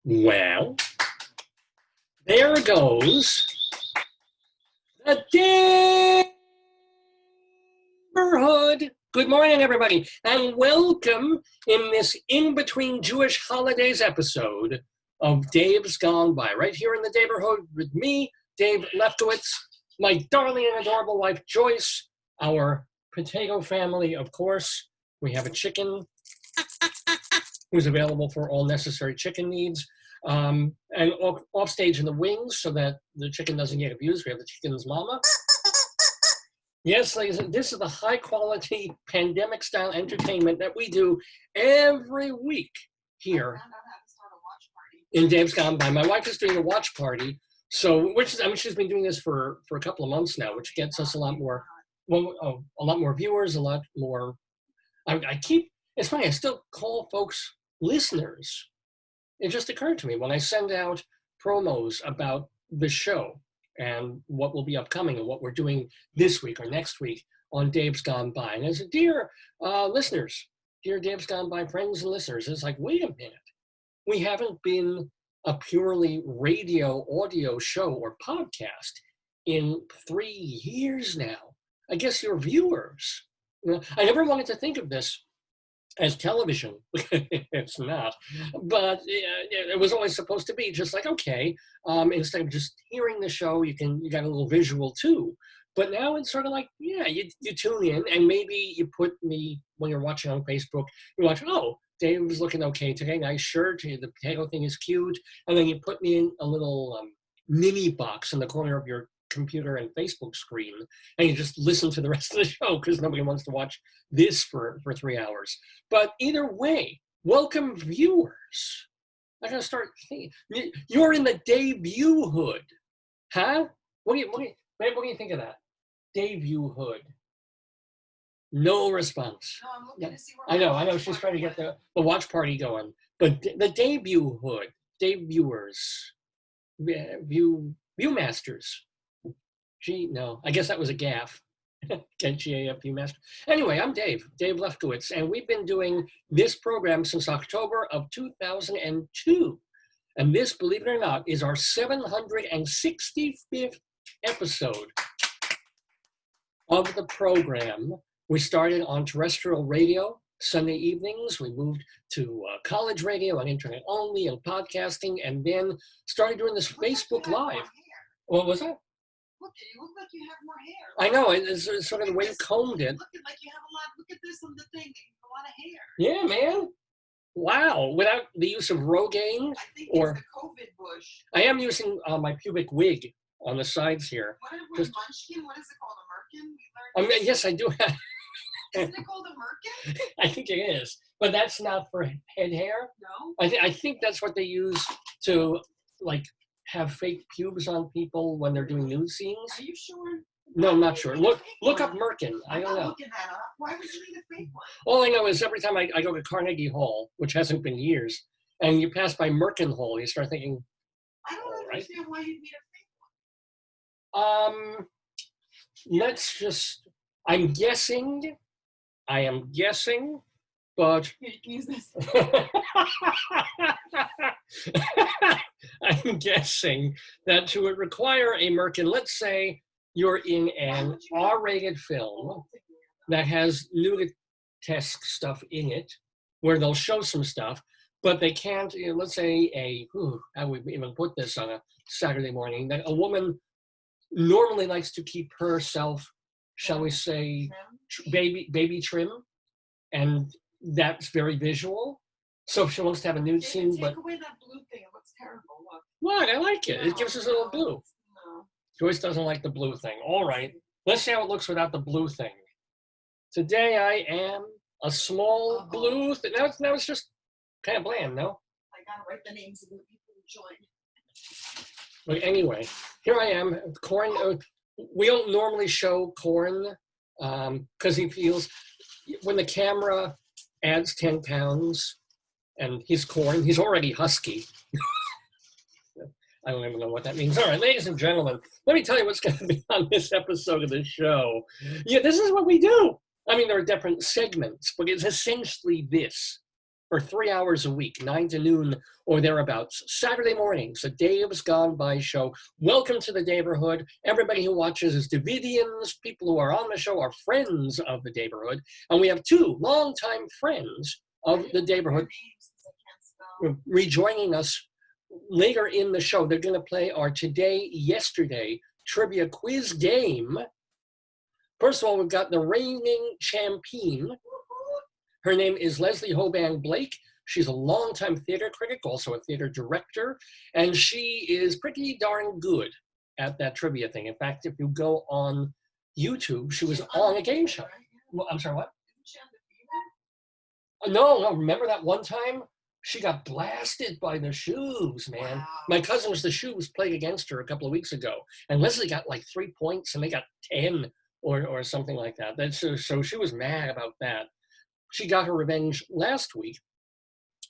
Well, there goes the Daverhood. Good morning, everybody, and welcome in this in-between Jewish holidays episode of Dave's Gone By, right here in the Daverhood with me, Dave Leftowitz, my darling and adorable wife, Joyce, our potato family, of course. We have a chicken who's available for all necessary chicken needs. And off stage in the wings so that the chicken doesn't get abused. We have the chicken's mama. Yes, ladies, this is the high quality pandemic style entertainment that we do every week here in Dave's Gone By. My wife is doing a watch party, so she's been doing this for a couple of months now, which gets us a lot more viewers, a lot more. It's funny, I still call folks listeners. It just occurred to me when I send out promos about the show and what will be upcoming and what we're doing this week or next week on Dave's Gone By. And as a dear listeners, dear Dave's Gone By friends and listeners, it's like, wait a minute. We haven't been a purely radio audio show or podcast in 3 years now. I guess your viewers. I never wanted to think of this as television. It's not, but it was always supposed to be just like, okay, instead of just hearing the show, you got a little visual too. But now it's sort of like, yeah, you tune in and maybe you put me, when you're watching on Facebook, you watch, oh, Dave's looking okay today, nice shirt, the potato thing is cute, and then you put me in a little mini box in the corner of your computer and Facebook screen, and you just listen to the rest of the show because nobody wants to watch this for 3 hours. But either way, welcome viewers. I gotta start thinking. You're in the Davehood, huh? What do you think of that? Davehood. No response. No, I'm looking to see where I know. She's trying to get the watch party going. But the Davehood, Dave viewers, viewmasters. No, I guess that was a gaffe. G-A-F-U master. Anyway, I'm Dave Leftowitz, and we've been doing this program since October of 2002. And this, believe it or not, is our 765th episode of the program. We started on terrestrial radio Sunday evenings. We moved to college radio and internet only and podcasting, and then started doing this Facebook Live. What was that? Look, you look like you have more hair. I know, it's sort of the way you combed it. Looking like you have a lot. Look at this on the thing. You have a lot of hair. Yeah, man. Wow. Without the use of Rogaine. I think it's the COVID bush. I am using my pubic wig on the sides here. What munchkin? What is it called? A merkin? Yes, I do have. Isn't it called a merkin? I think it is. But that's not for head hair. No? I think that's what they use to, like, have fake pubes on people when they're doing nude scenes. Are you sure? No, I'm not sure. Look up merkin. I don't know. Looking that up. Why would you need a fake one? All I know is every time I go to Carnegie Hall, which hasn't been years, and you pass by Merkin Hall, you start thinking, I don't understand why you'd need a fake one. Let's just, I am guessing, but You can use this. I'm guessing that to require a merkin, let's say you're in an R-rated film that has nudesque stuff in it, where they'll show some stuff, but they can't, let's say how would we even put this on a Saturday morning, that a woman normally likes to keep herself, shall we say, baby trim, and that's very visual. So if she wants to have a nude scene, take away that blue thing. It looks terrible. Look. What? I like it. It gives us a little blue. No. Joyce doesn't like the blue thing. All right. Let's see how it looks without the blue thing. Today I am a small blue thing. Now it's just kind of bland, no? I gotta write the names of the people who joined. But anyway, here I am. Corn. We don't normally show Corn because he feels when the camera adds 10 pounds and he's Corn, he's already husky. I don't even know what that means. All right, ladies and gentlemen, let me tell you what's going to be on this episode of the show. Yeah, this is what we do. I mean, there are different segments, but it's essentially this. or 3 hours a week, 9 to noon or thereabouts, Saturday mornings, the Dave's Gone By show. Welcome to the Daverhood. Everybody who watches is Davidians. People who are on the show are friends of the Daverhood. And we have two longtime friends of the Daverhood rejoining us later in the show. They're going to play our Today, Yesterday trivia quiz game. First of all, we've got the reigning champion. Her name is Leslie Hoban Blake. She's a longtime theater critic, also a theater director, and she is pretty darn good at that trivia thing. In fact, if you go on YouTube, she was on a game show. Well, I'm sorry, what? No, remember that one time? She got blasted by the Shoes, man. Wow. My cousins, the Shoes, played against her a couple of weeks ago, and Leslie got like 3 points, and they got 10 or something like that. So she was mad about that. She got her revenge last week,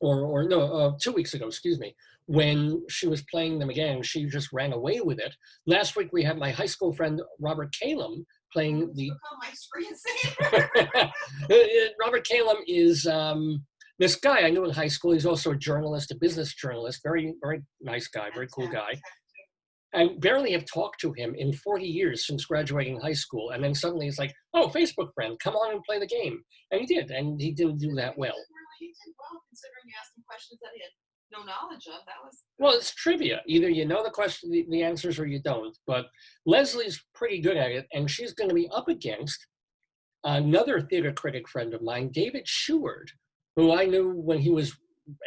or no, 2 weeks ago, excuse me, when she was playing them again. She just ran away with it. Last week, we had my high school friend, Robert Calum, playing the... my screensaver. Robert Calum is this guy I knew in high school. He's also a journalist, a business journalist, very, very nice guy, very cool guy. I barely have talked to him in 40 years since graduating high school. And then suddenly he's like, oh, Facebook friend, come on and play the game. And he did, and he didn't do that well. He did well, considering you asked him questions that he had no knowledge of. That was... Well, it's trivia. Either you know the question, the answers, or you don't. But Leslie's pretty good at it, and she's going to be up against another theater critic friend of mine, David Sheward, who I knew when he was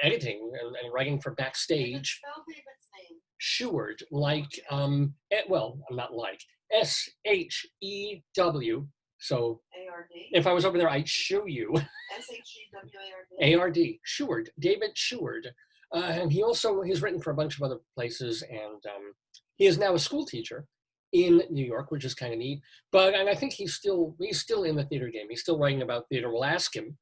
editing and writing for Backstage. Spell David's name. Sheward, like, well, I'm not like, S-H-E-W. So A-R-D. if I was over there, I'd show you. S-H-E-W-A-R-D. A-R-D, Sheward, David Sheward. And he's written for a bunch of other places, and he is now a school teacher in New York, which is kind of neat. And I think he's still in the theater game. He's still writing about theater. We'll ask him,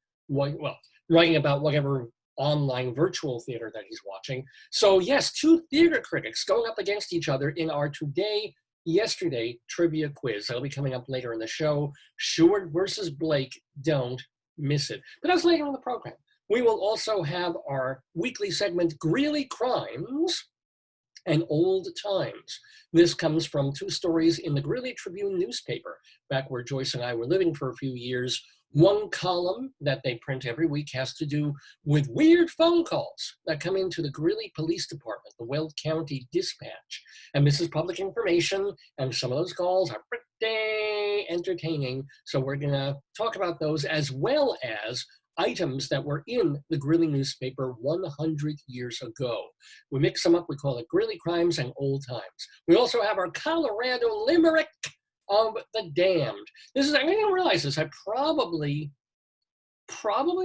writing about whatever online virtual theater that he's watching. So yes, two theater critics going up against each other in our Today, Yesterday trivia quiz. That'll be coming up later in the show. Sheward versus Blake. Don't miss it. But that's later in the program. We will also have our weekly segment, Greeley Crimes and Old Times. This comes from two stories in the Greeley Tribune newspaper, back where Joyce and I were living for a few years. One column that they print every week has to do with weird phone calls that come into the Greeley Police Department, the Weld County Dispatch. And this is public information, and some of those calls are pretty entertaining. So we're going to talk about those, as well as items that were in the Greeley newspaper 100 years ago. We mix them up. We call it Greeley Crimes and Old Times. We also have our Colorado Limerick of the Damned. I didn't realize this. I probably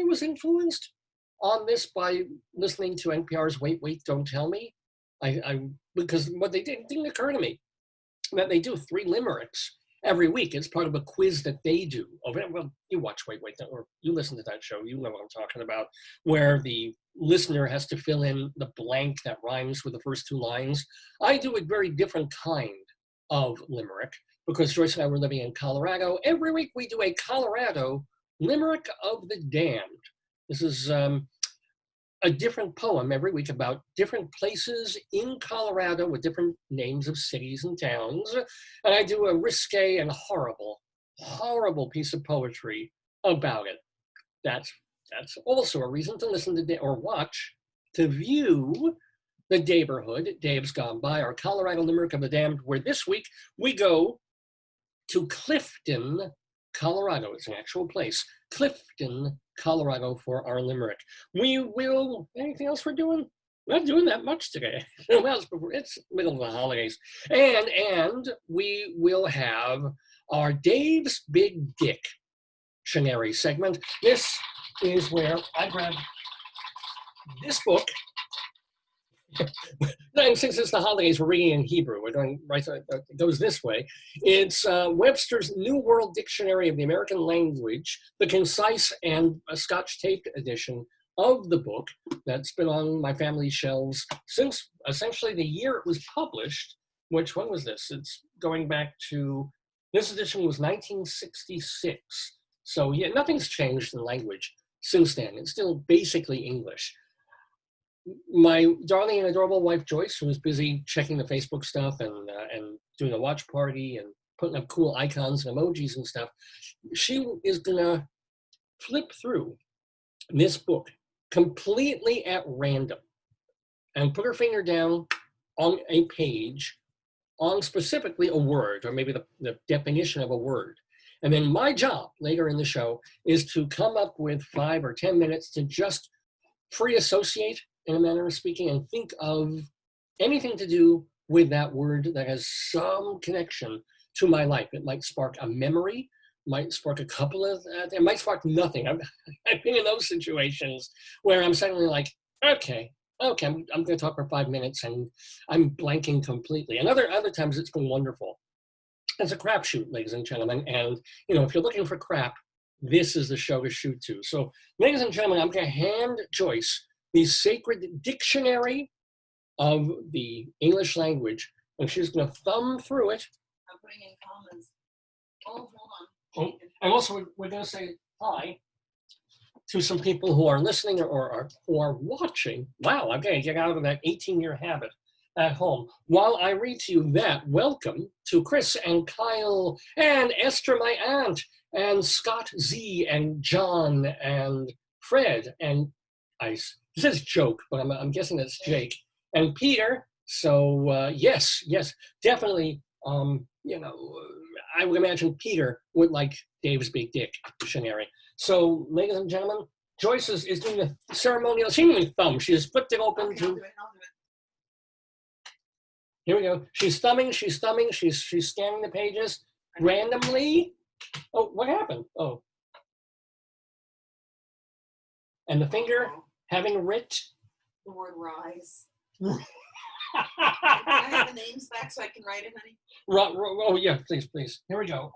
was influenced on this by listening to NPR's Wait, Wait, Don't Tell Me. Because what they did, it didn't occur to me that they do 3 limericks every week. It's part of a quiz that they do. Well, you watch Wait, Wait, or you listen to that show. You know what I'm talking about, where the listener has to fill in the blank that rhymes with the first 2 lines. I do a very different kind of limerick, because Joyce and I were living in Colorado. Every week we do a Colorado Limerick of the Damned. This is a different poem every week about different places in Colorado with different names of cities and towns. And I do a risque and horrible, horrible piece of poetry about it. That's also a reason to listen to or watch, to view the Daverhood, Dave's Gone By, our Colorado Limerick of the Damned, where this week we go to Clifton, Colorado. It's an actual place. Clifton, Colorado for our limerick. We will, anything else we're doing? We're not doing that much today. Well, it's middle of the holidays. And we will have our Dave's Big Dictionary segment. This is where I grabbed this book. And since it's the holidays, we're reading in Hebrew. We're doing right. So it goes this way. It's Webster's New World Dictionary of the American Language, the concise and Scotch-taped edition of the book that's been on my family's shelves since essentially the year it was published. Which, when was this? It's going back to, this edition was 1966. So yeah, nothing's changed in language since then. It's still basically English. My darling and adorable wife, Joyce, who was busy checking the Facebook stuff and doing a watch party and putting up cool icons and emojis and stuff, she is gonna flip through this book completely at random and put her finger down on a page on specifically a word, or maybe the definition of a word. And then my job later in the show is to come up with 5 or 10 minutes to just free associate, in a manner of speaking, and think of anything to do with that word that has some connection to my life. It might spark a memory, might spark a couple of, it might spark nothing. I've been in those situations where I'm suddenly like, okay, I'm going to talk for 5 minutes and I'm blanking completely. And other times it's been wonderful. It's a crapshoot, ladies and gentlemen. And, if you're looking for crap, this is the show to shoot to. So, ladies and gentlemen, I'm going to hand Joyce the sacred dictionary of the English language, and she's going to thumb through it. I'm putting in comments. Oh, hold on. Oh, and also, we're going to say hi to some people who are listening or who are watching. Wow, I'm going to get out of that 18-year habit at home. While I read to you that, welcome to Chris and Kyle and Esther, my aunt, and Scott Z and John and Fred and Ice. It says joke, but I'm guessing that's Jake and Peter. So yes, definitely. I would imagine Peter would like Dave's Big Dick Dictionary. So, ladies and gentlemen, Joyce is doing the ceremonial. She didn't even thumb. She has flipped it open. Okay, I'll do it. Here we go. She's thumbing. She's scanning the pages randomly. Oh, what happened? Oh, and the finger having writ the word rise. Can I have the names back so I can write it, honey? Oh yeah, please. Here we go.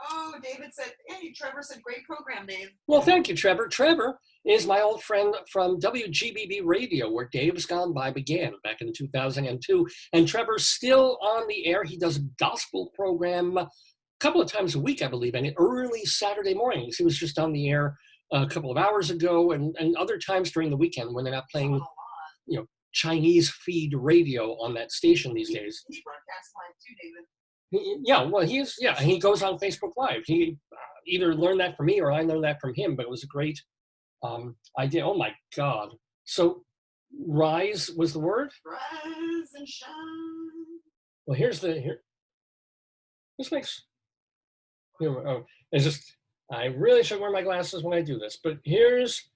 Oh, David said, hey, Trevor said, great program, Dave. Well, thank you, Trevor. Trevor is my old friend from WGBB Radio, where Dave's Gone By began back in 2002. And Trevor's still on the air. He does a gospel program a couple of times a week, I believe, and early Saturday mornings. He was just on the air a couple of hours ago, and other times during the weekend when they're not playing, Chinese feed radio on that station these days. He broadcasts live too, David. He goes on Facebook Live. He either learned that from me or I learned that from him, but it was a great idea. Oh my God. So rise was the word? Rise and shine. Well, this makes, it's just, I really should wear my glasses when I do this, but here's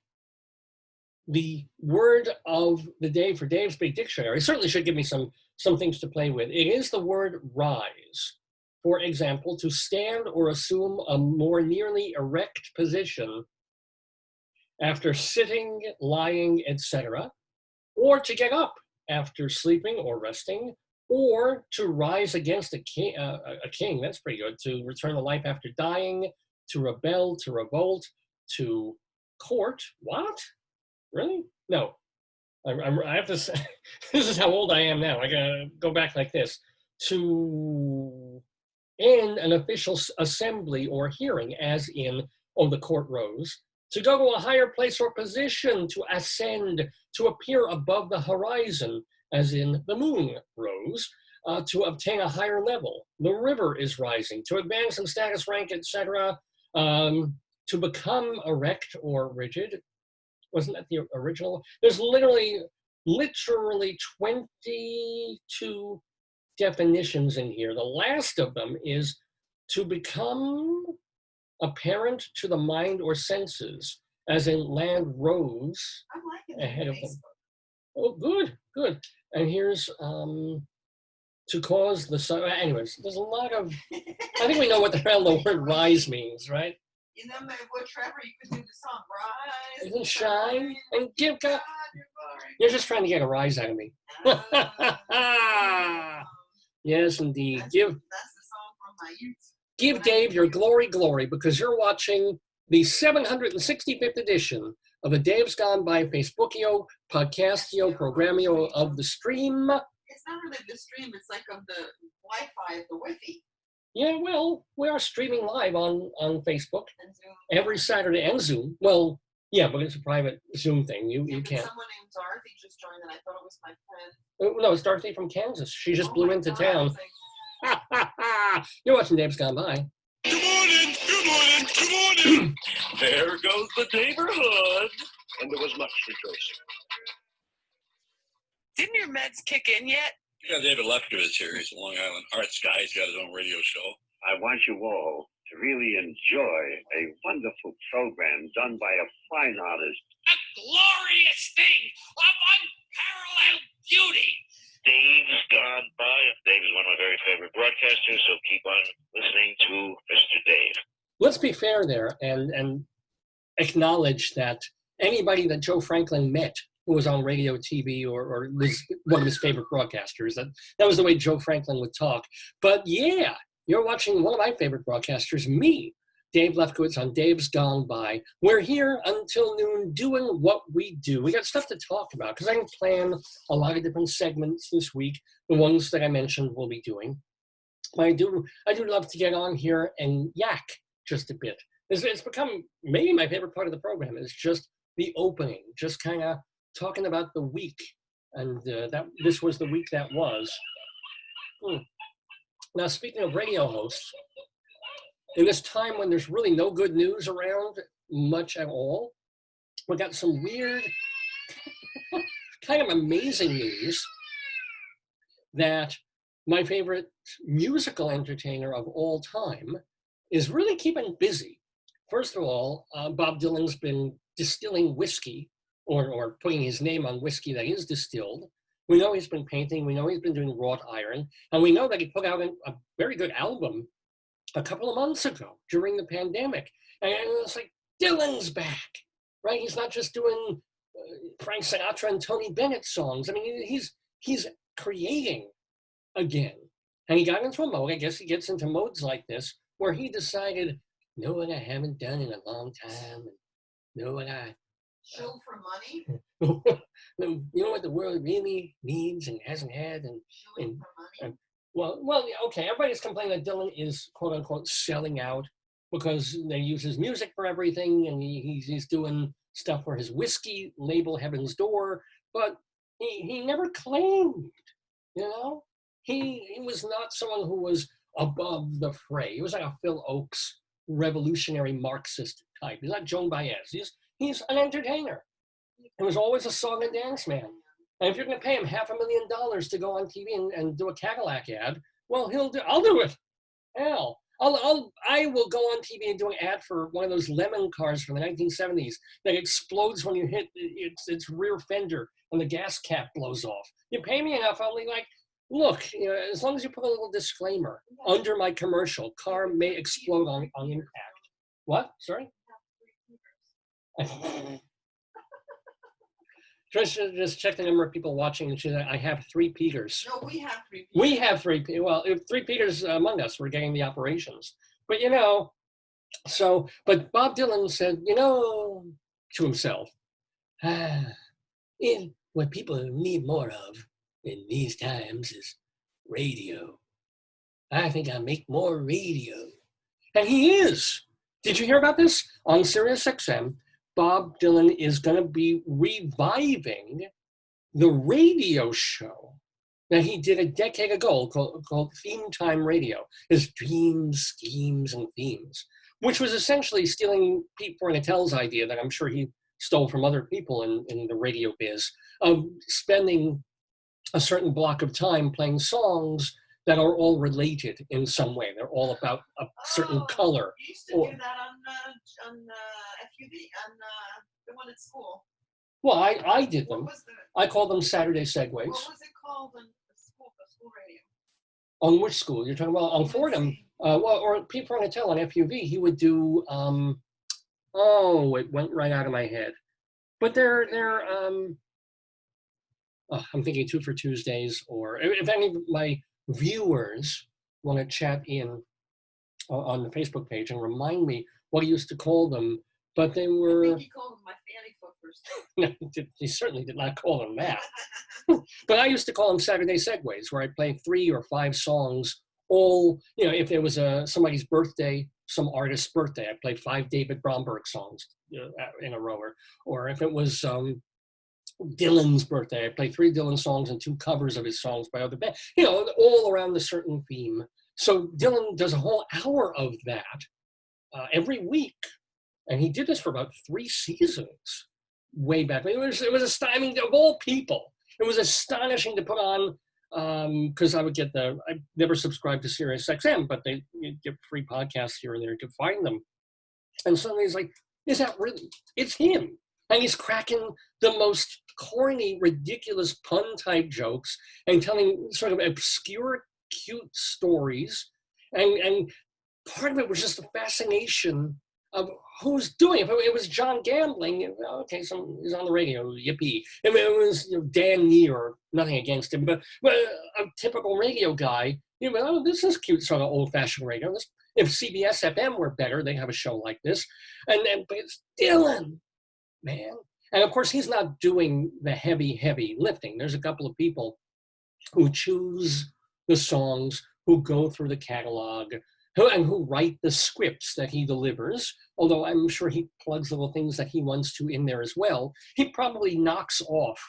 the word of the day for Dave's Big Dictionary. It certainly should give me some things to play with. It is the word rise. For example, to stand or assume a more nearly erect position after sitting, lying, etc., or to get up after sleeping or resting, or to rise against a king, that's pretty good, to return to life after dying, to rebel, to revolt, to court. What? Really? No. I have to say, this is how old I am now. I gotta go back like this. To end an official assembly or hearing, as in, the court rose. To go to a higher place or position, to ascend, to appear above the horizon, as in the moon rose. To obtain a higher level. The river is rising. To advance in status, rank, etc. To become erect or rigid. Wasn't that the original? There's literally 22 definitions in here. The last of them is to become apparent to the mind or senses, as in land rose ahead of them. Oh, good. And here's to cause the sun. Anyways, there's a lot of, I think we know what the hell the word rise means, right? You know, what, Trevor, you could do the song Rise and shine and give God your glory. You're just trying to get a rise out of me. Yes, indeed. That's the song from my youth. Give Dave your glory, because you're watching the 765th edition of the Dave's Gone By Facebookio, Podcastio, Programmio of the Stream. It's not really the stream, it's like of the Wi-Fi, the Wi-Fi. Yeah, well, we are streaming live on Facebook And Zoom. every Saturday and Zoom. Well, yeah, but it's a private Zoom thing. You Yeah, but can't. someone named Dorothy just joined, and I thought it was my friend. No, it's Dorothy from Kansas. She just Oh blew my into God, I town. was like, You're watching Dave's Gone By. Good morning, good morning, good morning. There goes the Daverhood. And there was much rejoicing. Didn't your meds kick in yet? Yeah, David Lefkowitz here. He's a Long Island arts guy. He's got his own radio show. I want you all to really enjoy a wonderful program done by a fine artist. A glorious thing of unparalleled beauty. Dave's Gone By. Dave is one of my very favorite broadcasters, so keep on listening to Mr. Dave. Let's be fair there and acknowledge that anybody that Joe Franklin met who was on radio, TV, or was one of his favorite broadcasters, that was the way Joe Franklin would talk. But yeah, you're watching one of my favorite broadcasters, me, Dave Lefkowitz on Dave's Gone By. We're here until noon doing what we do. We got stuff to talk about because I can plan a lot of different segments this week. The ones that I mentioned we'll be doing. I do love to get on here and yak just a bit. It's become maybe my favorite part of the program is just the opening, just kind of talking about the week. And this was the week that was. Now, speaking of radio hosts, in this time when there's really no good news around much at all, we got some weird, kind of amazing news that my favorite musical entertainer of all time is really keeping busy. First of all, Bob Dylan's been distilling whiskey or putting his name on whiskey that is distilled. We know he's been painting. We know he's been doing wrought iron. And we know that he put out a very good album a couple of months ago during the pandemic. And it's like, Dylan's back, right? He's not just doing Frank Sinatra and Tony Bennett songs. I mean, he's creating again. And he got into a mode, I guess he gets into modes like this, where he decided, you know what I haven't done in a long time? You know what show for money? you know what the world really needs and hasn't had? Showing for money? Well, okay, everybody's complaining that Dylan is quote unquote selling out because they use his music for everything and he's doing stuff for his whiskey label Heaven's Door, but he never claimed, you know? He was not someone who was above the fray. He was like a Phil Oakes revolutionary Marxist type. He's not Joan Baez. He's an entertainer. He was always a song and dance man. And if you're going to pay him $500,000 to go on TV and do a Cadillac ad, well, I'll do it. Hell, I will go on TV and do an ad for one of those lemon cars from the 1970s that explodes when you hit its rear fender and the gas cap blows off. You pay me enough, I'll be like, look, you know, as long as you put a little disclaimer under my commercial, car may explode on impact. What? Sorry? Tricia just checked the number of people watching and she said, I have 3 Peters. No, we have 3 Peters. We have 3, well, if 3 Peters among us, we're getting the operations. But, you know, but Bob Dylan said, you know, to himself, what people need more of in these times is radio. I think I'll make more radio. And he is. Did you hear about this? On Sirius XM, Bob Dylan is going to be reviving the radio show that he did a decade ago called Theme Time Radio. His Dreams, Schemes, and Themes, which was essentially stealing Pete Fornatel's idea that I'm sure he stole from other people in the radio biz of spending a certain block of time playing songs that are all related in some way. They're all about a certain color. You used to do that on FUV, on the one at school. Well, I did them. What was I call them Saturday Segways. what was it called on the school radio? On which school? You're talking about on Fordham. Or Pete Fornatel on FUV, he would do, it went right out of my head. But they're I'm thinking 2 for Tuesdays, or if any of my viewers want to chat in on the Facebook page and remind me what he used to call them, but they were... I think he called them my fanny footers. No, he certainly did not call them that. But I used to call them Saturday Segways, where I play 3 or 5 songs all, you know, if there was somebody's birthday, some artist's birthday, I played 5 David Bromberg songs in a row. Or if it was Dylan's birthday, I played 3 Dylan songs and 2 covers of his songs by other bands, you know, all around a certain theme. So Dylan does a whole hour of that every week. And he did this for about 3 seasons way back. It was astonishing, of all people. It was astonishing to put on, because I never subscribed to Sirius XM, but they give free podcasts here and there. You could find them. And suddenly he's like, is that really, it's him. And he's cracking the most corny, ridiculous pun-type jokes and telling sort of obscure, cute stories. And part of it was just the fascination of who's doing it. If it was John Gambling, okay, so he's on the radio, yippee. If it was, you know, Dan Neer, nothing against him, but a typical radio guy, you know, oh, this is cute, sort of old-fashioned radio. If CBS FM were better, they'd have a show like this. But it's Dylan, man. And of course, he's not doing the heavy lifting. There's a couple of people who choose the songs, who go through the catalog, who write the scripts that he delivers, although I'm sure he plugs little things that he wants to in there as well. He probably knocks off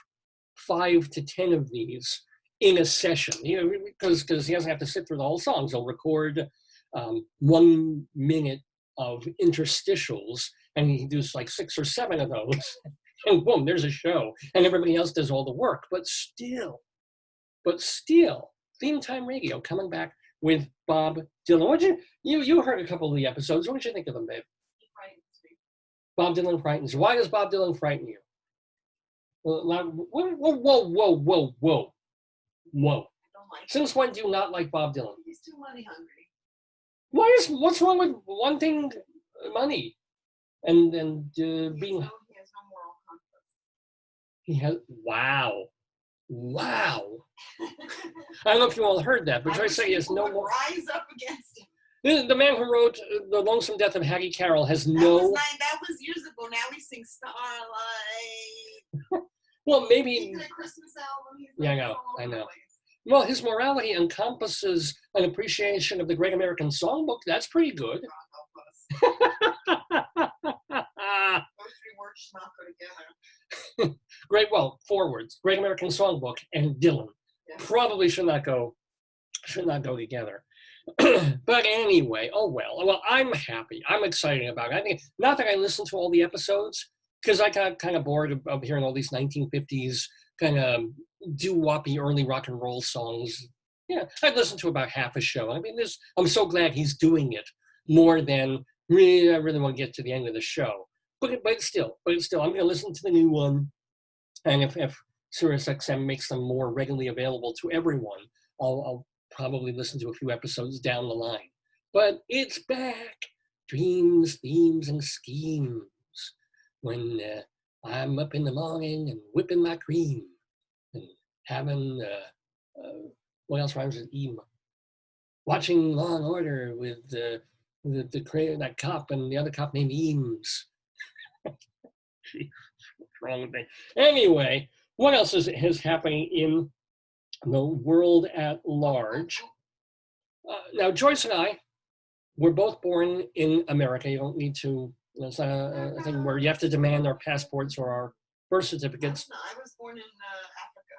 5 to 10 of these in a session, you know, because he doesn't have to sit through the whole songs. He'll record 1 minute of interstitials, and he does like 6 or 7 of those, and boom, there's a show, and everybody else does all the work. But still, Theme Time Radio coming back with Bob Dylan. You heard a couple of the episodes. What did you think of them, babe? He frightens me. Bob Dylan frightens you. Why does Bob Dylan frighten you? Whoa. I don't like Since when do you not like Bob Dylan? He's too money hungry. What's wrong with wanting money and being? He has no moral compass. He has wow. I don't know if you all heard that, but Joyce said he has no more. Rise up against him. The man who wrote The Lonesome Death of Hattie Carroll has That was years ago. Now he sings Starlight. Well, maybe. Even a Christmas album. He's Yeah, all over I the know. place. Well, his morality encompasses an appreciation of the Great American Songbook. That's pretty good. God help us. Those 3 words should not go together. Well, 4 words: Great American Songbook and Dylan. Yes. Probably should not go together. But anyway, oh well. Well, I'm happy. I'm excited about it. I think not that I listened to all the episodes, because I got kind of bored of hearing all these 1950s kind of doo-woppy early rock and roll songs. Yeah, I'd listened to about half a show. I mean, I'm so glad he's doing it more than I really want to get to the end of the show. But still, I'm going to listen to the new one. And if SiriusXM makes them more readily available to everyone, I'll probably listen to a few episodes down the line. But it's back. Dreams, themes, and schemes. When I'm up in the morning and whipping my cream and having, what else rhymes with eam? Watching Law and Order with that cop and the other cop named Eames. Jeez, what's wrong with me? Anyway, what else is happening in the world at large? Now, Joyce and I were both born in America. You don't need to, it's not a thing where you have to demand our passports or our birth certificates. No, I was born in Africa.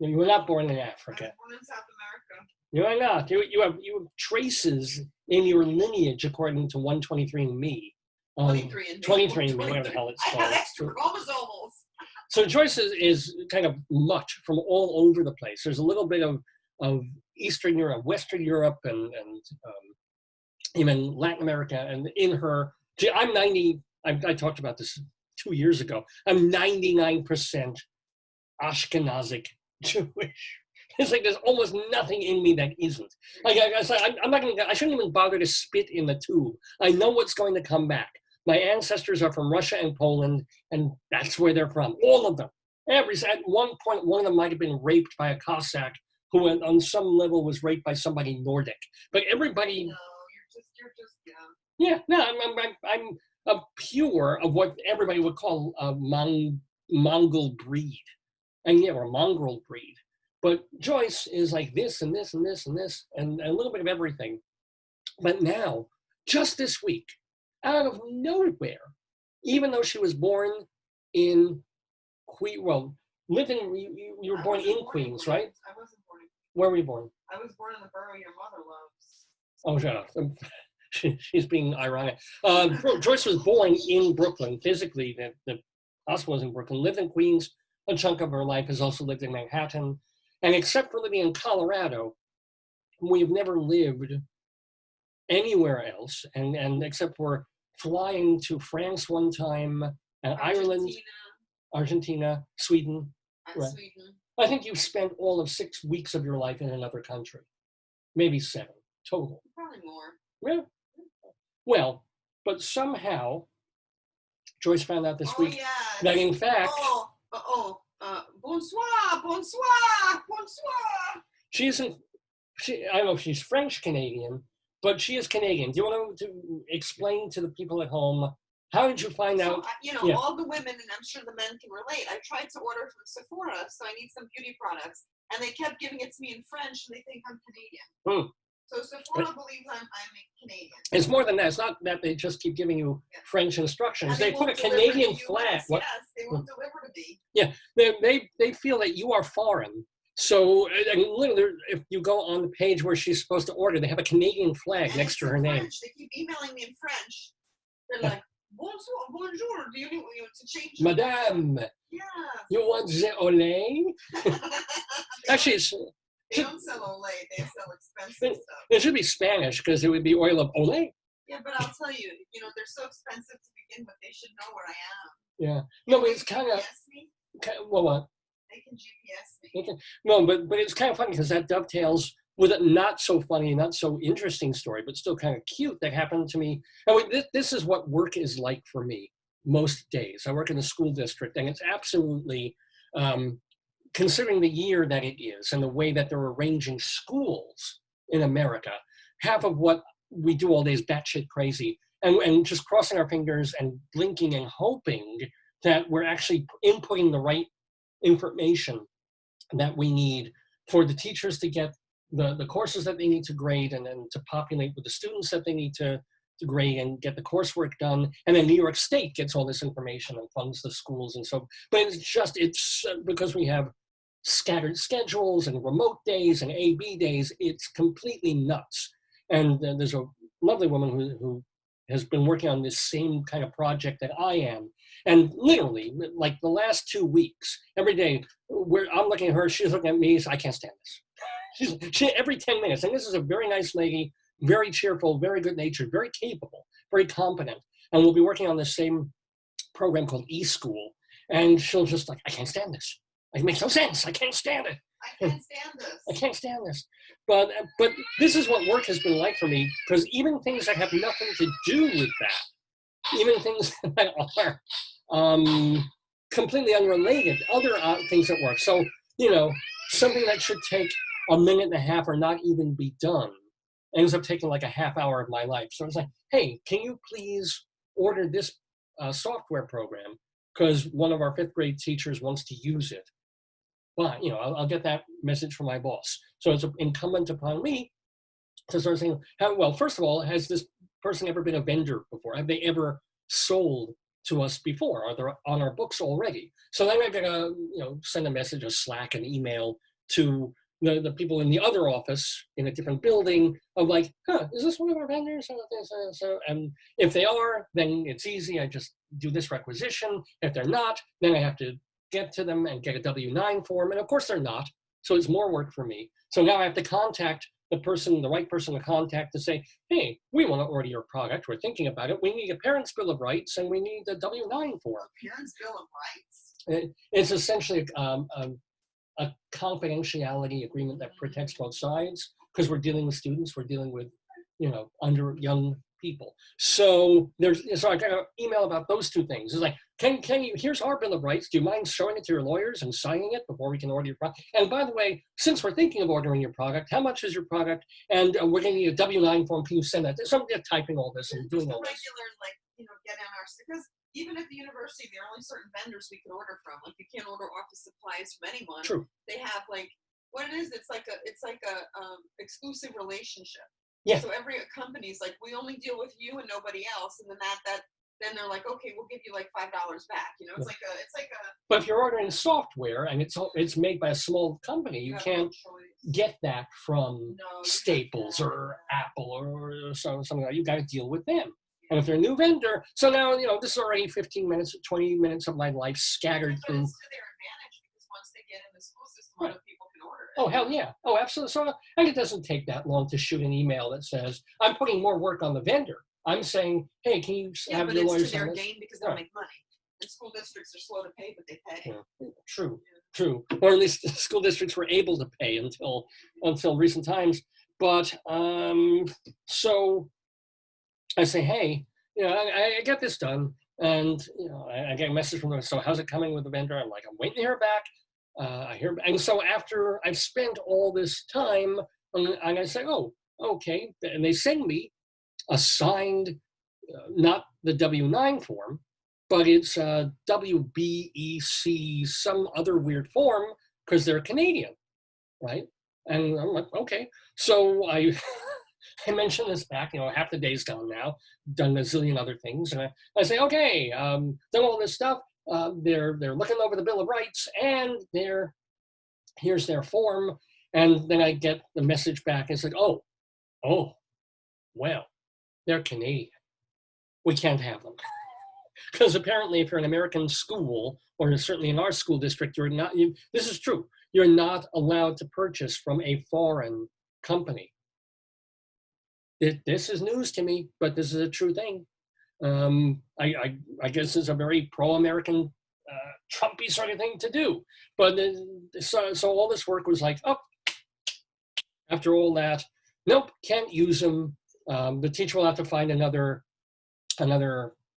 No, you were not born in I Africa. was born in South America. You are not. You have traces in your lineage according to 123andMe. 23andMe. 23andMe, whatever the hell it's I called. have extra chromosomes. So Joyce is kind of much from all over the place. There's a little bit of Eastern Europe, Western Europe, and even Latin America. And in her, I'm 90, I talked about this 2 years ago. I'm 99% Ashkenazic Jewish. It's like there's almost nothing in me that isn't. Like I'm not I shouldn't even bother to spit in the tube. I know what's going to come back. My ancestors are from Russia and Poland, and that's where they're from. All of them. At one point, one of them might have been raped by a Cossack who on some level was raped by somebody Nordic. But everybody... No, you're just Yeah, no, I'm a pure of what everybody would call a Mongol breed. And yeah, or a mongrel breed. But Joyce is like this and this and this and this and a little bit of everything. But now, just this week, out of nowhere, even though she was born in lived in, you were born in Queens, right? I wasn't born in Queens. Where were you born? I was born in the borough your mother loves. Oh, shut up. She's being ironic. Joyce was born in Brooklyn. Physically, the hospital was in Brooklyn, lived in Queens. A chunk of her life has also lived in Manhattan. And except for living in Colorado, we've never lived anywhere else. And except for flying to France one time, and Ireland, Argentina, Sweden. Right. Sweden. I think you spent all of 6 weeks of your life in another country. Maybe 7 total. Probably more. Yeah. Well, but somehow Joyce found out this week yes. that in fact bonsoir, bonsoir, bonsoir. I don't know if she's French Canadian, but she is Canadian. Do you want to explain to the people at home, how did you find out? All the women, and I'm sure the men can relate, I tried to order from Sephora, so I need some beauty products, and they kept giving it to me in French, and they think I'm Canadian. So Sephora believes I'm Canadian. It's more than that. It's not that they just keep giving you French instructions. And they put a Canadian flag. Yes, they won't deliver to me. Yeah, they feel that you are foreign. So and literally, if you go on the page where she's supposed to order, they have a Canadian flag next to her name. They keep emailing me in French. They're like, bonsoir, bonjour. Do you need to change? Madame. Yeah. You want the Olay? Actually, they don't sell Olay. They sell expensive stuff. It should be Spanish because it would be oil of Olay. Yeah, but I'll tell you, they're so expensive to begin with. They should know where I am. Yeah. No, but it's kind of. Well, what? They can GPS me. Okay. No, but it's kind of funny because that dovetails with a not so funny, not so interesting story, but still kind of cute that happened to me. This is what work is like for me most days. I work in the school district, and it's absolutely, considering the year that it is and the way that they're arranging schools in America, half of what we do all day is batshit crazy, and just crossing our fingers and blinking and hoping that we're actually inputting the right information that we need for the teachers to get the courses that they need to grade and then to populate with the students that they need to grade and get the coursework done. And then New York State gets all this information and funds the schools and so, but it's because we have scattered schedules and remote days and AB days, it's completely nuts. And there's a lovely woman who has been working on this same kind of project that I am. And literally, like the last 2 weeks, every day, I'm looking at her, she's looking at me, so I can't stand this. She every 10 minutes, and this is a very nice lady, very cheerful, very good-natured, very capable, very competent. And we'll be working on this same program called eSchool. And she'll just like, I can't stand this. It makes no sense. I can't stand it. I can't stand this. I can't stand this. But this is what work has been like for me, because even things that have nothing to do with that, even things that are completely unrelated, other things at work. So, something that should take a minute and a half or not even be done ends up taking like a half hour of my life. So it's like, hey, can you please order this software program? Because one of our 5th grade teachers wants to use it. Well, I'll get that message from my boss. So it's incumbent upon me to start saying, first of all, has this person ever been a vendor before? Have they ever sold to us before? Are they on our books already? So then I'm gonna, send a message, a Slack, an email to the people in the other office in a different building of like, is this one of our vendors? And if they are, then it's easy. I just do this requisition. If they're not, then I have to get to them and get a W-9 form. And of course they're not. So it's more work for me. So now I have to contact the right person to contact to say, hey, we want to order your product. We're thinking about it. We need a parent's bill of rights and we need a W-9 form. A parent's bill of rights? It's essentially a confidentiality agreement that protects both sides, because we're dealing with students, we're dealing with, under young people. So I got an email about those 2 things. It's like, can you, here's our bill of rights. Do you mind showing it to your lawyers and signing it before we can order your product? And by the way, since we're thinking of ordering your product, how much is your product? And we're going to need a W-9 form. Can you send that? So I'm typing all this and doing all this. Regular, get on our, because even at the university, there are only certain vendors we can order from. Like you can't order office supplies from anyone. True. They have what it is, it's like a exclusive relationship. Yeah. So every company's like, we only deal with you and nobody else, and then they're like, okay, we'll give you like $5 back. You know, it's like a. But if you're ordering software and it's made by a small company, you can't get that from Staples or Apple or something like that. You got to deal with them. And if they're a new vendor, so now, this is already 15 minutes, 20 minutes of my life scattered through. It's to their advantage because once they get in the school system, other people can order it. Oh, hell yeah. Oh, absolutely. So, and it doesn't take that long to shoot an email that says, I'm putting more work on the vendor. I'm saying, hey, can you have your lawyers to on their this? gain because they'll make money. And school districts are slow to pay, but they pay. Yeah. True. Or at least the school districts were able to pay until recent times. But so I say, hey, I get this done, and I get a message from them. So how's it coming with the vendor? I'm like, I'm waiting to hear back. And so after I've spent all this time, and I say, oh, okay, and they send me a signed, not the W-9 form, but it's a WBEC, some other weird form, because they're Canadian, right? And I'm like, okay. So I mentioned this back, half the day's gone now, done a zillion other things. And I say, okay, done all this stuff. They're looking over the Bill of Rights, and here's their form. And then I get the message back. It's like, oh, well, they're Canadian. We can't have them. Because apparently if you're an American school, or certainly in our school district, this is true, you're not allowed to purchase from a foreign company. This is news to me, but this is a true thing. I guess it's a very pro-American, Trumpy sort of thing to do. But so all this work was like, after all that, nope, can't use them. The teacher will have to find another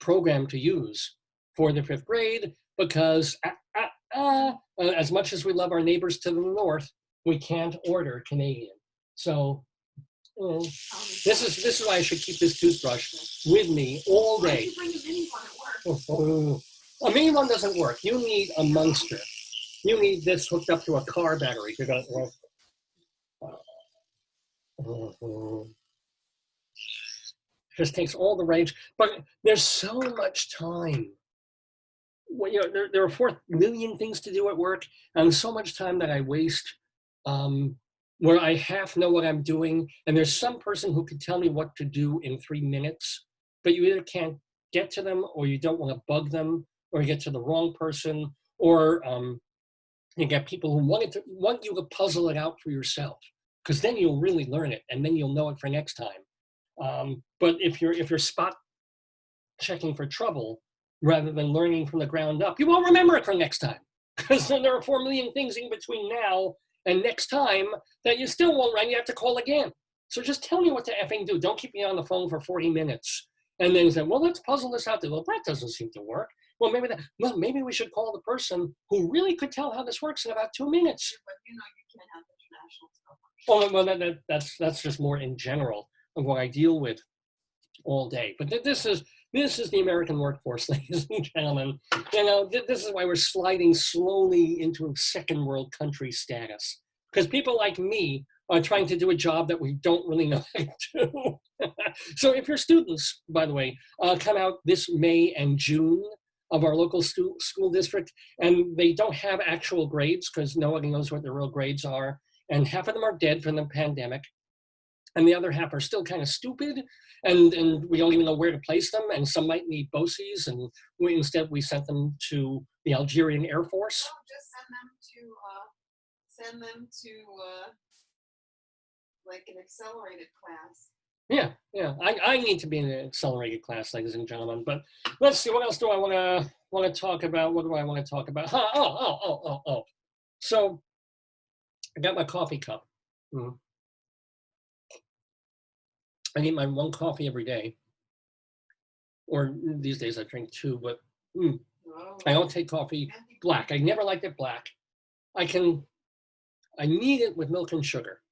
program to use for the 5th grade because as much as we love our neighbors to the north, we can't order Canadian. So this is why I should keep this toothbrush with me all day. Why don't you bring a mini one? It works. A mini one doesn't work. You need a monster. You need this hooked up to a car battery. Just takes all the range, but there's so much time. Well, there are 4 million things to do at work, and so much time that I waste where I half know what I'm doing, and there's some person who could tell me what to do in 3 minutes, but you either can't get to them, or you don't want to bug them, or you get to the wrong person, or you get people who want you to puzzle it out for yourself, because then you'll really learn it, and then you'll know it for next time. But if you're spot checking for trouble rather than learning from the ground up, you won't remember it for next time, because then there are 4 million things in between now and next time that you still won't run. You have to call again. So just tell me what to effing do. Don't keep me on the phone for 40 minutes and then say, well, let's puzzle this out. Well, that doesn't seem to work. Well, maybe we should call the person who really could tell how this works in about 2 minutes. But you can't have international stuff. Well, that's just more in general of what I deal with all day. But this is the American workforce, ladies and gentlemen. This is why we're sliding slowly into a second world country status. Because people like me are trying to do a job that we don't really know how to do. So if your students, by the way, come out this May and June of our local school district, and they don't have actual grades because nobody knows what their real grades are, and half of them are dead from the pandemic, and the other half are still kind of stupid, and we don't even know where to place them, and some might need BOCES, and instead we sent them to the Algerian Air Force. No, just send them to like an accelerated class. Yeah. I need to be in an accelerated class, ladies and gentlemen. But let's see, what else do I want to talk about? What do I want to talk about? Oh. So I got my coffee cup. I need my 1 coffee every day. Or these days I drink 2, but I don't take coffee black. I never liked it black. I need it with milk and sugar,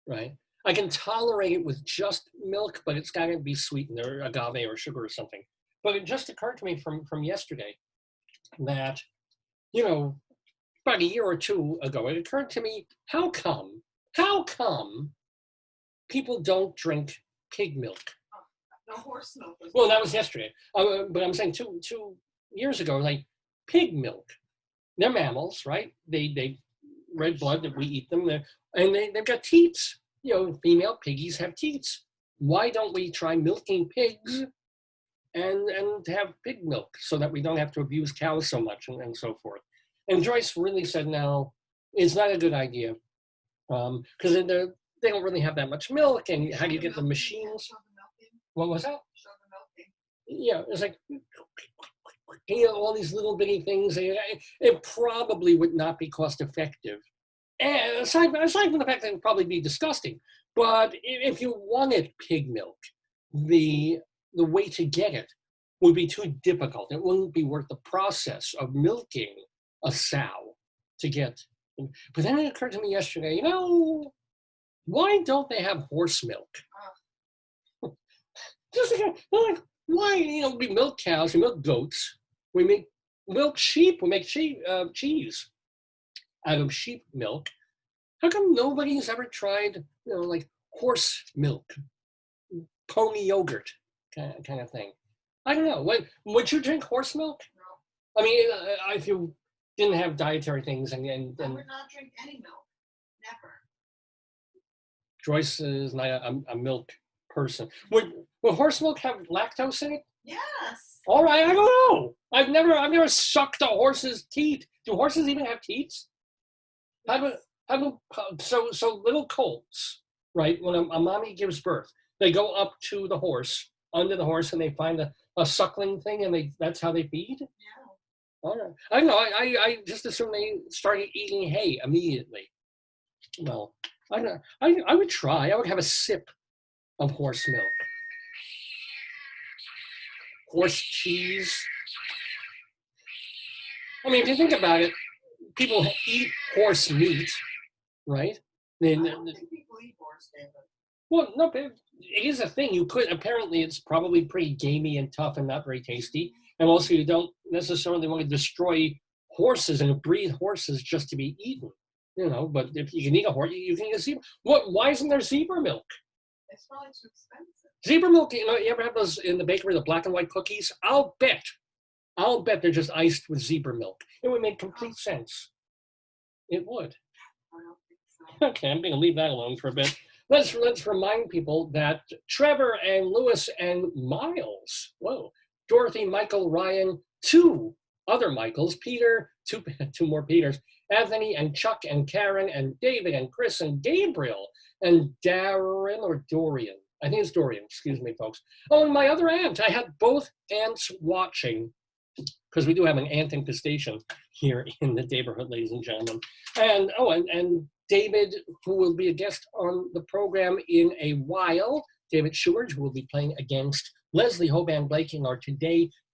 right? I can tolerate it with just milk, but it's got to be sweetened or agave or sugar or something. But it just occurred to me from yesterday that, about a year or two ago, it occurred to me, how come people don't drink pig milk? No horse milk. Well, that was yesterday. But I'm saying 2 years ago, like pig milk. They're mammals, right? They red blood that we eat them. They've got teats. You know, female piggies have teats. Why don't we try milking pigs and have pig milk so that we don't have to abuse cows so much and so forth? And Joyce really said, no, it's not a good idea because they don't really have that much milk. And how do you get the machines? What was that? Yeah, it's like, you know, all these little bitty things. It probably would not be cost effective. And aside from the fact that it would probably be disgusting, but if you wanted pig milk, the way to get it would be too difficult. It wouldn't be worth the process of milking a sow to get. But then it occurred to me yesterday, you know, why don't they have horse milk? Just like, why, you know, we milk cows, we milk goats, we milk sheep, we make cheese out of sheep milk. How come nobody's ever tried, you know, like horse milk, pony yogurt kind of thing? I don't know. Would you drink horse milk? No. I mean, if you didn't have dietary things and I would not drink any milk. Never. Joyce is not a milk person. Would horse milk have lactose in it? Yes. All right, I don't know. I've never sucked a horse's teat. Do horses even have teats? So little colts, right? When a mommy gives birth, they go up to the horse, under the horse, and they find a suckling thing, and that's how they feed. Yeah. All right. I don't know. I just assume they started eating hay immediately. Well, I don't. I would try. I would have a sip of horse milk. Horse cheese. I mean, if you think about it, people eat horse meat, right? I don't think people eat horse, David. Well, no, but it is a thing. You could, apparently it's probably pretty gamey and tough and not very tasty. And also you don't necessarily want to destroy horses and breed horses just to be eaten, you know, but if you can eat a horse, you can eat a zebra. Why isn't there zebra milk? It's probably too expensive. Zebra milk, you know, you ever have those in the bakery, the black and white cookies? I'll bet they're just iced with zebra milk. It would make complete sense. It would. I don't think so. Okay, I'm going to leave that alone for a bit. Let's remind people that Trevor and Lewis and Miles, Dorothy, Michael, Ryan, two other Michaels, Peter, two more Peters, Anthony and Chuck and Karen and David and Chris and Gabriel and Darren or Dorian. I think it's Dorian, excuse me, folks. Oh, and my other aunt. I had both aunts watching, because we do have an aunt infestation here in the Daverhood, ladies and gentlemen. And David, who will be a guest on the program in a while, David Sheward, who will be playing against Leslie Hoban Blake in our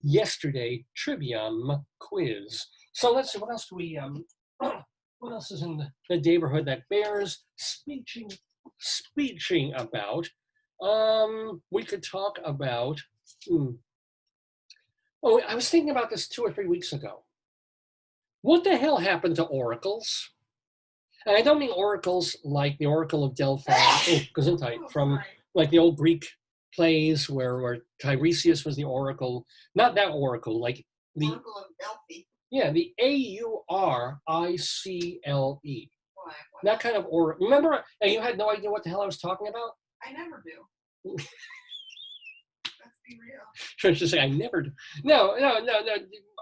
yesterday Trivium quiz. So let's see, what else do we, what else is in the Daverhood that bears speeching about? We could talk about, I was thinking about this 2 or 3 weeks ago. What the hell happened to oracles? And I don't mean oracles like the Oracle of Delphi, Gesundheit, from like the old Greek plays where Tiresias was the oracle. Not that oracle, like the Oracle of Delphi. Yeah, the Auricle. That kind of oracle. Remember, and you had no idea what the hell I was talking about? I never do. Let's be real. Trying to say I never do. No.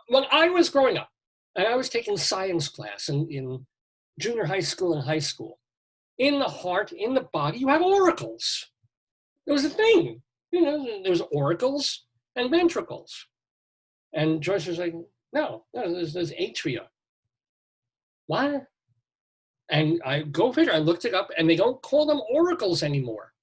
When I was growing up, and I was taking science class in junior high school and high school, in the heart, in the body, you have oracles. It was a thing. You know, there was oracles and ventricles. And Joyce was like, no, there's atria. What? And I go figure, I looked it up, and they don't call them oracles anymore.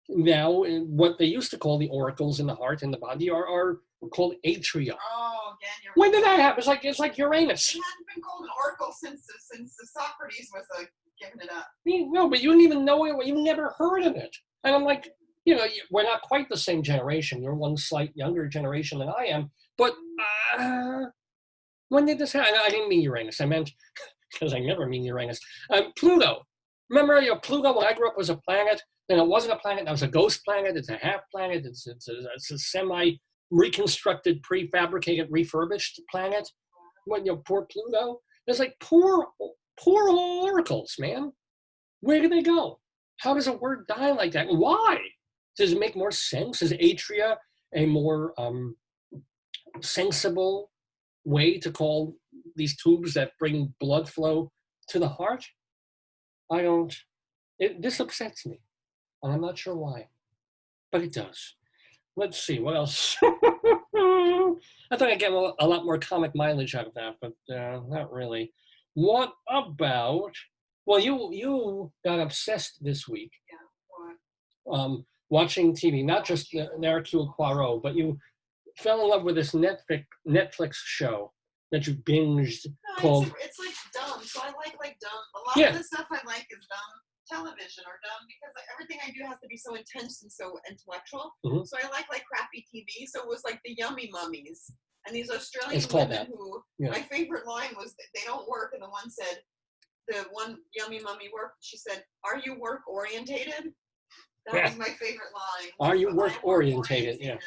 Now, what they used to call the oracles in the heart and the body are called atria. Oh, again, you're When did that happen? It's like Uranus. It hadn't been called an oracle since Socrates was giving it up. No, but you didn't even know it. You never heard of it. And I'm like, you know, we're not quite the same generation. You're one slight younger generation than I am. But When did this happen? I didn't mean Uranus. I meant, because I never mean Uranus. Pluto. Remember, Pluto, when I grew up, was a planet. Then it wasn't a planet. That was a ghost planet. It's a half planet. It's a semi-reconstructed, prefabricated, refurbished planet. When poor Pluto. It's like poor auricles, man. Where do they go? How does a word die like that? Why? Does it make more sense? Is atria a more sensible way to call these tubes that bring blood flow to the heart? This upsets me, and I'm not sure why, but it does. Let's see, what else? I thought I'd get a lot more comic mileage out of that, but not really. What about, well, you got obsessed this week. Yeah. Watching TV, not just Hercule Poirot, but you fell in love with this Netflix show that you binged called... It's like dumb, so I like dumb. A lot of the stuff I like is dumb television or dumb because everything I do has to be so intense and so intellectual. Mm-hmm. So I like crappy TV. So it was like the Yummy Mummies and these Australian It's called women that. who, yeah. My favorite line was that they don't work, and the one Yummy Mummy worked. She said, "Are you work orientated?" That was my favorite line. Are you work orientated? Yeah.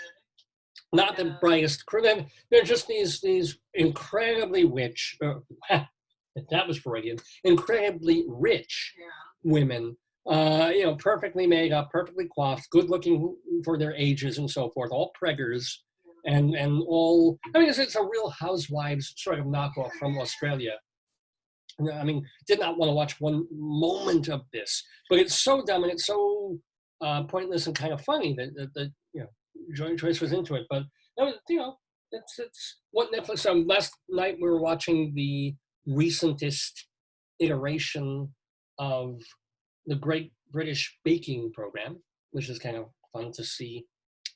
Not the brightest crew. They're just these incredibly rich, that was Freudian, incredibly rich women, perfectly made up, perfectly coiffed, good looking for their ages and so forth, all preggers, and all, I mean, it's a Real Housewives sort of knockoff from Australia. I mean, did not want to watch one moment of this, but it's so dumb and it's so pointless and kind of funny that Joyce was into it. But it's what Netflix. Last night we were watching the recentest iteration of the Great British Baking Program, which is kind of fun to see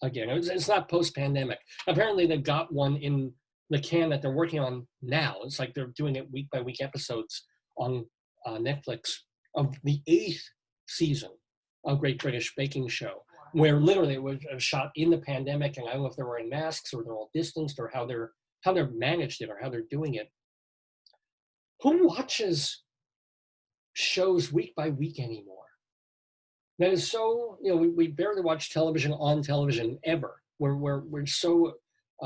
again. It's not post-pandemic. Apparently they've got one in the can that they're working on now. It's like they're doing it week by week episodes on Netflix of the 8th season of Great British Baking Show, where literally it was shot in the pandemic, and I don't know if they were in masks or they're all distanced or how they're managed it or how they're doing it. Who watches shows week by week anymore? That is so, we barely watch television on television ever. We're so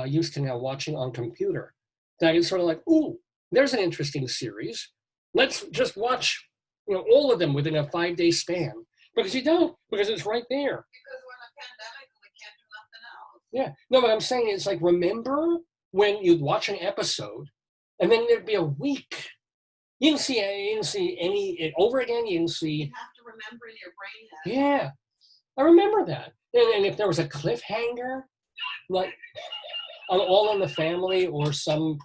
used to now watching on computer that it's sort of like, ooh, there's an interesting series. Let's just watch, all of them within a 5-day span. Because you don't, because it's right there. Because we're in a pandemic and we can't do nothing else. Yeah, no, what I'm saying is like, remember when you'd watch an episode and then there'd be a week. You didn't see any over again. You didn't see. You have to remember in your brain. Yeah, I remember that. And if there was a cliffhanger, like on All in the Family or some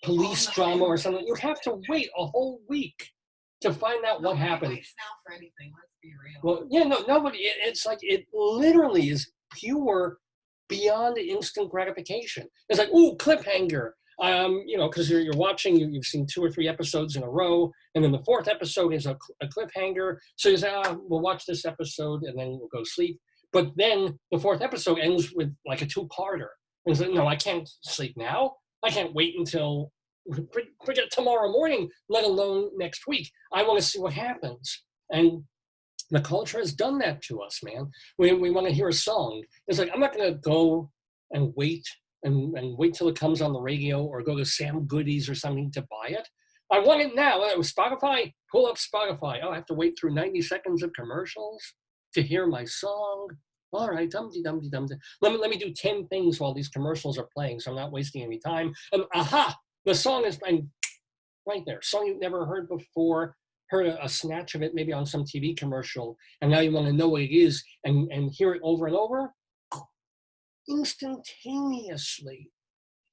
police drama or something, you'd have to wait a whole week to find out what happened. Now for anything, let's be real. Well, yeah, no, nobody. It's like it literally is pure beyond instant gratification. It's like, ooh, cliffhanger. Because you're watching, you've seen 2 or 3 episodes in a row, and then the 4th episode is a cliffhanger. So you say, we'll watch this episode and then we'll go sleep. But then the 4th episode ends with like a 2-parter. And it's like, no, I can't sleep now. I can't wait until forget tomorrow morning, let alone next week. I want to see what happens. And the culture has done that to us, man. We want to hear a song. It's like, I'm not going to go and wait and wait till it comes on the radio or go to Sam Goodies or something to buy it. I want it now. Spotify, pull up Spotify. Oh, I have to wait through 90 seconds of commercials to hear my song. All right, dum-de-dum-de-dum. Let me do 10 things while these commercials are playing so I'm not wasting any time. And the song is right there. Song you've never heard before, heard a snatch of it maybe on some TV commercial, and now you want to know what it is and hear it over and over. Instantaneously.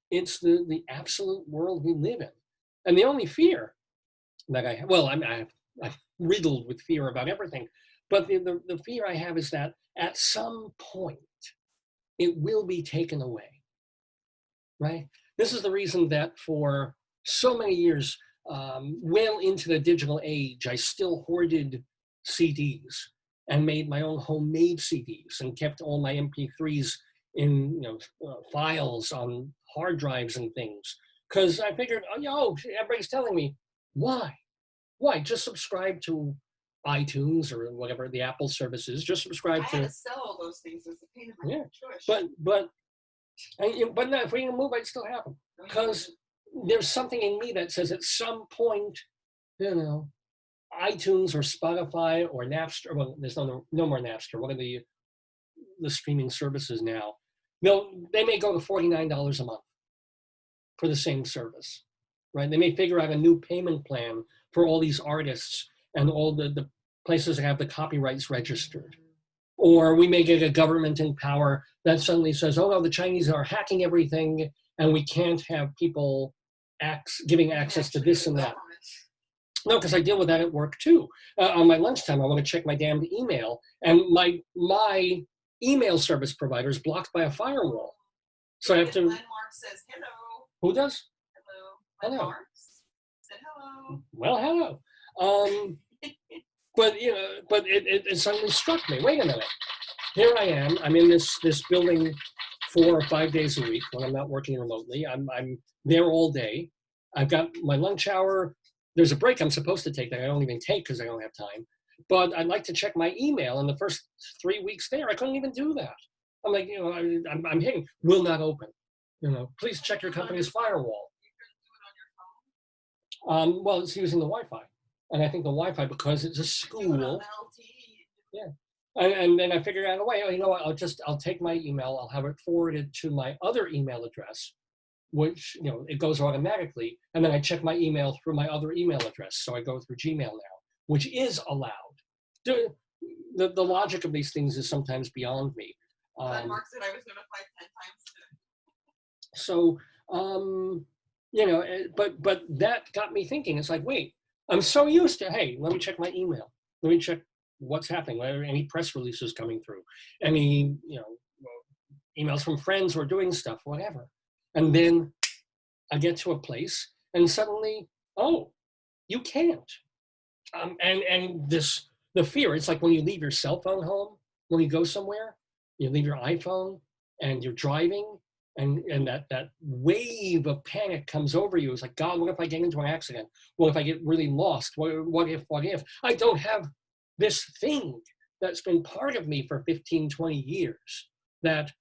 It's the absolute world we live in. And the only fear that I have, well, I'm riddled with fear about everything, but the fear I have is that at some point it will be taken away, right? This is the reason that for so many years, well into the digital age, I still hoarded CDs and made my own homemade CDs and kept all my MP3s in files on hard drives and things. Because I figured, everybody's telling me, why? Why? Just subscribe to iTunes or whatever the Apple service is. Just subscribe I to. had to sell all those things as a pain in my tush. But no, if we can move, it still happen. Because there's something in me that says at some point, iTunes or Spotify or Napster. Well, there's no more Napster. What are the streaming services now? They may go to $49 a month for the same service, right? They may figure out a new payment plan for all these artists and all the places that have the copyrights registered. Or we may get a government in power that suddenly says, oh no, the Chinese are hacking everything and we can't have people giving access to this and that. No, because I deal with that at work too. On my lunchtime, I want to check my damned email, and my email service provider is blocked by a firewall. So I have to. Landmark says hello. Who does? Hello. Hello. Landmark said hello. Well, hello. But it suddenly struck me. Wait a minute. Here I am. I'm in this building 4 or 5 days a week when I'm not working remotely. I'm there all day. I've got my lunch hour. There's a break I'm supposed to take that I don't even take because I don't have time. But I'd like to check my email. In the first 3 weeks there, I couldn't even do that. I'm like, I'm hitting will not open. Please check your company's firewall. Well, it's using the Wi-Fi, and I think the Wi-Fi, because it's a school. Yeah. And then I figured out a way. You know what? I'll take my email. I'll have it forwarded to my other email address, which it goes automatically. And then I check my email through my other email address. So I go through Gmail now, which is allowed. The logic of these things is sometimes beyond me. Mark said I was notified 10 times today. So but that got me thinking. It's like, wait, I'm so used to, hey, let me check my email. Let me check what's happening. Any press releases coming through, any emails from friends who are doing stuff, whatever. And then I get to a place and suddenly, oh, you can't. And the fear, it's like when you leave your cell phone home, when you go somewhere, you leave your iPhone and you're driving and that wave of panic comes over you. It's like, God, what if I get into an accident? What if I get really lost? What if? I don't have this thing that's been part of me for 15, 20 years that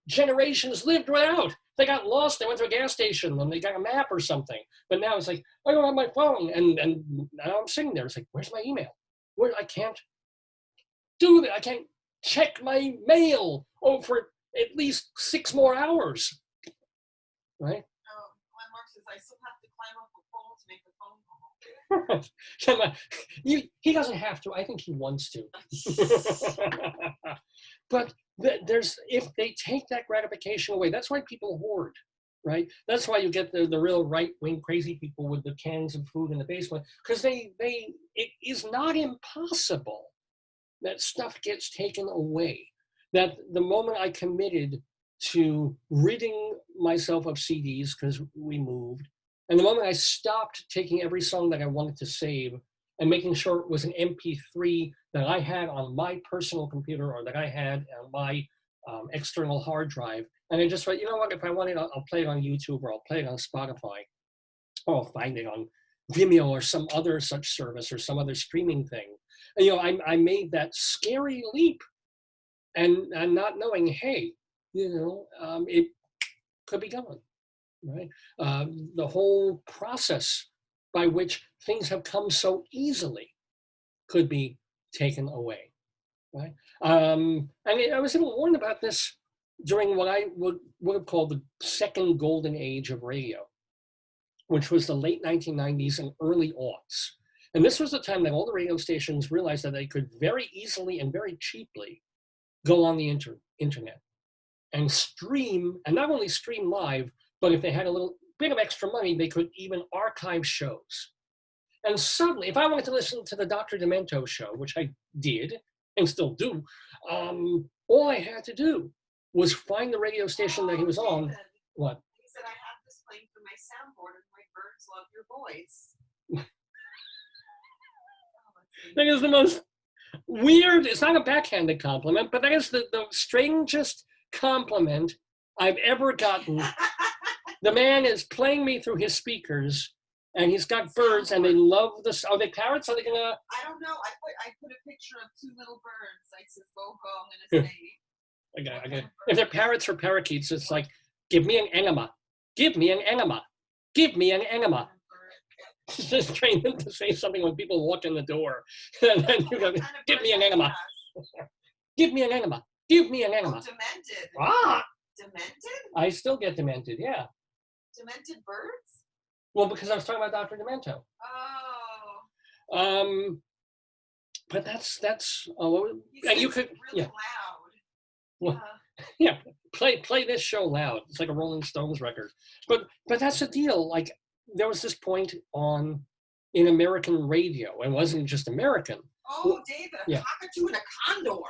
generations lived without. They got lost, they went to a gas station and they got a map or something. But now it's like, I don't have my phone. And now I'm sitting there, it's like, where's my email? I can't do that. I can't check my mail for at least 6 more hours, right? Landmark says I still have to climb up a pole to make a phone call. He doesn't have to. I think he wants to. But if they take that gratification away, that's why people hoard, right? That's why you get the real right-wing crazy people with the cans of food in the basement, because it is not impossible that stuff gets taken away. That the moment I committed to ridding myself of CDs because we moved, and the moment I stopped taking every song that I wanted to save and making sure it was an MP3 that I had on my personal computer or that I had on my external hard drive, and I just thought, you know what, if I want it, I'll play it on YouTube or I'll play it on Spotify, or I'll find it on Vimeo or some other such service or some other streaming thing. And, I made that scary leap. And not knowing, hey, it could be gone, right? The whole process by which things have come so easily could be taken away, right? And I was even warned about this during what I would have called the second golden age of radio, which was the late 1990s and early aughts. And this was the time that all the radio stations realized that they could very easily and very cheaply go on the internet and stream, and not only stream live, but if they had a little bit of extra money, they could even archive shows. And suddenly, if I wanted to listen to the Dr. Demento show, which I did and still do, all I had to do was find the radio station that he was on. David. What? He said, I have this playing through my soundboard and my birds love your voice. That is the most weird, it's not a backhanded compliment, but that is the strangest compliment I've ever gotten The man is playing me through his speakers, and he's got birds, and they love the. Are they parrots? Are they gonna? I don't know. I put a picture of two little birds. I said, "Go home," and it's baby. Okay. If they're parrots or parakeets, it's like, give me an enema. Give me an enema. Give me an enema. Just train them to say something when people walk in the door. And then you go, give me an enema. Give me an enema. Give me an enema. Oh, demented. Ah! Demented? I still get demented, yeah. Demented birds? Well, because I was talking about Dr. Demento. Oh. But that's He and you sings could really yeah. loud. Well, yeah, play this show loud. It's like a Rolling Stones record. But that's the deal. Like there was this point in American radio. It wasn't just American. Oh, David, a yeah. cockatoo and a condor.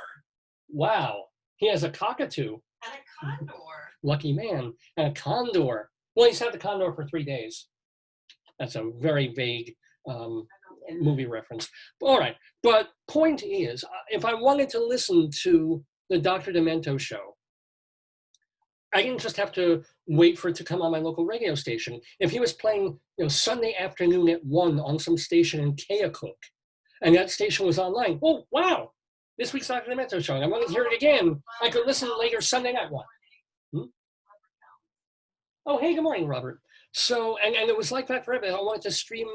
Wow. He has a cockatoo. And a condor. Lucky man. And a condor. Well, he's had the condor for 3 days. That's a very vague movie reference. All right. But point is, if I wanted to listen to the Dr. Demento show, I didn't just have to wait for it to come on my local radio station. If he was playing, Sunday afternoon at 1 on some station in Keokuk, and that station was online, oh, wow, this week's Dr. Demento show, and I wanted to hear it again, I could listen later Sunday night. What? Oh, hey, good morning, Robert. So, and it was like that forever. I wanted to stream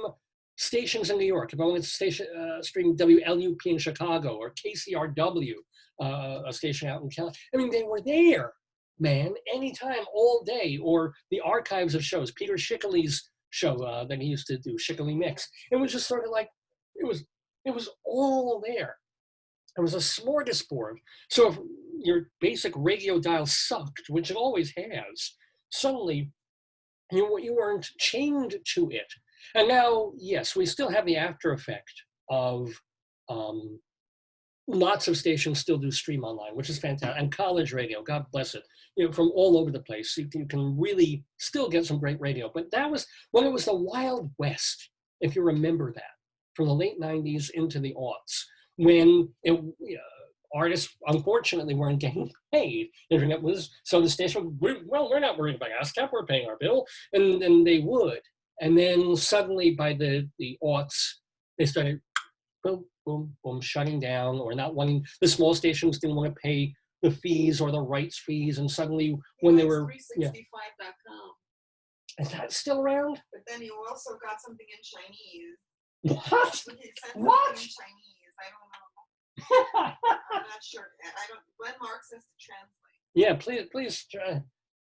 stations in New York. If I wanted to stream WLUP in Chicago or KCRW, a station out in California. I mean, they were there, man, anytime, all day, or the archives of shows. Peter Schickley's show that he used to do, Schickley Mix. It was just sort of like, it was all there. It was a smorgasbord. So if your basic radio dial sucked, which it always has, suddenly you weren't chained to it. And now, yes, we still have the after effect of lots of stations still do stream online, which is fantastic. And college radio, God bless it, from all over the place. You can really still get some great radio. But that was when it was the Wild West, if you remember that, from the late 90s into the aughts, when artists unfortunately weren't getting paid. Internet was, so the station, we're not worried about ASCAP, we're paying our bill, and they would. And then suddenly by the aughts, they started boom, boom, boom, shutting down, or not wanting, the small stations didn't want to pay the fees or the rights fees, and suddenly when they were, 365.com. Is that still around? But then you also got something in Chinese. What? What? In Chinese, I don't know. I'm not sure. Glenn Mark says to translate. Yeah,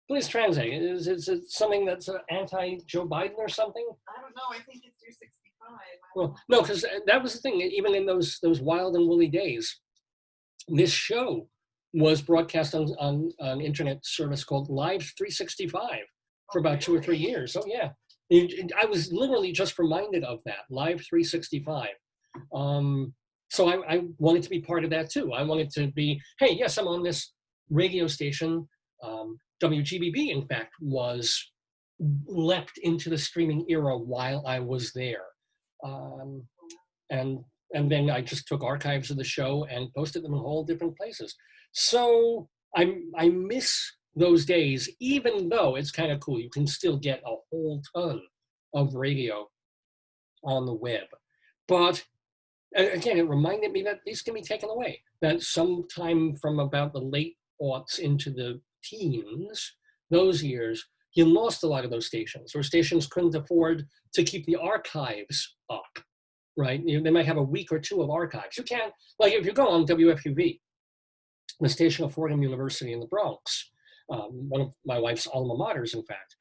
please translate. Is it something that's anti-Joe Biden or something? I don't know. I think it's 365. Well, no, because that was the thing. Even in those wild and woolly days, this show was broadcast on an internet service called Live 365 for about 2 or 3 years. Oh yeah, I was literally just reminded of that, Live 365. So I wanted to be part of that too. I wanted to be, hey, yes, I'm on this radio station. WGBB, in fact, was leapt into the streaming era while I was there. And then I just took archives of the show and posted them in all different places. So I miss those days, even though it's kind of cool. You can still get a whole ton of radio on the web. But again, it reminded me that these can be taken away, that sometime from about the late aughts into the teens, those years, you lost a lot of those stations, or stations couldn't afford to keep the archives up, right? They might have a week or two of archives. You can't, like if you go on WFUV, the station of Fordham University in the Bronx, one of my wife's alma maters, in fact,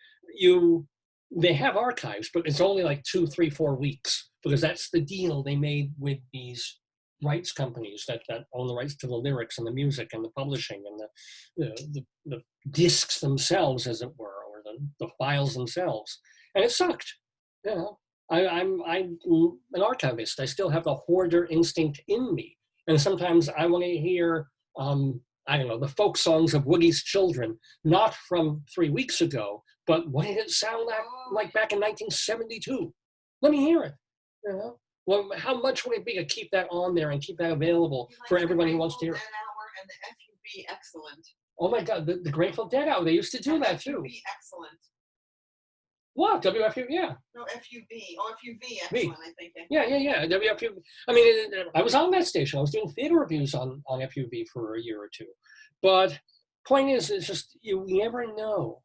they have archives, but it's only like 2, 3, 4 weeks, because that's the deal they made with these rights companies that own the rights to the lyrics and the music and the publishing and the discs themselves, as it were, or the files themselves. And it sucked. I'm an archivist. I still have the hoarder instinct in me. And sometimes I want to hear, I don't know, the folk songs of Woogie's Children, not from 3 weeks ago, but what did it sound like back in 1972? Let me hear it. Well, how much would it be to keep that on there and keep that available for everybody who wants to hear it? And the FUB excellent. Oh my God, the Grateful Dead hour, they used to do that too. FUB excellent. What? WFU? Yeah. No, FUB. Oh, FUV, V. excellent, I think. Yeah. WFU. I mean, I was on that station. I was doing theater reviews on FUV for a year or two. But point is, it's just, you never know.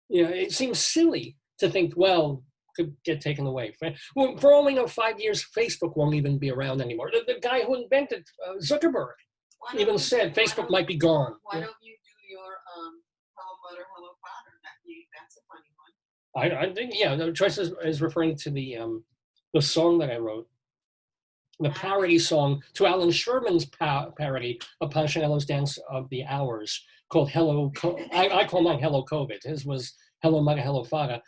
You know, it seems silly to think, well, could get taken away. Well, for all we know, 5 years, Facebook won't even be around anymore. The guy who invented Zuckerberg even said Facebook might be gone. Why don't you do your Hello Mother, Hello Father? That's a funny one. I think, yeah, no, Joyce is referring to the song that I wrote, the parody song to Alan Sherman's parody of Panchinello's Dance of the Hours, called Hello. I call mine Hello COVID. His was Hello Mother, Hello Father,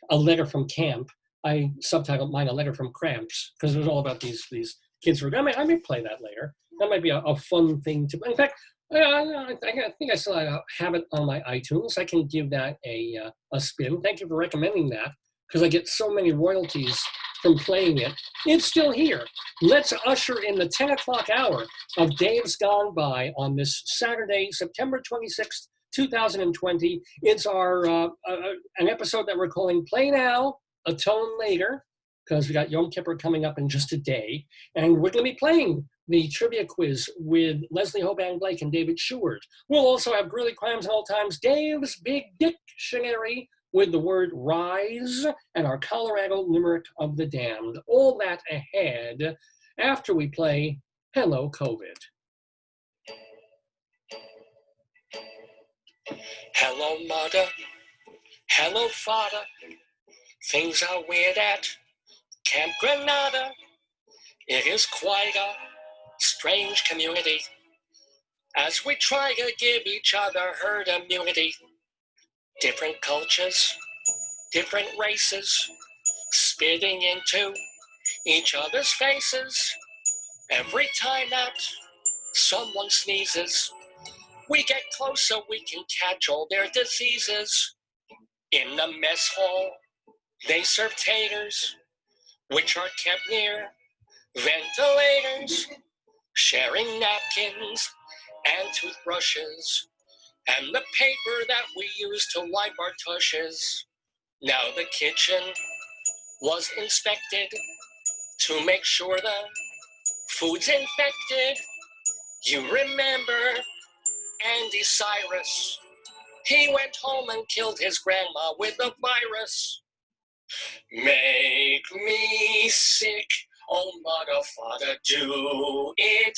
a letter from camp. I subtitled mine A Letter from Cramps, because it was all about these kids. I may play that later. That might be a fun thing to. In fact, I think I still have it on my iTunes. I can give that a spin. Thank you for recommending that, because I get so many royalties from playing it. It's still here. Let's usher in the 10 o'clock hour of Dave's Gone By on this Saturday, September 26th, 2020. It's our an episode that we're calling Play Now, Atone Later, because we got Yom Kippur coming up in just a day. And we're going to be playing the trivia quiz with Leslie Hoban Blake and David Sheward. We'll also have Greeley Crimes and Old Times, Dave's Big Dictionary with the word rise, and our Colorado Limerick of the Damned. All that ahead after we play Hello COVID. Hello, mother. Hello, father. Things are weird at Camp Granada. It is quite a strange community as we try to give each other herd immunity. Different cultures, different races, spitting into each other's faces. Every time that someone sneezes, we get closer, we can catch all their diseases. In the mess hall, they serve taters, which are kept near ventilators, sharing napkins and toothbrushes, and the paper that we use to wipe our tushes. Now the kitchen was inspected to make sure the food's infected. You remember Andy Cyrus? He went home and killed his grandma with the virus. Make me sick, oh mother, father, do it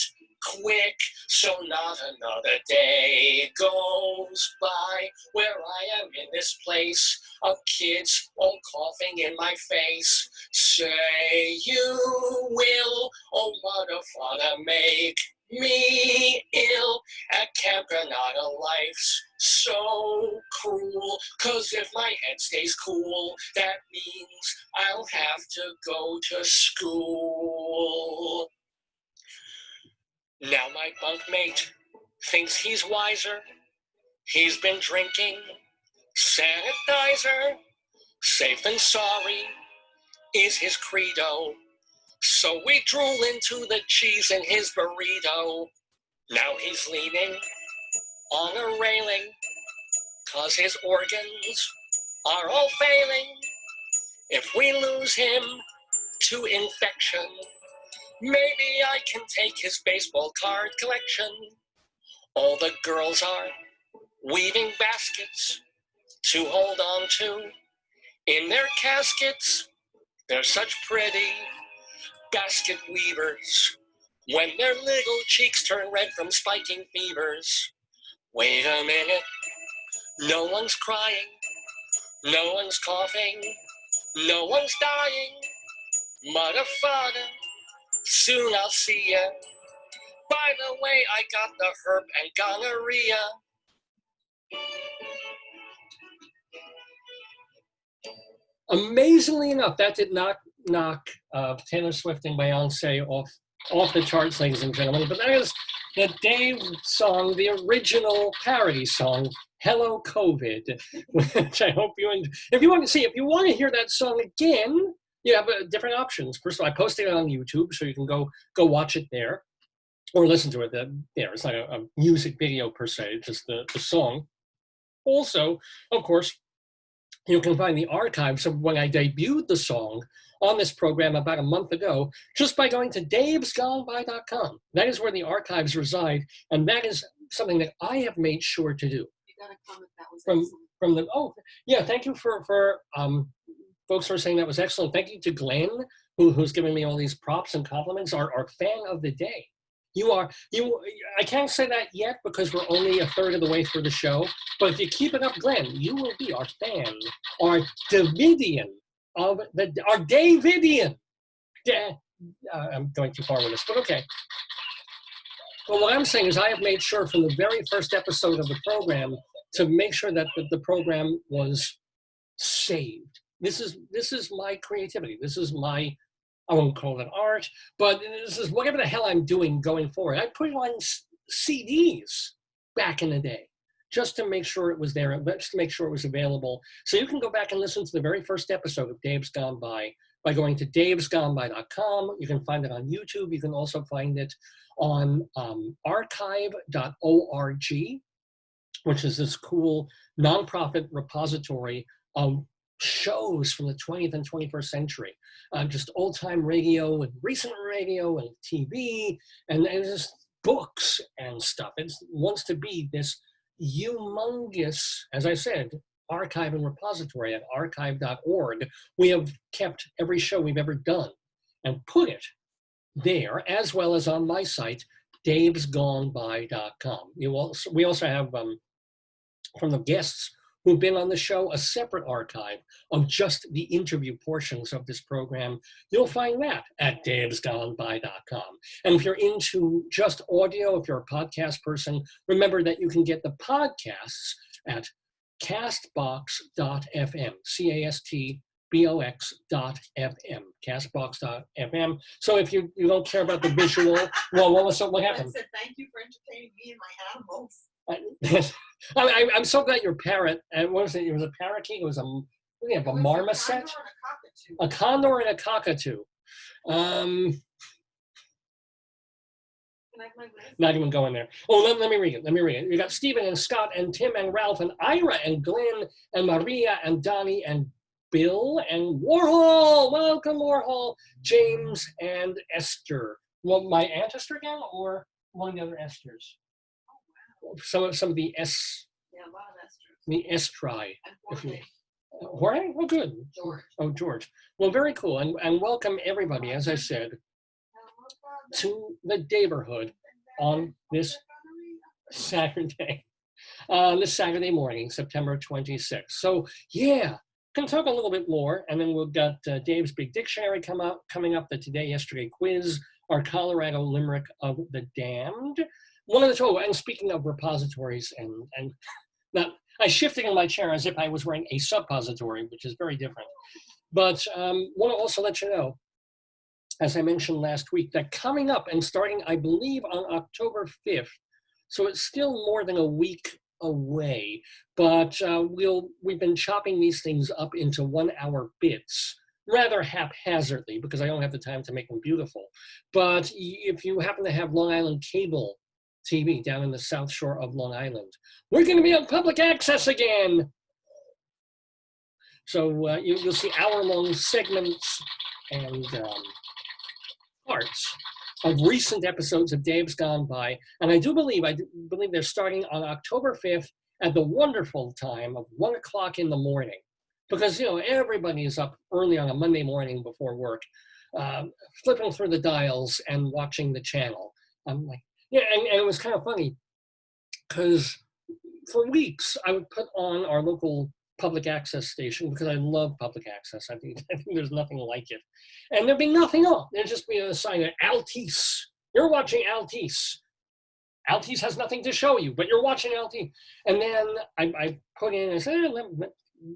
quick, so not another day goes by where I am in this place of kids all coughing in my face. Say you will, oh mother, father, make me ill at Camp Granada. Life's so cruel, 'cause if my head stays cool, that means I'll have to go to school. Now my bunkmate thinks he's wiser. He's been drinking sanitizer. Safe and sorry is his credo. So we drool into the cheese in his burrito. Now he's leaning on a railing, 'cause his organs are all failing. If we lose him to infection, maybe I can take his baseball card collection. All the girls are weaving baskets to hold on to in their caskets. They're such pretty basket weavers when their little cheeks turn red from spiking fevers. Wait a minute, no one's crying, no one's coughing, no one's dying. Mother, father, soon I'll see ya. By the way, I got the herp and gonorrhea. Amazingly enough, that did not knock Taylor Swift and Beyonce off the charts, ladies and gentlemen. But that is the Dave song, the original parody song, Hello COVID, which I hope you enjoy. If you want to hear that song again, you have different options. First of all, I posted it on YouTube, so you can go watch it there, or listen to it there. It's not a music video per se, just the song. Also, of course, You can find the archives of when I debuted the song on this program about a month ago, just by going to davesgoneby.com. That is where the archives reside, and that is something that I have made sure to do. You got a comment that was excellent. From the, oh, yeah, thank you for folks who are saying that was excellent. Thank you to Glenn, who's giving me all these props and compliments, our fan of the day. I can't say that yet because we're only a third of the way through the show, but if you keep it up, Glenn, you will be our fan, our Davidian our Davidian. I'm going too far with this, but okay. Well, what I'm saying is I have made sure from the very first episode of the program to make sure that the program was saved. This is my creativity. This is my, I won't call it art, but this is whatever the hell I'm doing going forward. I put it on CDs back in the day just to make sure it was there, just to make sure it was available. So you can go back and listen to the very first episode of Dave's Gone By going to davesgoneby.com. You can find it on YouTube. You can also find it on archive.org, which is this cool nonprofit repository of shows from the 20th and 21st century, just old-time radio and recent radio and TV and just books and stuff. It wants to be this humongous, as I said, archive and repository at archive.org. We have kept every show we've ever done and put it there, as well as on my site, davesgoneby.com. We also have, from the guests who've been on the show, a separate archive of just the interview portions of this program. You'll find that at davesgoneby.com. And if you're into just audio, if you're a podcast person, remember that you can get the podcasts at castbox.fm, castbox.fm, castbox.fm. So if you don't care about the visual, well, what happened? I said, thank you for entertaining me and my animals. I'm so glad your parrot, and what was it? It was a parakeet. It was a marmoset, a condor and a cockatoo. Not even going there. Oh, let me read it. You got Stephen and Scott and Tim and Ralph and Ira and Glenn and Maria and Donnie and Bill and Warhol. Welcome, Warhol. James and Esther. Well, my Aunt Esther again, or one of the other Esthers? Some of the S. Yeah, a lot of Esters. The Estri. And Jorge? Oh, good. George. Oh, George. Well, very cool. And welcome everybody, as I said, to the Daverhood on this Saturday. This Saturday morning, September 26th. So, yeah, can talk a little bit more, and then we've got Dave's Big Dictionary coming up, the Today Yesterday quiz, our Colorado Limerick of the Damned. One of the two, and speaking of repositories, and not, I shifted in my chair as if I was wearing a suppository, which is very different. But want to also let you know, as I mentioned last week, that coming up and starting, I believe, on October 5th, so it's still more than a week away, but we've been chopping these things up into 1-hour bits, rather haphazardly, because I don't have the time to make them beautiful. But if you happen to have Long Island cable TV down in the South Shore of Long Island, we're going to be on public access again. So you'll see hour-long segments and parts of recent episodes of Dave's Gone By. And I believe they're starting on October 5th at the wonderful time of 1 o'clock in the morning. Because, everybody is up early on a Monday morning before work, flipping through the dials and watching the channel. I'm like, yeah, and it was kind of funny because for weeks I would put on our local public access station because I love public access. I think there's nothing like it. And there'd be nothing on. There'd just be a sign of Altice. You're watching Altice. Altice has nothing to show you, but you're watching Altice. And then I put in and said,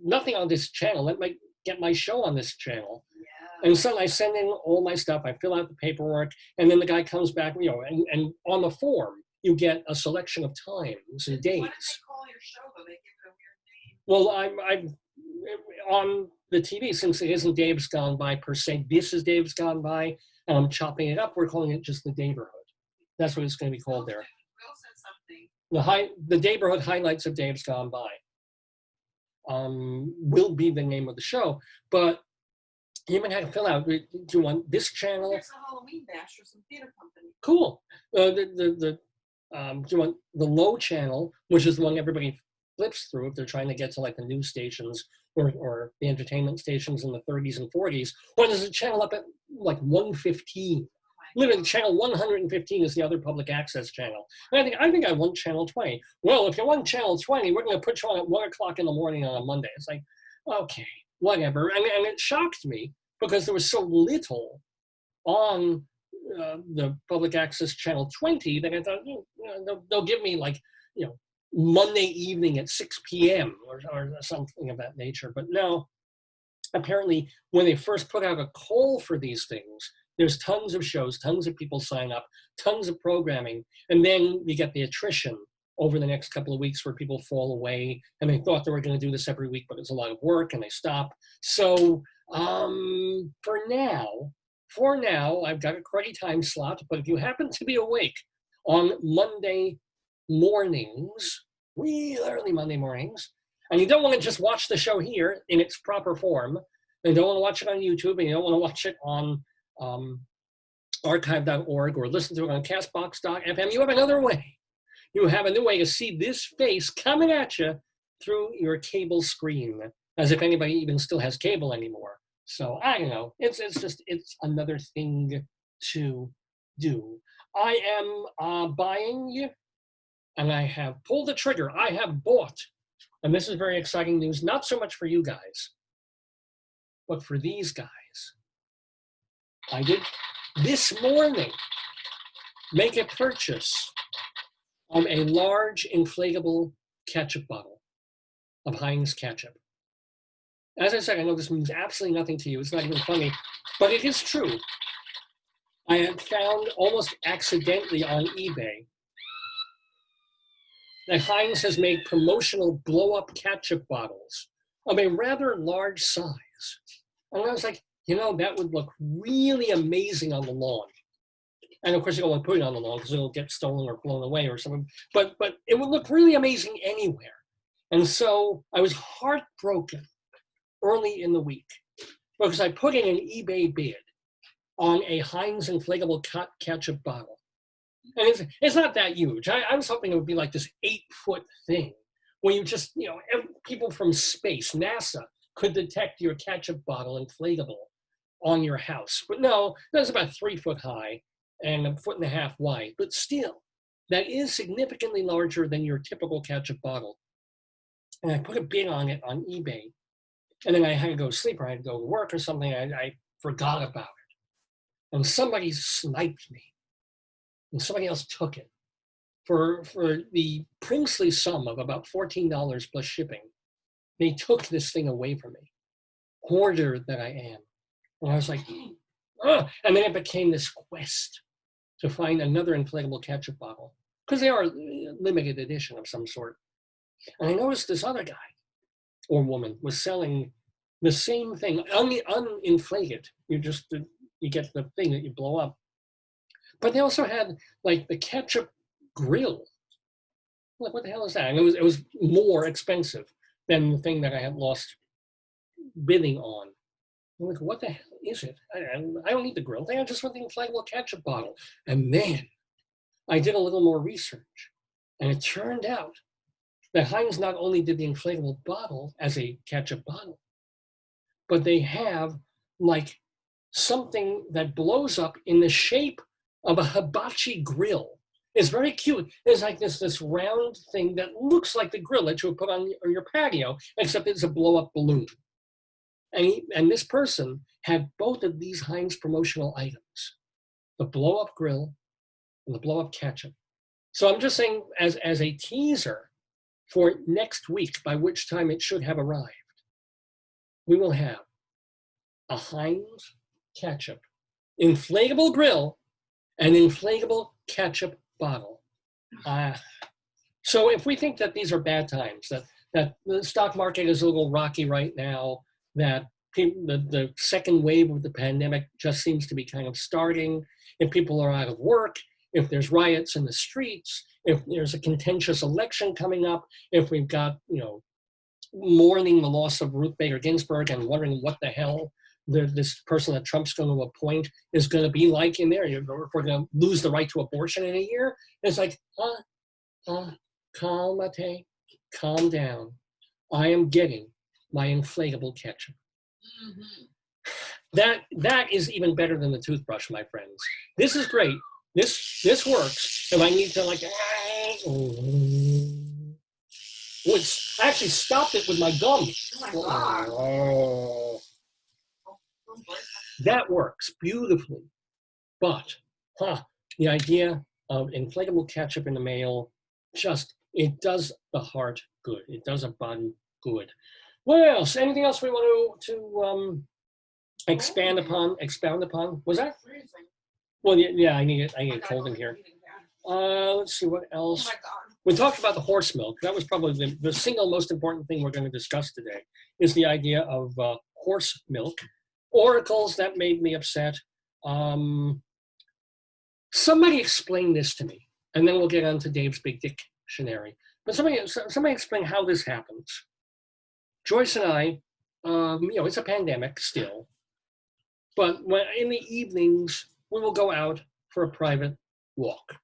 nothing on this channel. Let me get my show on this channel. And so I send in all my stuff, I fill out the paperwork, and then the guy comes back, and on the form, you get a selection of times and days. Why don't they call your show, though? They give it a weird name. Well, I'm on the TV, since it isn't Dave's Gone By per se, this is Dave's Gone By, and I'm chopping it up, we're calling it just the Daverhood. That's what it's going to be called there. Will said something. The Daverhood highlights of Dave's Gone By. will be the name of the show. But you even had to fill out, do you want this channel? There's a Halloween bash for some theater company. Cool. Do you want the low channel, which is the one everybody flips through if they're trying to get to like the news stations or the entertainment stations in the 30s and 40s, or there's a channel up at like 115. Literally, channel 115 is the other public access channel. And I think I want channel 20. Well, if you want channel 20, we're going to put you on at 1 o'clock in the morning on a Monday. It's like, okay, whatever. And it shocked me because there was so little on the public access channel 20 that I thought, they'll give me like, Monday evening at 6 p.m. or something of that nature. But no, apparently when they first put out a call for these things, there's tons of shows, tons of people sign up, tons of programming, and then you get the attrition over the next couple of weeks where people fall away, and they thought they were going to do this every week, but it's a lot of work, and they stop. So for now, I've got a cruddy time slot, but if you happen to be awake on Monday mornings, real early Monday mornings, and you don't want to just watch the show here in its proper form, and you don't want to watch it on YouTube, and you don't want to watch it on archive.org or listen to it on castbox.fm, you have another way. You have a new way to see this face coming at you through your cable screen, as if anybody even still has cable anymore. So I don't know. It's another thing to do. I am buying, and I have pulled the trigger. I have bought, and this is very exciting news, not so much for you guys, but for these guys. I did this morning make a purchase of a large inflatable ketchup bottle of Heinz ketchup. As I said, I know this means absolutely nothing to you. It's not even funny, but it is true. I had found almost accidentally on eBay that Heinz has made promotional blow-up ketchup bottles of a rather large size. And I was like, that would look really amazing on the lawn. And of course, you don't want to put it on the lawn because it'll get stolen or blown away or something. But it would look really amazing anywhere. And so I was heartbroken early in the week because I put in an eBay bid on a Heinz inflatable ketchup bottle. And it's not that huge. I was hoping it would be like this 8-foot thing where you just, people from space, NASA, could detect your ketchup bottle inflatable on your house. But no, that's about 3 foot high and 1.5 feet wide. But still, that is significantly larger than your typical ketchup bottle. And I put a bid on it on eBay. And then I had to go to sleep or I had to go to work or something. I forgot about it. And somebody sniped me. And somebody else took it for the princely sum of about $14 plus shipping. They took this thing away from me. Hoarder that I am. And I was like, oh. And then it became this quest to find another inflatable ketchup bottle because they are limited edition of some sort. And I noticed this other guy or woman was selling the same thing, uninflated. You get the thing that you blow up. But they also had like the ketchup grill. Like, what the hell is that? And it was more expensive than the thing that I had lost bidding on. I'm like, what the hell is it? I don't need the grill thing. I just want the inflatable ketchup bottle. And then I did a little more research. And it turned out that Heinz not only did the inflatable bottle as a ketchup bottle, but they have like something that blows up in the shape of a hibachi grill. It's very cute. There's like this round thing that looks like the grill that you would put on your patio, except it's a blow-up balloon. And this person had both of these Heinz promotional items, the blow-up grill and the blow-up ketchup. So I'm just saying as a teaser for next week, by which time it should have arrived, we will have a Heinz ketchup, inflatable grill, and inflatable ketchup bottle. So if we think that these are bad times, that the stock market is a little rocky right now, that the second wave of the pandemic just seems to be kind of starting, if people are out of work, if there's riots in the streets, if there's a contentious election coming up, if we've got, mourning the loss of Ruth Bader Ginsburg and wondering what the hell this person that Trump's going to appoint is going to be like in there. If we're going to lose the right to abortion in a year, it's like, calm down. I am getting my inflatable ketchup. That is even better than the toothbrush, my friends. This is great. This works. If I need to like, I actually stopped it with my gum. Oh my God. That works beautifully. But the idea of inflatable ketchup in the mail, it does the heart good. It does a body good. What else? Anything else we want to expound upon? Was that? Well, yeah, I need it cold in here. Let's see, what else? Oh my God. We talked about the horse milk. That was probably the single most important thing we're going to discuss today, is the idea of horse milk. Auricles, that made me upset. Somebody explain this to me, and then we'll get on to Dave's big dictionary. But somebody explain how this happens. Joyce and I, it's a pandemic still, but in the evenings, we will go out for a private walk,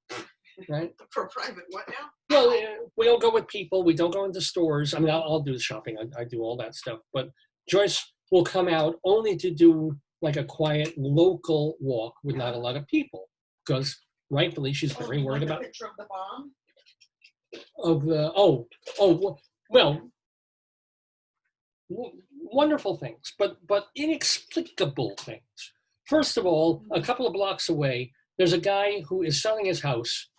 right? For a private what now? Well, we don't go with people. We don't go into stores. I mean, I'll do the shopping. I do all that stuff. But Joyce will come out only to do like a quiet local walk with not a lot of people, because rightfully she's very worried about the picture of the bomb. Wonderful things, but inexplicable things. First of all, a couple of blocks away, there's a guy who is selling his house.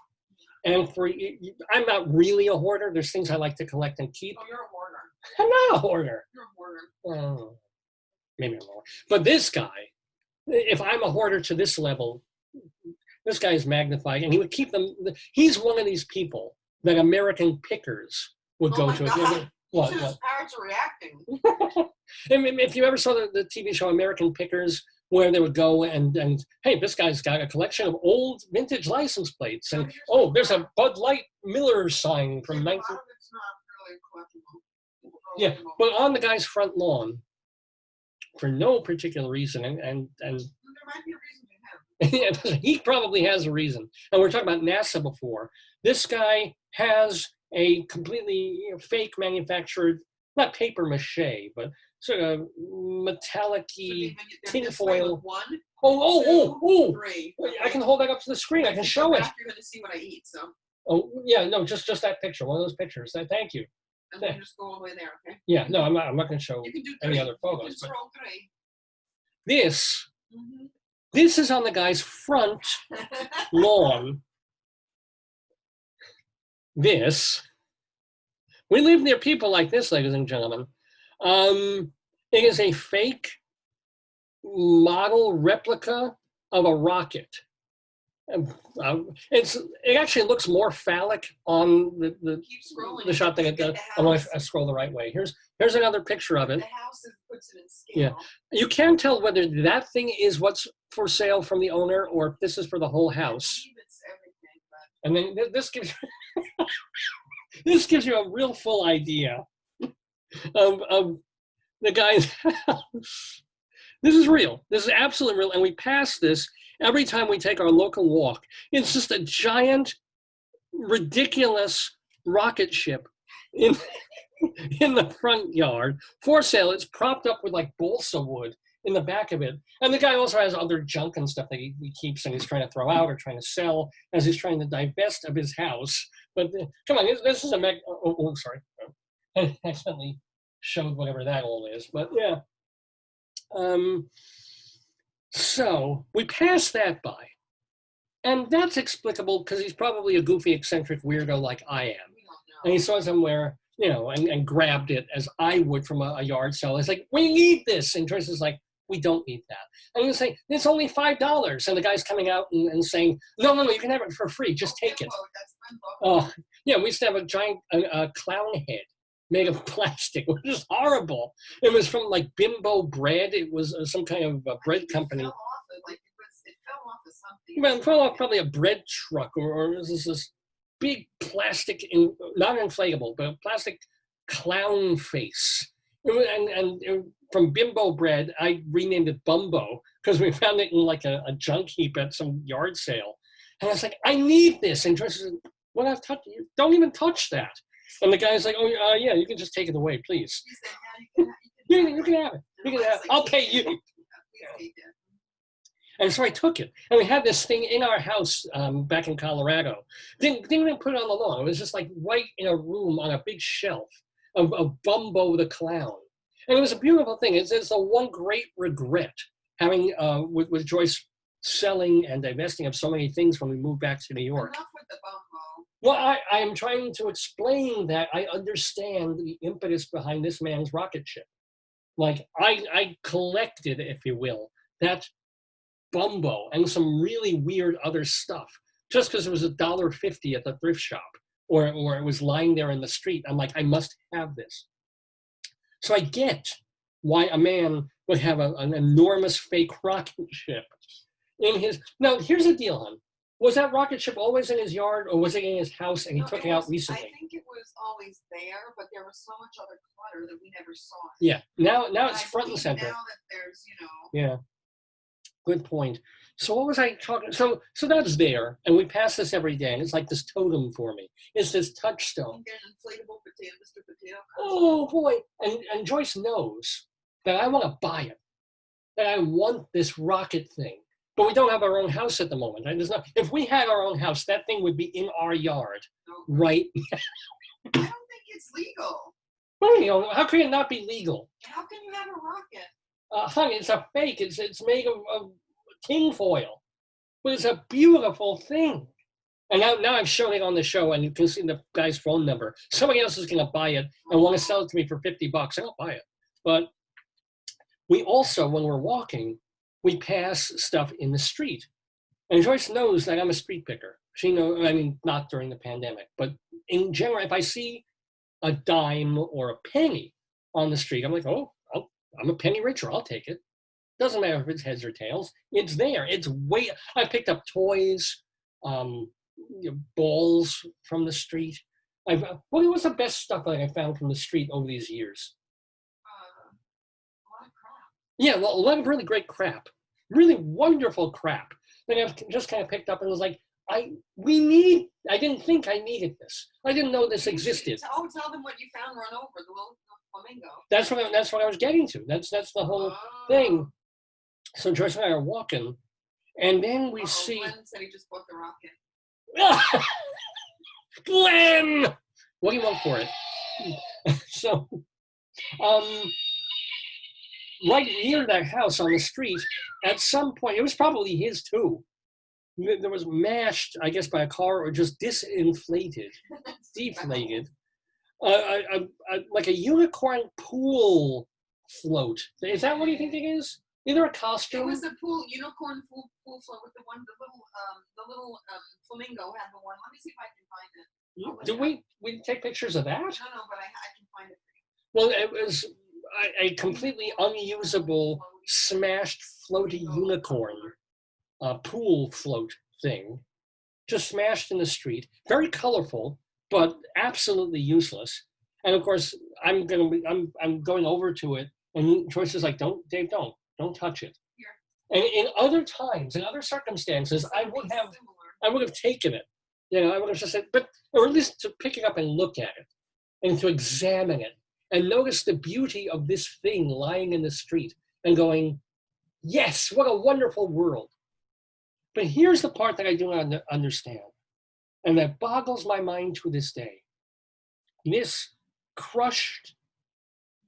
And I'm not really a hoarder. There's things I like to collect and keep. Oh, you're a hoarder. I'm not a hoarder. You're a hoarder. Oh, maybe I'm wrong. But this guy, if I'm a hoarder to this level, this guy is magnified, and he would keep them. He's one of these people that American pickers would go to. God. What? His parents are reacting. If you ever saw the TV show American Pickers, where they would go and hey, this guy's got a collection of old vintage license plates, and there's a Bud Light Miller sign from 19. It's not really collectible. Yeah, but on the guy's front lawn, for no particular reason, and there might be a reason to have. he probably has a reason. And we were talking about NASA before. This guy has a completely fake manufactured, not paper mache, but sort of metallic-y tinfoil. One, Oh, 3. I can hold that up to the screen. I can show it. You're going to see what I eat, so. Oh, yeah, no, just that picture, one of those pictures. Thank you. And then just go all the way there, okay? Yeah, no, I'm not going to show You can do 3. any other photos. You can scroll 3. This is on the guy's front lawn. We live near people like this, ladies and gentlemen. It is a fake model replica of a rocket. It actually looks more phallic on the shot than it does. I want to scroll the right way. Here's another picture of it. The house puts it in scale. Yeah, you can't tell whether that thing is what's for sale from the owner or if this is for the whole house. It's everything, but... And then this gives this gives you a real full idea of the guy's house. This is real. This is absolutely real. And we pass this every time we take our local walk. It's just a giant, ridiculous rocket ship in the front yard for sale. It's propped up with like balsa wood in the back of it. And the guy also has other junk and stuff that he keeps and he's trying to throw out or trying to sell as he's trying to divest of his house. But come on, this is a sorry. I accidentally showed whatever that all is. But yeah. So we pass that by. And that's explicable because he's probably a goofy, eccentric weirdo like I am. And he saw somewhere, and grabbed it as I would from a yard sale. It's like, we need this. And Joyce is like, we don't need that. I'm going to say, it's only $5. And the guy's coming out and saying, no, you can have it for free. Just take it. Yeah, we used to have a giant clown head made of plastic, which is horrible. It was from like Bimbo Bread. It was some kind of bread company. It fell off of something. Well, it fell off probably a bread truck or this big plastic, not inflatable, but plastic clown face. And from Bimbo Bread, I renamed it Bumbo because we found it in like a junk heap at some yard sale. And I was like, I need this. And Joyce said, well, I've touched you. Don't even touch that. And the guy's like, oh, yeah, you can just take it away, please. You can have it. You can have it. I'll pay you. And so I took it. And we had this thing in our house back in Colorado. Didn't even put it on the lawn. It was just like right in a room on a big shelf of Bumbo the Clown. And it was a beautiful thing. It's the one great regret having, with Joyce selling and divesting of so many things when we moved back to New York. Enough with the Bumbo. Well, I am trying to explain that I understand the impetus behind this man's rocket ship. Like, I collected, if you will, that Bumbo and some really weird other stuff just because it was $1.50 at the thrift shop or it was lying there in the street. I'm like, I must have this. So I get why a man would have an enormous fake rocket ship in his. Now, here's the deal, hon. Was that rocket ship always in his yard or was it in his house and he took it out recently? I think it was always there, but there was so much other clutter that we never saw it. Yeah, now it's front and center. Now that there's, Yeah, good point. So what was I talking? So that's there, and we pass this every day, and it's like this totem for me. It's this touchstone. You get an inflatable potato, Mr. Potato. Oh boy! And Joyce knows that I want to buy it. That I want this rocket thing. But we don't have our own house at the moment. And if we had our own house, that thing would be in our yard, right? I don't think it's legal. Well, how can it not be legal? How can you have a rocket? Honey, it's a fake. It's made of tin foil. But it's a beautiful thing. And now I've shown it on the show, and you can see the guy's phone number. Somebody else is going to buy it and want to sell it to me for $50. I'll buy it. But we also, when we're walking, we pass stuff in the street. And Joyce knows that I'm a street picker. She knows, I mean, not during the pandemic, but in general, if I see a dime or a penny on the street, I'm like, oh, I'm a penny richer, I'll take it. Doesn't matter if it's heads or tails. It's there. It's way, I picked up toys, balls from the street. What was the best stuff that I found from the street over these years? A lot of crap. Yeah, well, a lot of really great crap. Really wonderful crap that I've just kind of picked up and was like, I didn't think I needed this. I didn't know this existed. Tell them what you found, run over, the little flamingo. That's what I was getting to. That's the whole thing. So Joyce and I are walking, and then we see. Glenn said he just bought the rocket. Glenn! What do you want for it? So, right near that house on the street, at some point, it was probably his too. There was mashed, I guess, by a car or just deflated, like a unicorn pool float. Is that what you think it is? Is there a costume? It was a unicorn pool float with the little flamingo had the one. Let me see if I can find it. Did we take pictures of that? No, but I can find it for Well, you. it was a completely unusable, smashed, floaty unicorn pool float thing, just smashed in the street. Very colorful, but absolutely useless. And of course, I'm going over to it, and Joyce is like, "Don't, Dave, don't touch it." Here. And in other times, in other circumstances, I would have taken it. I would have just said, or at least to pick it up and look at it, and to examine it. And notice the beauty of this thing lying in the street and going, yes, what a wonderful world. But here's the part that I do not understand, and that boggles my mind to this day. This crushed,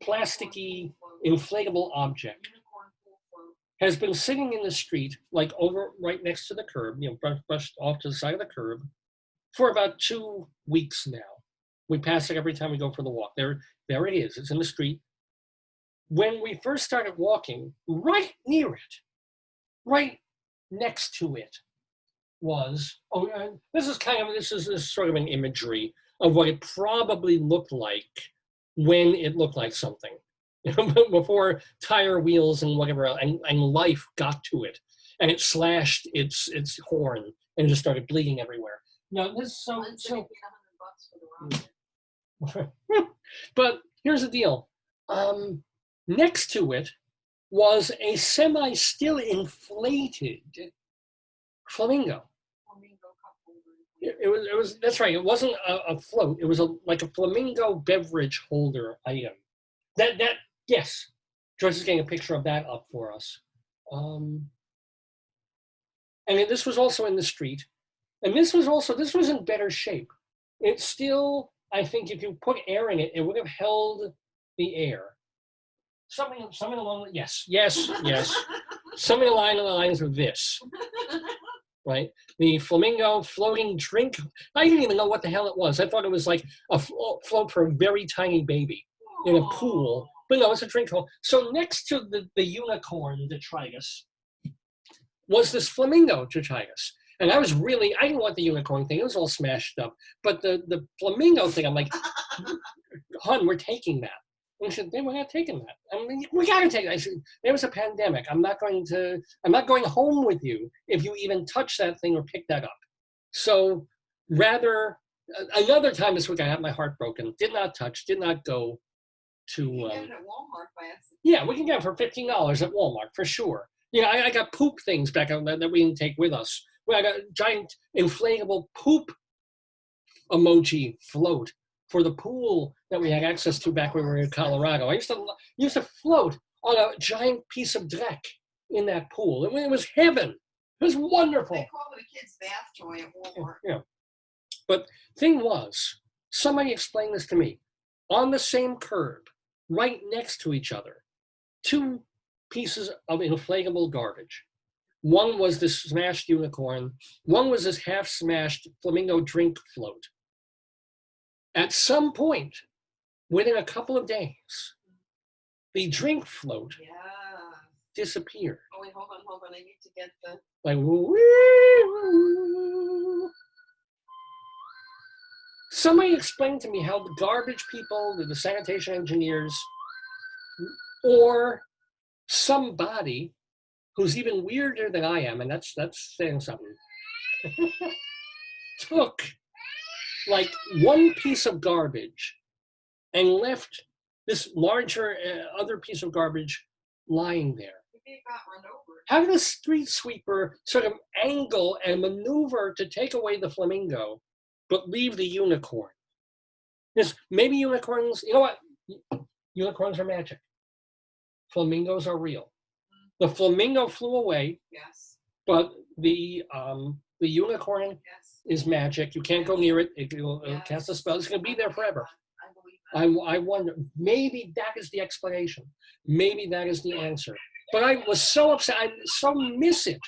plasticky, inflatable object has been sitting in the street, like over right next to the curb, brushed off to the side of the curb, for about 2 weeks now. We pass it every time we go for the walk. There it is. It's in the street. When we first started walking, right near it, right next to it, was this is sort of an imagery of what it probably looked like when it looked like something, before tire wheels and whatever and life got to it, and it slashed its horn and just started bleeding everywhere. Now this so. But here's the deal. Next to it was a semi-still inflated flamingo. It was that's right. It wasn't a float. It was like a flamingo beverage holder item. That yes, Joyce is getting a picture of that up for us. And this was also in the street, and this was in better shape. It still, I think, if you put air in it, it would have held the air. Something along, yes. Something along the lines of this, right? The flamingo floating drink. I didn't even know what the hell it was. I thought it was like a float for a very tiny baby in a pool. But no, it's a drink hole. So next to the unicorn detritus was this flamingo detritus. And I didn't want the unicorn thing. It was all smashed up. But the flamingo thing, I'm like, hon, we're taking that. And she said, we're not taking that. I mean, we gotta take it. I said, there was a pandemic. I'm not going home with you if you even touch that thing or pick that up. So rather, another time this week I had my heart broken. Did not go to. You can get it at Walmart by accident. Yeah, we can get it for $15 at Walmart for sure. Yeah, I got poop things back that we didn't take with us. Well, I got a giant inflatable poop emoji float for the pool that we had access to back when we were in Colorado. I used to float on a giant piece of dreck in that pool. It was heaven. It was wonderful. They call it a kid's bath toy at Walmart. Yeah. But thing was, somebody explained this to me. On the same curb, right next to each other, two pieces of inflatable garbage. One was this smashed unicorn. One was this half-smashed flamingo drink float. At some point, within a couple of days, the drink float disappeared. Oh, wait, hold on. I need to get the... Like, woo. Somebody explained to me how the garbage people, the sanitation engineers, or somebody who's even weirder than I am, and that's saying something, took like one piece of garbage and left this larger other piece of garbage lying there. It got run over. How did a street sweeper sort of angle and maneuver to take away the flamingo, but leave the unicorn? Because maybe unicorns, you know what? Unicorns are magic. Flamingos are real. The flamingo flew away. Yes. But the unicorn is magic. You can't go near it. It'll cast a spell. It's going to be there forever. I believe that. I wonder, maybe that is the explanation. Maybe that is the answer. But I was so upset. I so miss it.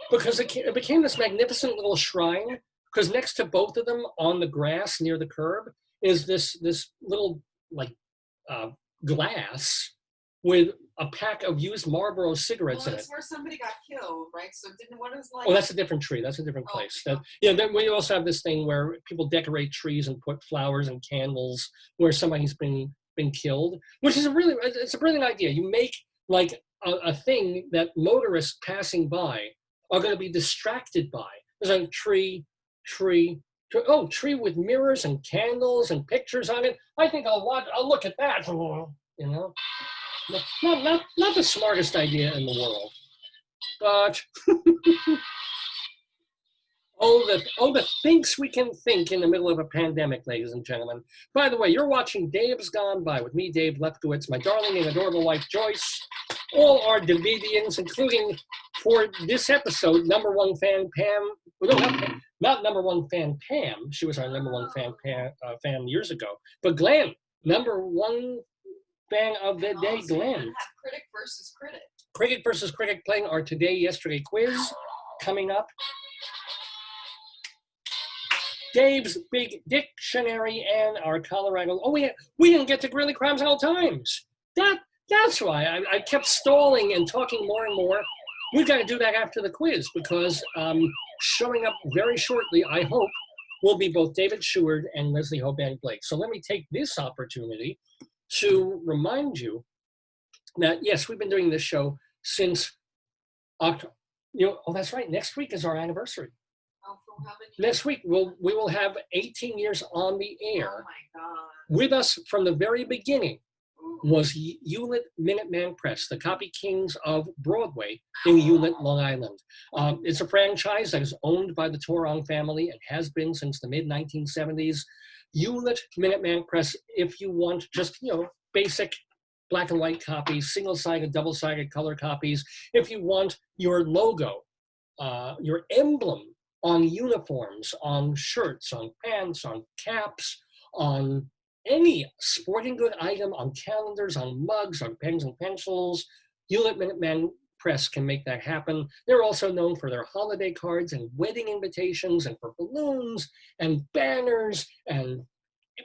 Because it became this magnificent little shrine. Because next to both of them on the grass near the curb is this little like glass with a pack of used Marlboro cigarettes in it. That's where somebody got killed, right? So what is like? Oh, that's a different tree. That's a different place. Then we also have this thing where people decorate trees and put flowers and candles where somebody's been killed, which is it's a brilliant idea. You make like a thing that motorists passing by are going to be distracted by. There's a tree with mirrors and candles and pictures on it. I think I'll look at that. You know. Not the smartest idea in the world, but the things we can think in the middle of a pandemic, ladies and gentlemen. By the way, you're watching Dave's Gone By with me, Dave Lefkowitz, my darling and adorable wife, Joyce, all our Davidians, including for this episode, number one fan Pam. No, not number one fan Pam. She was our number one fan years ago, but Glenn, number one fan of the day, Glenn. Critic versus critic. Critic versus critic playing our today, yesterday quiz coming up. Dave's big dictionary and our Colorado. Oh, we didn't get to Greeley crimes at all times. That's why I kept stalling and talking more and more. We've got to do that after the quiz because showing up very shortly, I hope, will be both David Sheward and Leslie Hoban Blake. So let me take this opportunity to remind you that, yes, we've been doing this show since October. Oh, that's right. Next week is our anniversary. Oh, for how many Next week, we will have 18 years on the air. Oh my God. With us from the very beginning was Hewlett Minuteman Press, the copy kings of Broadway in Hewlett, Long Island. It's a franchise that is owned by the Torong family and has been since the mid-1970s. Hewlett Minuteman Press, if you want just, basic black and white copies, single-sided, double-sided color copies. If you want your logo, your emblem on uniforms, on shirts, on pants, on caps, on any sporting good item, on calendars, on mugs, on pens and pencils, Hewlett Minuteman Press can make that happen. They're also known for their holiday cards and wedding invitations and for balloons and banners and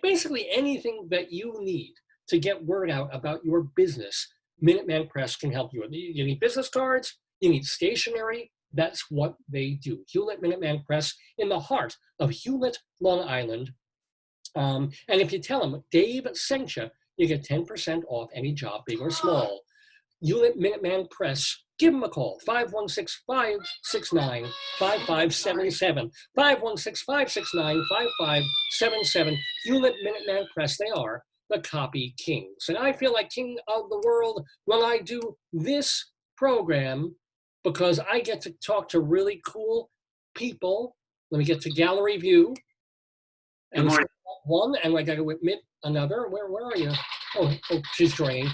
basically anything that you need to get word out about your business. Minuteman Press can help you. You need business cards, you need stationery. That's what they do. Hewlett Minuteman Press in the heart of Hewlett, Long Island. And if you tell them Dave sent you, you get 10% off any job, big or small. Hewlett Minuteman Press, give them a call, 516-569-5577. 516-569-5577. Hewlett Minuteman Press, they are the copy kings. And I feel like king of the world when I do this program because I get to talk to really cool people. Let me get to gallery view. And one, and I got to admit another. Where are you? Oh, she's joining.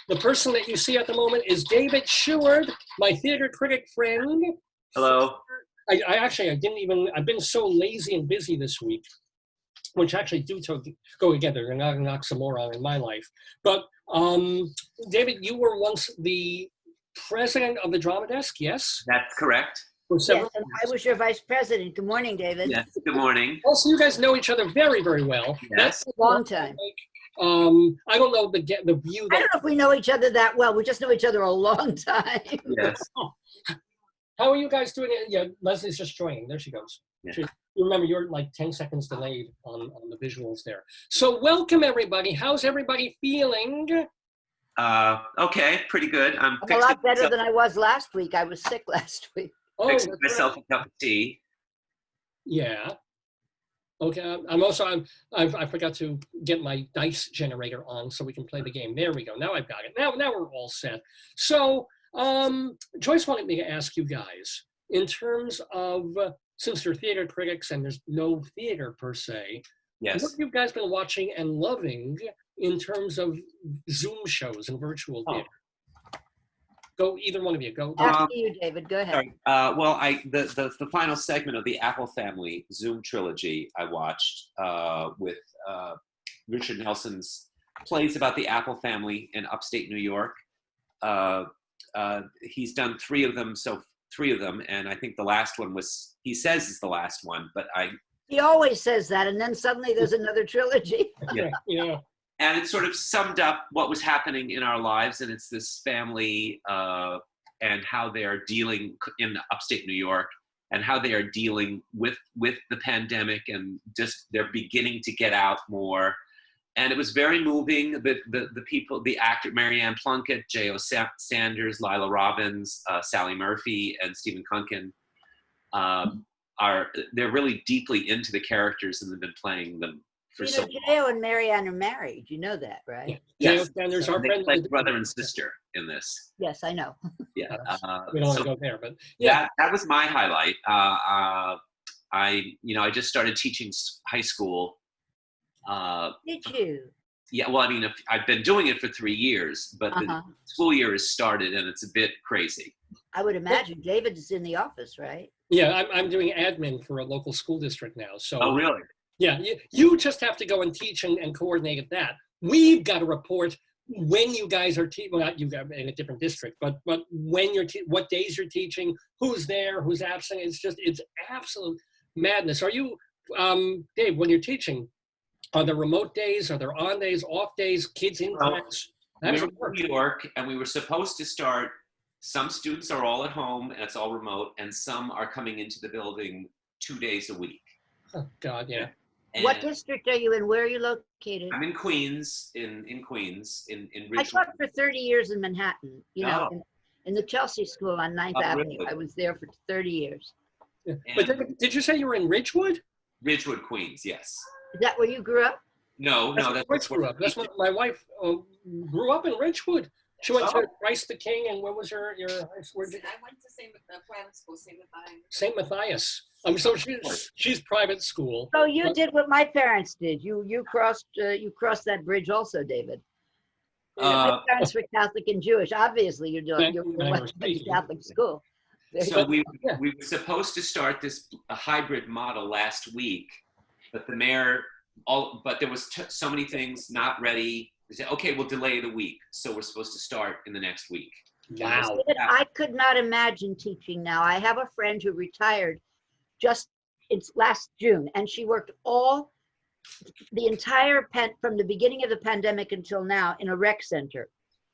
The person that you see at the moment is David Sheward, my theater critic friend. Hello. I've been so lazy and busy this week, which actually do go together. They're not an oxymoron in my life. But David, you were once the president of the Drama Desk, yes? That's correct. Yes, and I was your vice president. Good morning, David. Yes, good morning. Also, you guys know each other very, very well. Yes. A long time. I don't know the view. I don't know if we know each other that well. We just know each other a long time. Yes. How are you guys doing? Yeah, Leslie's just joining. There she goes. Yeah. Remember, you're like 10 seconds delayed on the visuals there. So welcome, everybody. How's everybody feeling? Okay, pretty good. I'm a lot better than I was last week. I was sick last week. Fixing myself a cup of tea. Yeah. Okay. I forgot to get my dice generator on so we can play the game. There we go. Now I've got it. Now we're all set. So Joyce wanted me to ask you guys, in terms of since you're theater critics and there's no theater per se, yes, what have you guys been watching and loving in terms of Zoom shows and virtual theater? Go, either one of you. Go. After you, David. Go ahead. Well, the final segment of the Apple Family Zoom trilogy I watched with Richard Nelson's plays about the Apple family in upstate New York. He's done three of them, and I think the last one he says is the last one, but He always says that, and then suddenly there's another trilogy. Yeah. Yeah. And it sort of summed up what was happening in our lives, and it's this family and how they are dealing in upstate New York, and how they are dealing with the pandemic, and just they're beginning to get out more. And it was very moving. The people, the actor Marianne Plunkett, J.O. Sanders, Lila Robbins, Sally Murphy, and Stephen Kunkin they're really deeply into the characters, and they've been playing them. J.O. and Marianne are married. You know that, right? Yeah. Yes. Sanders, our friend, play brother and sister in this. Yes, I know. Yeah. We don't want to go there, but yeah. That was my highlight. I just started teaching high school. Did you? Yeah. Well, I mean, I've been doing it for 3 years, but the school year has started, and it's a bit crazy. I would imagine David is in the office, right? Yeah, I'm doing admin for a local school district now. So. Oh, really? Yeah, you just have to go and teach and coordinate at that. We've got to report when you guys are teaching, well, not you guys in a different district, but when what days you're teaching, who's there, who's absent. It's absolute madness. Are you, Dave, when you're teaching, are there remote days? Are there on days, off days, kids in class? We were in New York, and we were supposed to start, some students are all at home, and it's all remote, and some are coming into the building 2 days a week. Oh, God, yeah. And what district are you in? Where are you located? I'm in Queens, in Queens, in Richmond. I taught for 30 years in Manhattan, in the Chelsea School on 9th Avenue. Really? I was there for 30 years. Yeah. But did you say you were in Ridgewood? Ridgewood, Queens, yes. Is that where you grew up? No, That's where I grew up. That's where my wife grew up in Ridgewood. She went to Christ the King, and where was your high school? I went to private school, St. Matthias. St. Matthias. So she's private school. So you did what my parents did. You crossed that bridge also, David. My parents were Catholic and Jewish. Obviously, you went to Catholic school. So we were supposed to start this hybrid model last week, but the mayor, but there was so many things not ready. They said, okay, we'll delay the week. So we're supposed to start in the next week. Wow. I could not imagine teaching now. I have a friend who retired it's last June, and she worked the entire from the beginning of the pandemic until now in a rec center.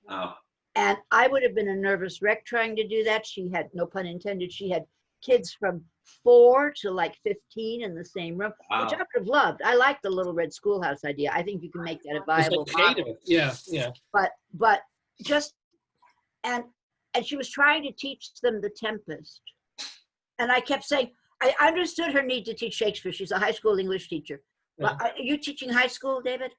Oh. And I would have been a nervous wreck trying to do that. She had, no pun intended, she had kids from 4 to like 15 in the same room, which I would have loved. I like the little red schoolhouse idea. I think you can make that a viable model. Yeah. But just, and she was trying to teach them The Tempest. And I kept saying, I understood her need to teach Shakespeare. She's a high school English teacher. But are you teaching high school, David?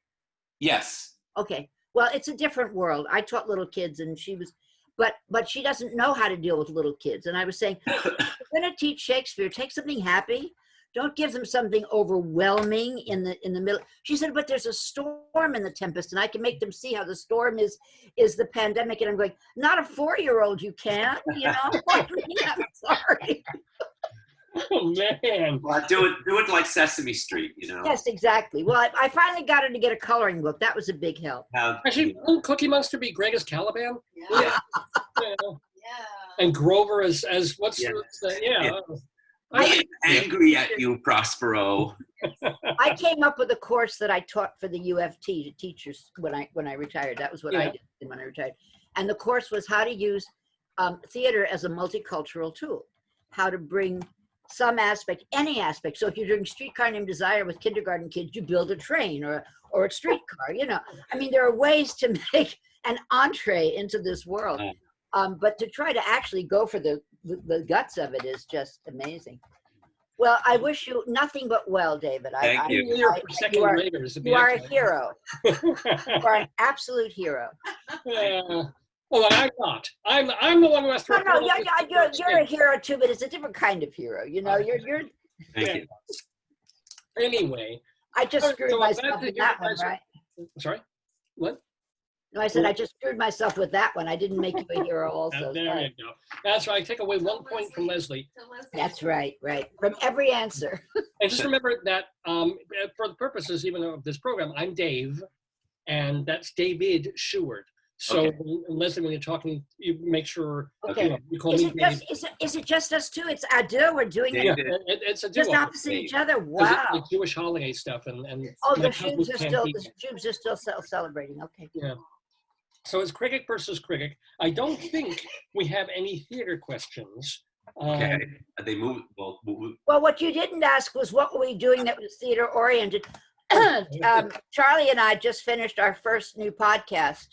Yes. Okay. Well, it's a different world. I taught little kids, and she was, but she doesn't know how to deal with little kids. And I was saying, if you're going to teach Shakespeare, take something happy. Don't give them something overwhelming in the middle. She said, but there's a storm in The Tempest, and I can make them see how the storm is the pandemic. And I'm going, not a 4-year-old, you can't, you know? I'm sorry. Oh man! Well, do it like Sesame Street, you know. Yes, exactly. Well, I finally got her to get a coloring book. That was a big help. Actually, wouldn't Cookie Monster be great as Caliban? Yeah. And Grover as what's I'm angry at you, Prospero. I came up with a course that I taught for the UFT to teachers when I retired. That was what I did when I retired. And the course was how to use theater as a multicultural tool. How to bring some aspect, any aspect. So if you're doing Streetcar Named Desire with kindergarten kids, you build a train or a streetcar, you know. I mean, there are ways to make an entree into this world. But to try to actually go for the guts of it is just amazing. Well, I wish you nothing but well, David. Thank you. You are a hero. You are an absolute hero. Well, I'm not. I'm the one who has to. No, you're a hero too, but it's a different kind of hero. You know, you're. Thank you. Anyway, I just screwed myself with that one, right? Sorry, what? No, I said I just screwed myself with that one. I didn't make you a hero, also. There you go. That's right. I take away 1 point from Leslie. That's right. From every answer. And just remember that for the purposes even of this program, I'm Dave, and that's David Sheward. So Leslie, when you're talking, you make sure you call me Dave. Is it just us two? It's a duo. We're doing it. Yeah, it's a duo. Just opposite each other. Wow. It's Jewish holiday stuff, and the Jews are still celebrating. Okay. Yeah. So it's cricket versus cricket. I don't think we have any theater questions. Okay. They move. Well, what you didn't ask was what were we doing that was theater oriented. Charlie and I just finished our first new podcast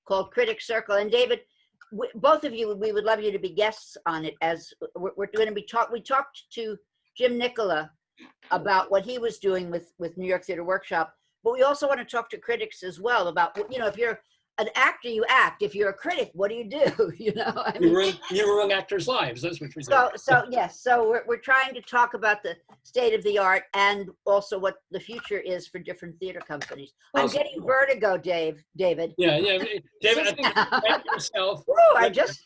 called Critic Circle. And David, both of you, we would love you to be guests on it. As we're going to be we talked to Jim Nicola about what he was doing with New York Theater Workshop, but we also want to talk to critics as well about, you know, if you're an actor, you act. If you're a critic, what do? You know, I mean, you ruin actors' lives. That's what we do. So we're trying to talk about the state of the art and also what the future is for different theater companies. I'm getting vertigo, David. Yeah. David, I think back yourself. Woo, I just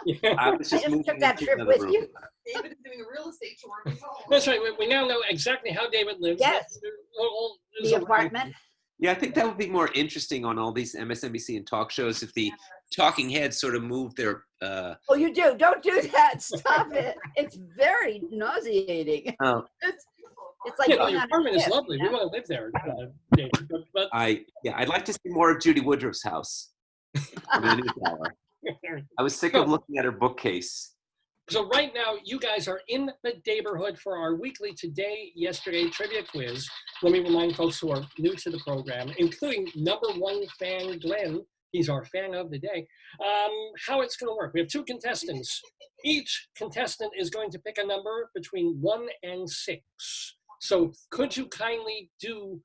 took that trip with you. David is doing a real estate tour. That's right. We now know exactly how David lives. Yes. The apartment. Yeah, I think that would be more interesting on all these MSNBC and talk shows if the talking heads sort of move their. Oh, you do? Don't do that! Stop it! It's very nauseating. Oh. It's like the apartment is lovely. We want to live there, David. But I'd like to see more of Judy Woodruff's house. I was sick of looking at her bookcase. So right now, you guys are in the Daverhood for our weekly Today, Yesterday trivia quiz. Let me remind folks who are new to the program, including #1 fan Glenn, He's our fan of the day. How it's going to work. We have 2 contestants. Each contestant is going to pick a number between 1 and 6. So could you kindly do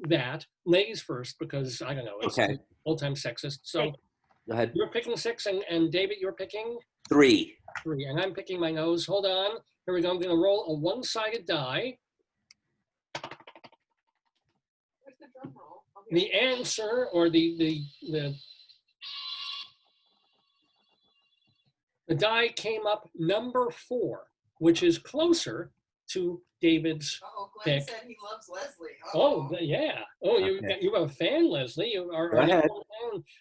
that? Ladies first, because I don't know, it's old-time sexist. So Go ahead. you're picking 6, and David, you're picking? 3. 3, and I'm picking my nose. Hold on. Here we go. I'm going to roll a one-sided die. Where's the drum roll? The answer, or the die came up number 4, which is closer to David's Glenn pick. said he loves Leslie. Oh, yeah. Oh, you have a fan, Leslie. You are Go our ahead. number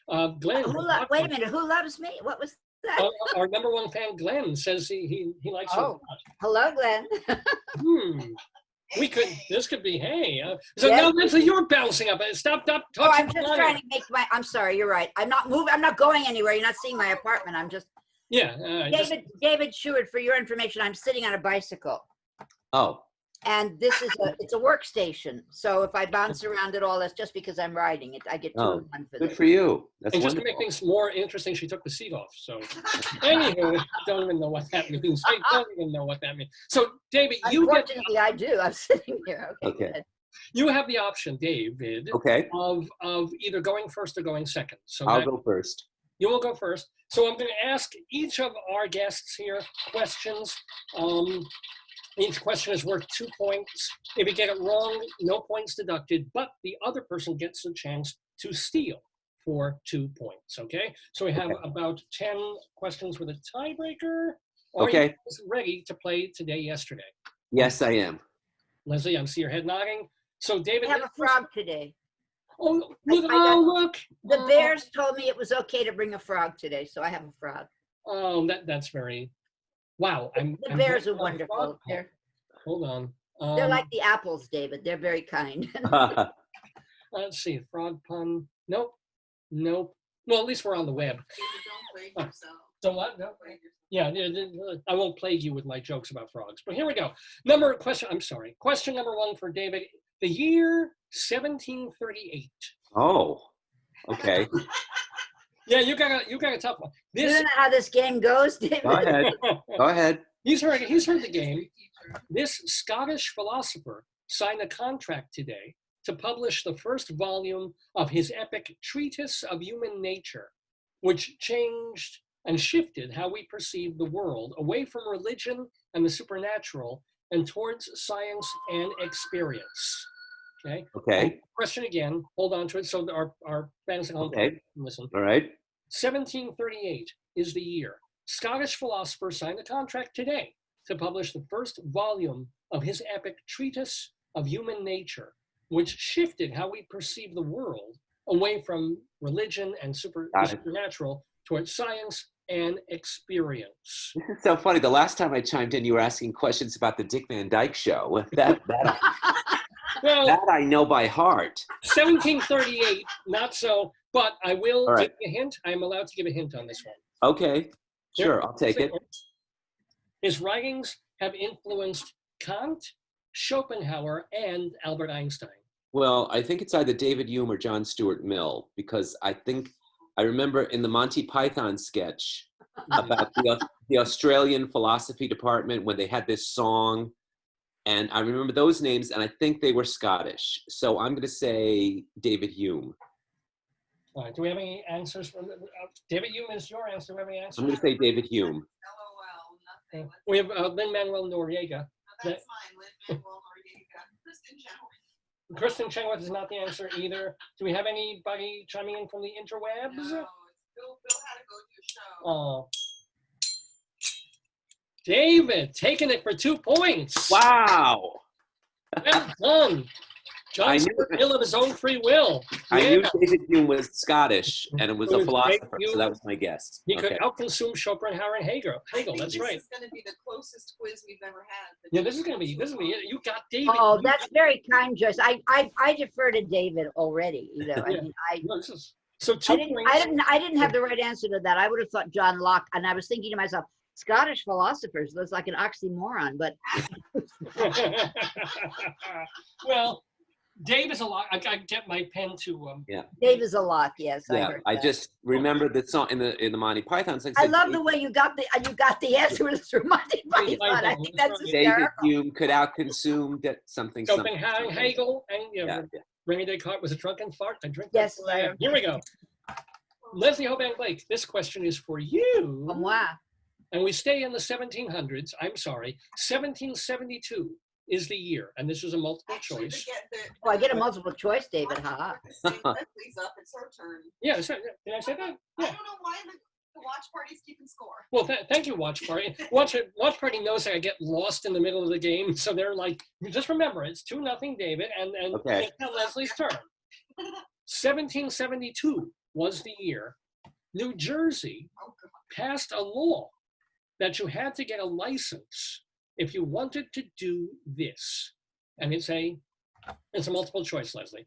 1 fan. Glenn. Wait a minute, who loves me? What was that? Our number 1 fan, Glenn, says he likes you. Hello, Glenn. This could be, hey. So now, Leslie, you're bouncing up. Stop touching. I'm just trying to make I'm sorry, you're right. I'm not moving. I'm not going anywhere. You're not seeing my apartment. I'm just. Yeah. David Sheward, for your information, I'm sitting on a bicycle. Oh. And this is it's a workstation. So if I bounce around at all, that's just because I'm riding it. I get 2 in 1 for Good this. for you. That's and wonderful. just to make things more interesting, she took the seat off. So anywho, I don't even know what that means. I don't even know what that means. So David, unfortunately, I do. I'm sitting here. Okay. You have the option, David, of either going first or going second. So I'll go first. You will go first. So I'm going to ask each of our guests here questions. Each question is worth 2 points. If you get it wrong, no points deducted, but the other person gets a chance to steal for 2 points, okay? So we have about 10 questions with a tiebreaker. Are you ready to play Today, Yesterday? Yes, I am. Leslie, I see your head nodding. So David— I have a frog today. Oh, look. The Bears told me it was okay to bring a frog today, so I have a frog. Oh, that's very— Wow. The Bears are wonderful. Hold on. They're like the apples, David. They're very kind. Let's see. Frog pun. Nope. Well, at least we're on the web. Don't plague yourself. So what? No. Yeah, I won't plague you with my jokes about frogs. But here we go. Question number 1 for David. The year 1738. Oh, okay. Yeah, you got a tough one. You don't know how this game goes, David? Go ahead. He's heard the game. This Scottish philosopher signed a contract today to publish the first volume of his epic Treatise of Human Nature, which changed and shifted how we perceive the world away from religion and the supernatural and towards science and experience. Okay. Question again. Hold on to it so our fans at home can listen. All right. 1738 is the year. Scottish philosopher signed a contract today to publish the first volume of his epic Treatise of Human Nature, which shifted how we perceive the world away from religion and supernatural towards science and experience. This is so funny. The last time I chimed in, you were asking questions about the Dick Van Dyke Show. That I know by heart. 1738, not so, but I will give you a hint. I am allowed to give a hint on this one. Okay, sure, I'll take it. His writings have influenced Kant, Schopenhauer, and Albert Einstein. Well, I think it's either David Hume or John Stuart Mill, because I remember in the Monty Python sketch about the Australian philosophy department when they had this song, and I remember those names, and I think they were Scottish. So I'm going to say David Hume. All right. Do we have any answers? David Hume is your answer. Do we have any answers? I'm going to say David Hume. LOL, nothing. We have Lin-Manuel Noriega. No, that's mine. Lin-Manuel Noriega. Kristen Chenoweth. Kristen Chenoweth is not the answer either. Do we have anybody chiming in from the interwebs? No, Bill had to go to a show. Oh. David, taking it for 2 points. Wow. Well done. John Stuart Mill of his own free will. I knew David Hume was Scottish, and it was a philosopher, so that was my guess. He could outconsume Schopenhauer and Hegel. That's right. This is going to be the closest quiz we've ever had. Yeah, this is going to be it. You got David. Oh, that's very kind, Joyce. I defer to David already. You know, So 2 points. I didn't have the right answer to that. I would have thought John Locke, and I was thinking to myself, Scottish philosophers, that's like an oxymoron, but. Well, Dave is a lot. I get my pen to. Dave is a lot. Yes, I Yeah, heard I that. just remember the song in the Monty Python. Like I love the way you got the answer through Monty Python. I think that's David hysterical. Hume could outconsume that something. Copenhagen, and Yeah. Rainy Day Cart was a drunken fart. I drink. Yes, that. Here we go. Leslie Hoban Blake, this question is for you. Wow. And we stay in the 1700s. I'm sorry, 1772 is the year, and this is a multiple choice. Oh, I get a multiple choice, David. Ha. Leslie's up. It's her turn. Yeah, did I say that? Yeah. I don't know why the watch party's keeping score. Well, thank you, Watch Party. Watch Party knows that I get lost in the middle of the game, so they're like, just remember, it's 2-0, David, and Okay. it's now Leslie's turn. 1772 was the year New Jersey passed a law that you had to get a license if you wanted to do this. And it's a multiple choice, Leslie.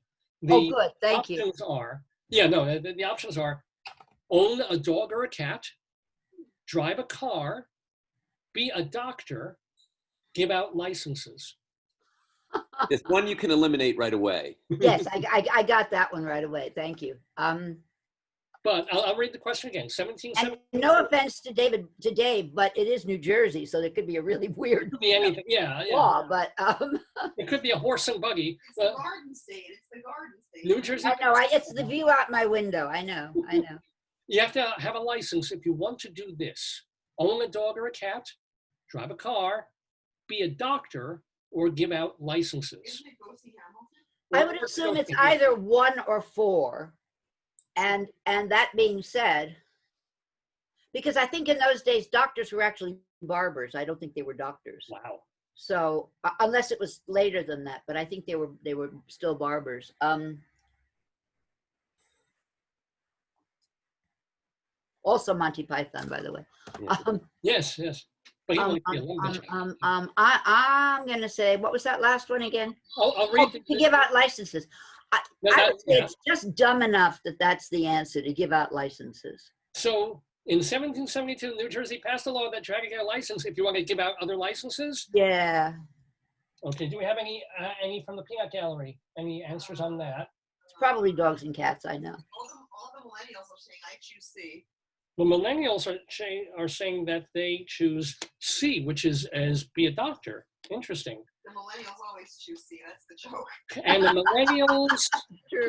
Oh, good. Thank you. The options are own a dog or a cat, drive a car, be a doctor, give out licenses. There's one you can eliminate right away. Yes, I got that one right away. Thank you. But I'll read the question again. 1770. And no offense to Dave, but it is New Jersey, so there could be a really weird It could be anything. Yeah. law. But it could be a horse and buggy. It's the Garden State. It's the Garden State. New Jersey. I know. It's the view out my window. I know. You have to have a license if you want to do this. Own a dog or a cat, drive a car, be a doctor, or give out licenses. Isn't it go see Hamilton? I would assume it's either 1 or 4. And that being said, because I think in those days doctors were actually barbers. I don't think they were doctors. Wow. So unless it was later than that, but I think they were still barbers. Also Monty Python, by the way. Yes. But I'm gonna say, what was that last one again? I'll read to give out licenses. I would say it's just dumb enough that that's the answer, to give out licenses. So in 1772, New Jersey passed a law that you had to get a license if you want to give out other licenses. Yeah. Okay. Do we have any from the peanut gallery? Any answers on that? It's probably dogs and cats. I know. All the millennials are saying I choose C. The millennials are saying that they choose C, which is as be a doctor. Interesting. The millennials always choose C. That's the joke. And the millennials,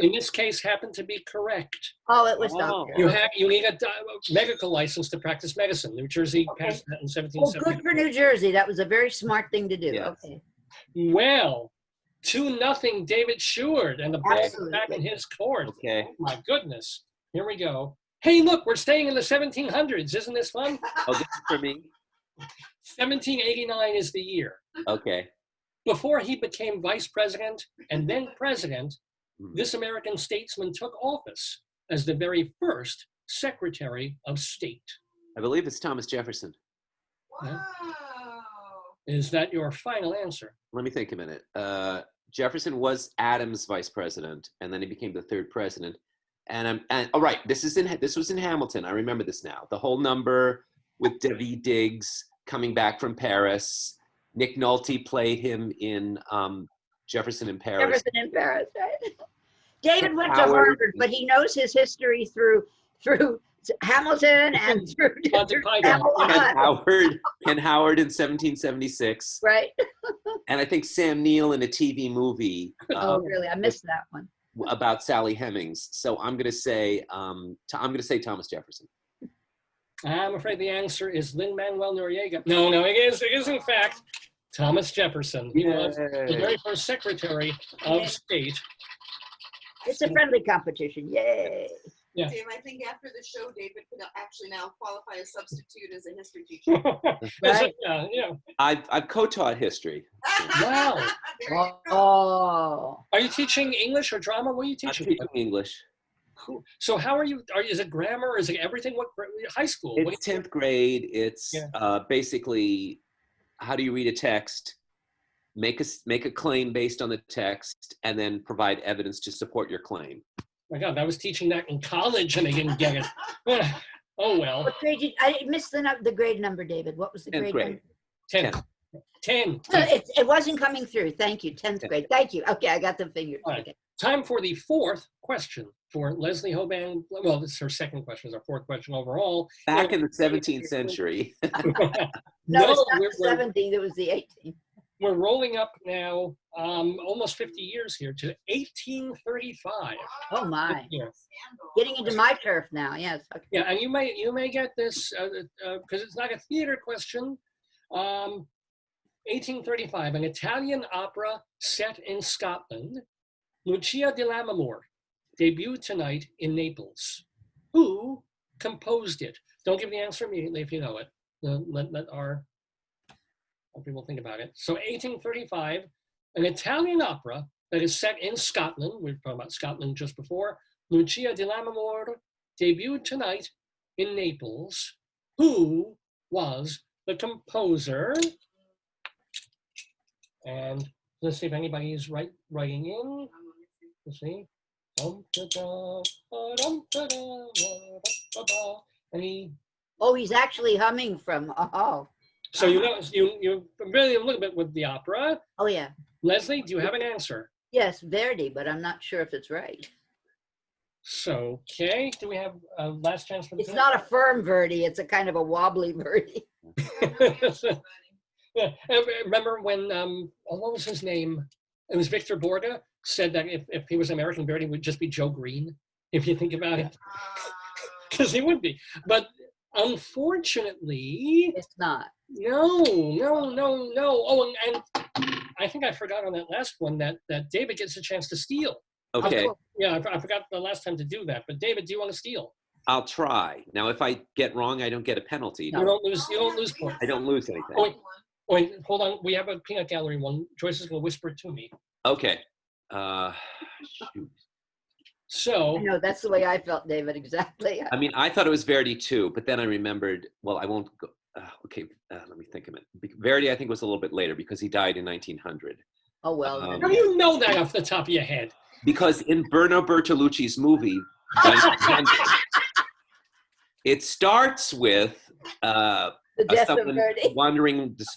in this case, happen to be correct. Oh, it was doctor. You need a medical license to practice medicine. New Jersey passed that in 1770. Oh, good for New Jersey. That was a very smart thing to do. Yes. Okay. Well, 2-0, David Sheward, and the ball is back in his court. Okay. Oh, my goodness. Here we go. Hey, look, we're staying in the 1700s. Isn't this fun? Oh, this is for me? 1789 is the year. Okay. Before he became vice president and then president, this American statesman took office as the very first Secretary of State. I believe it's Thomas Jefferson. Wow. Is that your final answer? Let me think a minute. Jefferson was Adams' vice president, and then he became the 3rd president. And all right, this was in Hamilton. I remember this now. The whole number with Daveed Diggs coming back from Paris. Nick Nolte played him in Jefferson in Paris. Jefferson in Paris, right? David went to Harvard, but he knows his history through Hamilton and through Howard in 1776. Right. And I think Sam Neill in a TV movie. Oh, really? I missed that one. About Sally Hemings. So I'm going to say Thomas Jefferson. I'm afraid the answer is Lin-Manuel Noriega. No, it is in fact Thomas Jefferson. He was the very first Secretary of State. It's a friendly competition. Yay. Yeah. Dave, I think after the show, David could actually now qualify as substitute as a history teacher. Right? Yeah. I've co-taught history. Wow. Oh. Are you teaching English or drama? What are you teaching? I'm teaching English. Cool. So how are you? Is it grammar? Is it everything? What high school? It's 10th grade. It's basically how do you read a text, make a claim based on the text, and then provide evidence to support your claim. My God, I was teaching that in college and I didn't get it. Oh well. What grade I missed the grade number, David. What was the grade? 10th grade. 10th. 10. It wasn't coming through. Thank you. 10th grade. Thank you. Okay, I got the fingers. All right. Okay. Time for the fourth question for Leslie Hoban. Well, this is her second question. It's our fourth question overall. Back in the 17th century. No, it's not we're, the 17th. It was the 18th. we're rolling up now almost 50 years here to 1835. Oh my! Yeah. Getting into my turf now. Yes. Okay. Yeah, and you may get this because it's not a theater question. 1835, an Italian opera set in Scotland, Lucia di Lammermoor, debuted tonight in Naples. Who composed it? Don't give the answer immediately if you know it. Let our people think about it. So 1835, an Italian opera that is set in Scotland. We were talking about Scotland just before. Lucia di Lammermoor, debuted tonight in Naples. Who was the composer? And let's see if anybody's writing in. Let's see. Any? Oh, he's actually humming from. Oh. So you're familiar a little bit with the opera. Oh yeah. Leslie, do you have an answer? Yes, Verdi, but I'm not sure if it's right. So, okay, do we have a last chance for the It's not a firm Verdi. It's a kind of a wobbly Verdi. Yeah, remember when, what was his name? It was Victor Borda said that if he was American, Verdi would just be Joe Green, if you think about it. Because he would be. But unfortunately, It's not. no. Oh, and I think I forgot on that last one that David gets a chance to steal. Okay. Yeah, I forgot the last time to do that. But David, do you want to steal? I'll try. Now, if I get wrong, I don't get a penalty. You don't lose points. I don't lose anything. Wait, hold on. We have a peanut gallery one. Joyce is going to whisper it to me. Okay. Shoot. So. No, that's the way I felt, David. Exactly. I mean, I thought it was Verdi too, but then I remembered. Well, I won't go. Okay, let me think of it. Verdi, I think, was a little bit later because he died in 1900. Oh well. How do you know that off the top of your head? Because in Bruno Bertolucci's movie, it starts with the death of Verdi.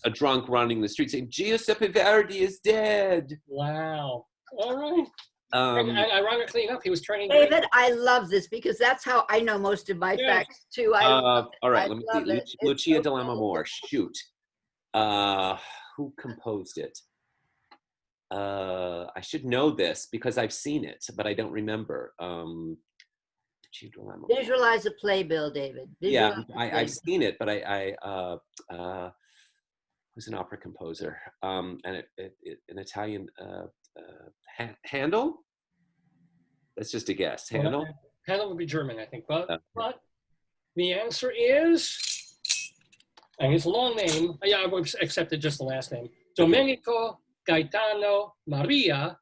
a drunk running the street saying, Giuseppe Verdi is dead. Wow. All right. And ironically enough, he was turning. David, I love this because that's how I know most of my facts too. All right, let me see. It. Lucia so di Lammermoor. Shoot. Who composed it? I should know this because I've seen it, but I don't remember. Visualize a playbill, David. I've seen it, but who's an opera composer? And an Italian Handel? That's just a guess. Handel? Handel would be German, I think. But the answer is, and his long name, I would have accepted just the last name, Domenico Gaetano Maria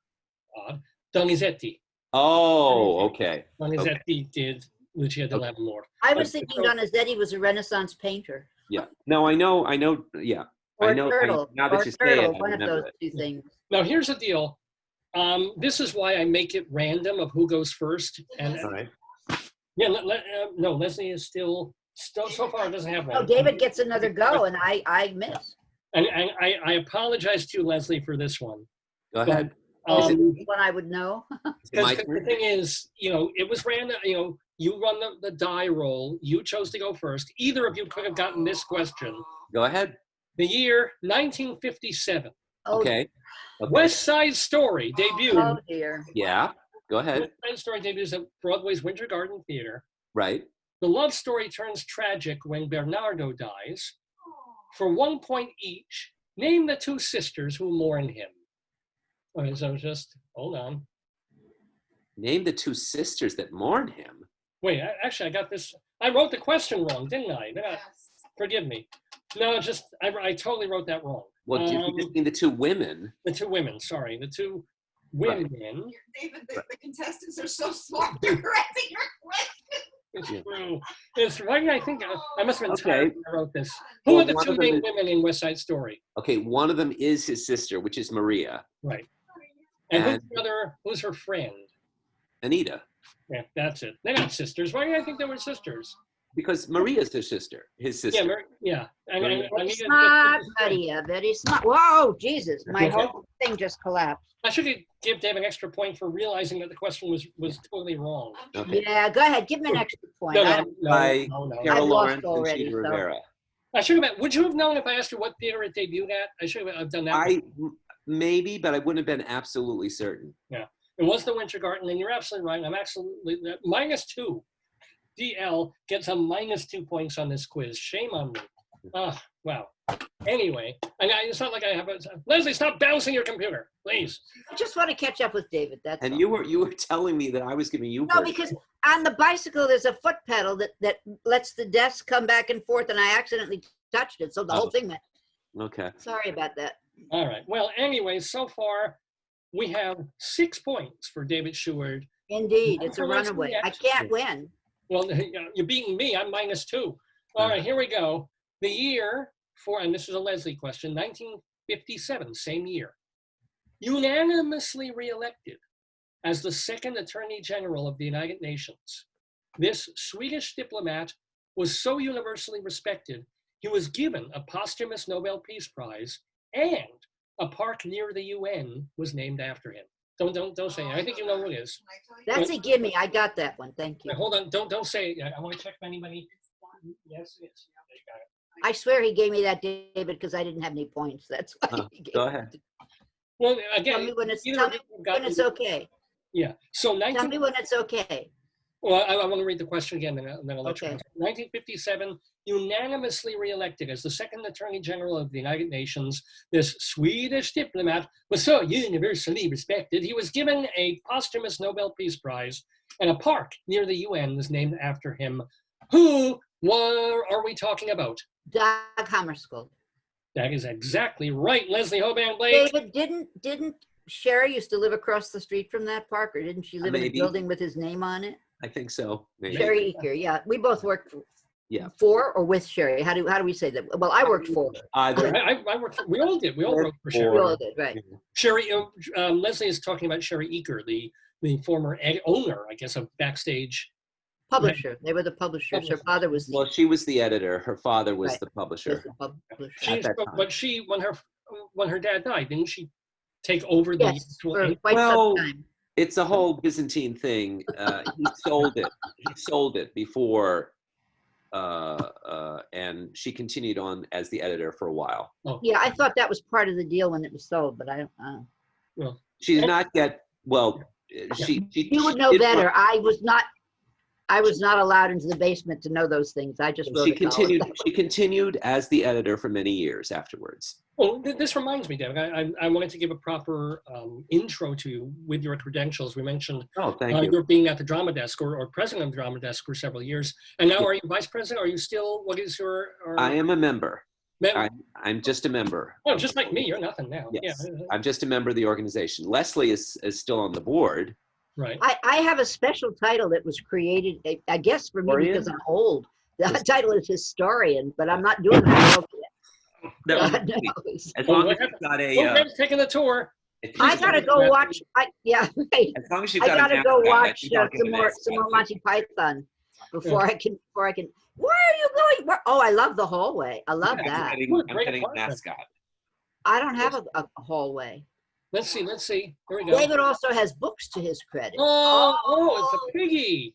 Donizetti. Oh, okay. Donizetti did Lucia di Lammermoor. I was thinking Donizetti was a Renaissance painter. Yeah. No, I know. Yeah. Or I know. Turtle. Now that or you say Turtle, it, I one of those remember two things. Now, here's the deal. This is why I make it random of who goes first. And all right. Yeah, no, Leslie is still so far doesn't have one. Oh, David gets another go, and I miss. And I apologize to Leslie for this one. Go ahead. One I would know. Because the thing is, it was random. You run the die roll. You chose to go first. Either of you could have gotten this question. Go ahead. The year 1957. Okay. West Side Story debuted. Oh dear. Yeah. Go ahead. West Side Story debuts at Broadway's Winter Garden Theater. Right. The love story turns tragic when Bernardo dies. For 1 point each, name the two sisters who mourn him. Okay, so just hold on. Name the two sisters that mourn him. Wait, actually, I got this. I wrote the question wrong, didn't I? Yes. Forgive me. No, I totally wrote that wrong. Well, do you just mean the two women? The two women, sorry. The two women. David, the contestants are so smart. They're correcting your question. It's true. It's right. I think I must have been tired when I wrote this. Who Well, are the two main women in West Side Story? Okay, one of them is his sister, which is Maria. Right. And who's the other? Who's her friend? Anita. Yeah, that's it. They're not sisters. Why do I think they were sisters? because Maria's his sister. Yeah. And Very smart, Maria. Very smart. Whoa, Jesus! My whole thing just collapsed. I should give Dave an extra point for realizing that the question was totally wrong. Okay. Yeah, go ahead. Give me an extra point. By Carol I've Lawrence lost already, and Sheeta so. Rivera. I should have. Would you have known if I asked you what theater it debuted at? I should have done that. Maybe, but I wouldn't have been absolutely certain. Yeah, it was the Winter Garden, and you're absolutely right. I'm absolutely -2. DL gets a -2 points on this quiz. Shame on me. Wow. Anyway, it's not like I have a... Leslie, stop bouncing your computer, please. I just want to catch up with David. That's and all. you were telling me that I was giving you... No, because on the bicycle, there's a foot pedal that lets the desk come back and forth, and I accidentally touched it, so the whole thing went. Okay. Sorry about that. All right. Well, anyway, so far, we have 6 points for David Sheward. Indeed, it's a runaway. I can't win. Well, you're beating me. I'm -2. All right, here we go. The year for, and this is a Leslie question, 1957, same year. Unanimously reelected as the second Attorney General of the United Nations. This Swedish diplomat was so universally respected, he was given a posthumous Nobel Peace Prize, and a park near the UN was named after him. Don't say it. I think you know who it is. That's a gimme. I got that one. Thank you. Wait, hold on. Don't say it. I want to check if anybody. Yes, it is. There you got it. I swear he gave me that, David, because I didn't have any points. That's why. He gave Go it. ahead. Well, again, Tell me when it's, either tell of me you got when it's it. okay. Yeah. So Tell me when it's okay. Well, I want to read the question again, and then I'll let you Okay. answer. 1957, unanimously reelected as the second Attorney General of the United Nations, this Swedish diplomat was so universally respected, he was given a posthumous Nobel Peace Prize, and a park near the UN was named after him. Who are we talking about? Dag Hammarskjöld. That is exactly right, Leslie Hoban Blake. David, didn't Sherry used to live across the street from that park, or didn't she live in a Maybe. building with his name on it? I think so. Maybe. Sherry Eaker, yeah. We both worked Yeah. for or with Sherry. How do we say that? Well, I worked for. Either. I worked for, we all did. We all worked for We Sherry. all did, right. Sherry, Leslie is talking about Sherry Eaker, the former owner, I guess, of Backstage. Publisher. They were the publishers. Her father was the, Well, she was the editor. Her father was Right. the was publisher. the publisher. At that time. But she, when her dad died, didn't she take over the Yes, actual for ink? quite Well, some time. It's a whole Byzantine thing. He sold it. He sold it before, and she continued on as the editor for a while. Oh, Yeah, I thought that was part of the deal when it was sold, but I don't. well, She's not yet. Well, she You would know did- better. I was not allowed into the basement to know those things. I just wrote She a column. continued. She continued as the editor for many years afterwards. well, this reminds me, David. I wanted to give a proper intro to you with your credentials. We mentioned Oh, thank you. you're being at the drama desk or president of the drama desk for several years, and now are you vice president? Are you still? What is your? I am a member. Mem- I'm just a member. oh, just like me. You're nothing now. Yes, Yeah. I'm just a member of the organization. Leslie is still on the board. Right. I have a special title that was created, I guess, for me Historian? because I'm old. The title is historian, but I'm not doing that. That was- God knows. As Oh, long what as you've got Oh, a. Greg's taking the tour. I gotta go watch. Yeah, right. As long as you've I got gotta a go mascot, I watch think I'll give some an more mascot. Monty Python before I can. Where are you going? Oh, I love the hallway. I love that. What a I'm great getting a apartment. mascot. I don't have a hallway. Let's see. Here we go. David also has books to his credit. Oh, it's a piggy.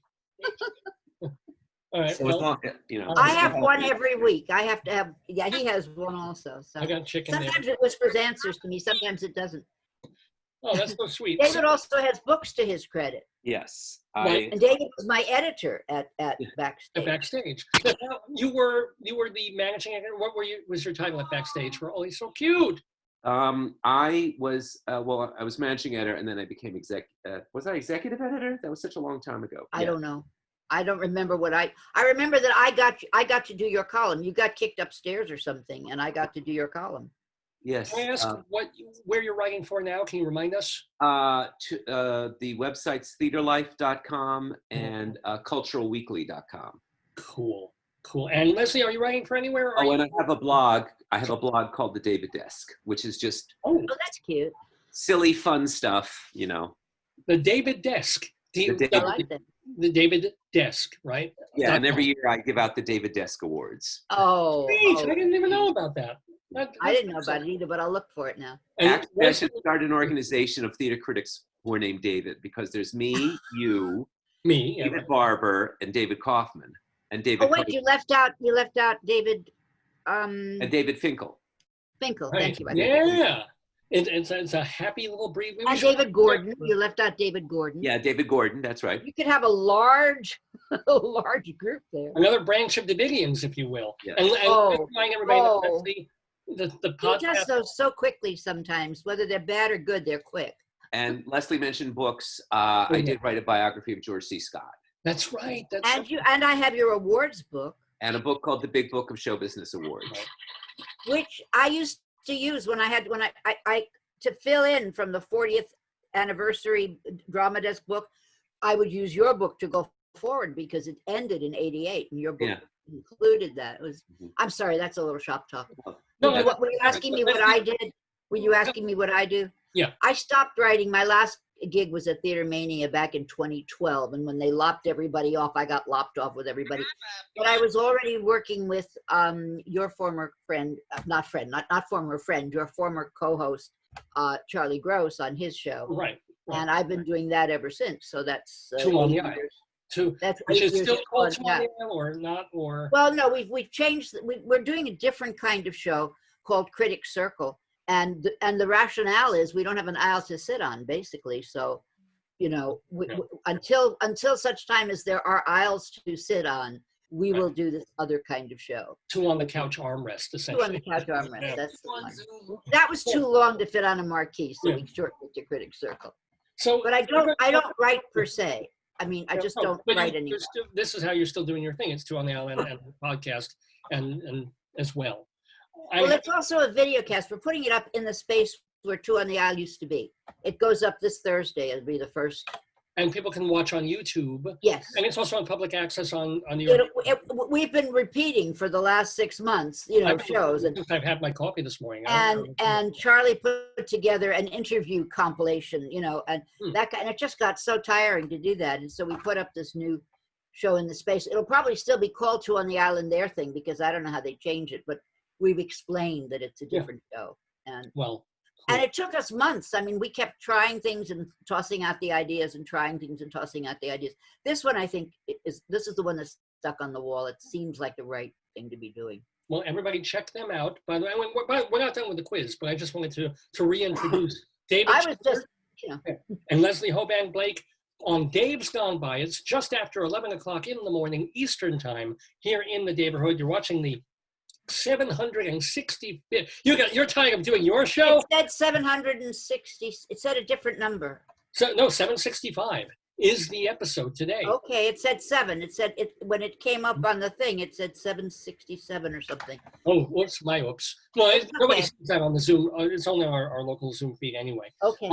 All right. So Well, as long, you know. I have one every week. I have to have. Yeah, he has one also. So I got chicken there. sometimes it whispers answers to me. Sometimes it doesn't. Oh, that's so sweet. David also has books to his credit, Yes. Right. and David was my editor at Backstage. Backstage. Now, you were the managing editor. What was your title at Backstage? For oh, he's so cute. I was I was managing editor, and then I became was I executive editor? That was such a long time ago. I Yeah. don't know. I don't remember what I remember that I got to do your column. You got kicked upstairs or something, and I got to do your column. Yes. Can I ask where you're writing for now? Can you remind us? The websites theaterlife.com and culturalweekly.com. Cool. And Leslie, are you writing for anywhere? Oh, and I have a blog. I have a blog called The David Desk, which is just Oh, that's cute. silly, fun stuff, you know. The David Desk. The I like that. the David Desk, right? Yeah, and every year I give out the David Desk Awards. Oh, Great. oh, I didn't even know about that. I didn't know about it either, but I'll look for it now. And Actually, I should start an organization of theater critics who are named David, because there's me, you, me, yeah, David right. Barber, and David Kaufman, and David. Oh wait, you left out David and David Finkel. Finkel. Right. Thank you. Yeah. It's a happy little breed. And David Gordon. You left out David Gordon. Yeah, David Gordon. That's right. You could have a large group there. Another branch of Davidians, if you will. Yeah. And remind everybody that the He podcast. does those so quickly sometimes, whether they're bad or good, they're quick. And Leslie mentioned books. I did write a biography of George C. Scott. That's right. And I have your awards book. And a book called The Big Book of Show Business Awards. Which I used to use when I to fill in from the 40th anniversary Drama Desk book. I would use your book to go forward because it ended in '88, and your book included that. It was. I'm sorry, that's a little shop talk. Were you asking me what I did? Were you asking me what I do? Yeah. I stopped writing. My last gig was at Theater Mania back in 2012, and when they lopped everybody off, I got lopped off with everybody. But I was already working with your former friend, not former friend, your former co-host, Charlie Gross, on his show. Right. And I've been doing that ever since. So that's Two on the Aisle. That's which is 8 years still called on Two on the Aisle, or not, or. Well, no, we've changed. We're doing a different kind of show called Critic Circle. And the rationale is we don't have an aisle to sit on, basically. So, until such time as there are aisles to sit on, we will do this other kind of show. Two on the couch armrest, essentially. Two on the couch armrest. That's the one. That was too long to fit on a marquee, so we shortened it to Critic Circle. So, but I don't write per se. I mean, I just don't write anymore. This is how you're still doing your thing. It's Two on the Aisle and the podcast, and as well. Well, it's also a video cast. We're putting it up in the space where Two on the Aisle used to be. It goes up this Thursday. It'll be the first. And people can watch on YouTube. Yes. And it's also on public access on we've been repeating for the last 6 months, shows. And I've had my coffee this morning. And Charlie put together an interview compilation, and and it just got so tiring to do that. And so we put up this new show in the space. It'll probably still be called Two on the Aisle and Their Thing, because I don't know how they change it, but we've explained that it's a different show. And and it took us months. I mean, we kept trying things and tossing out the ideas and trying things and tossing out the ideas. This one, I think, this is the one that's stuck on the wall. It seems like the right thing to be doing. Well, everybody check them out. By the way, we're not done with the quiz, but I just wanted to reintroduce David. I was just, and Leslie Hoban Blake on Dave's Gone By. It's just after 11 o'clock in the morning Eastern time here in the Daverhood. You're watching the 760. You're tired of doing your show? It said 760. It said a different number. So no, 765 is the episode today. Okay, it said 7. It said when it came up on the thing, it said 767 or something. Oh, whoops, my oops. Well, nobody sees that on the Zoom. It's only our local Zoom feed anyway. Okay.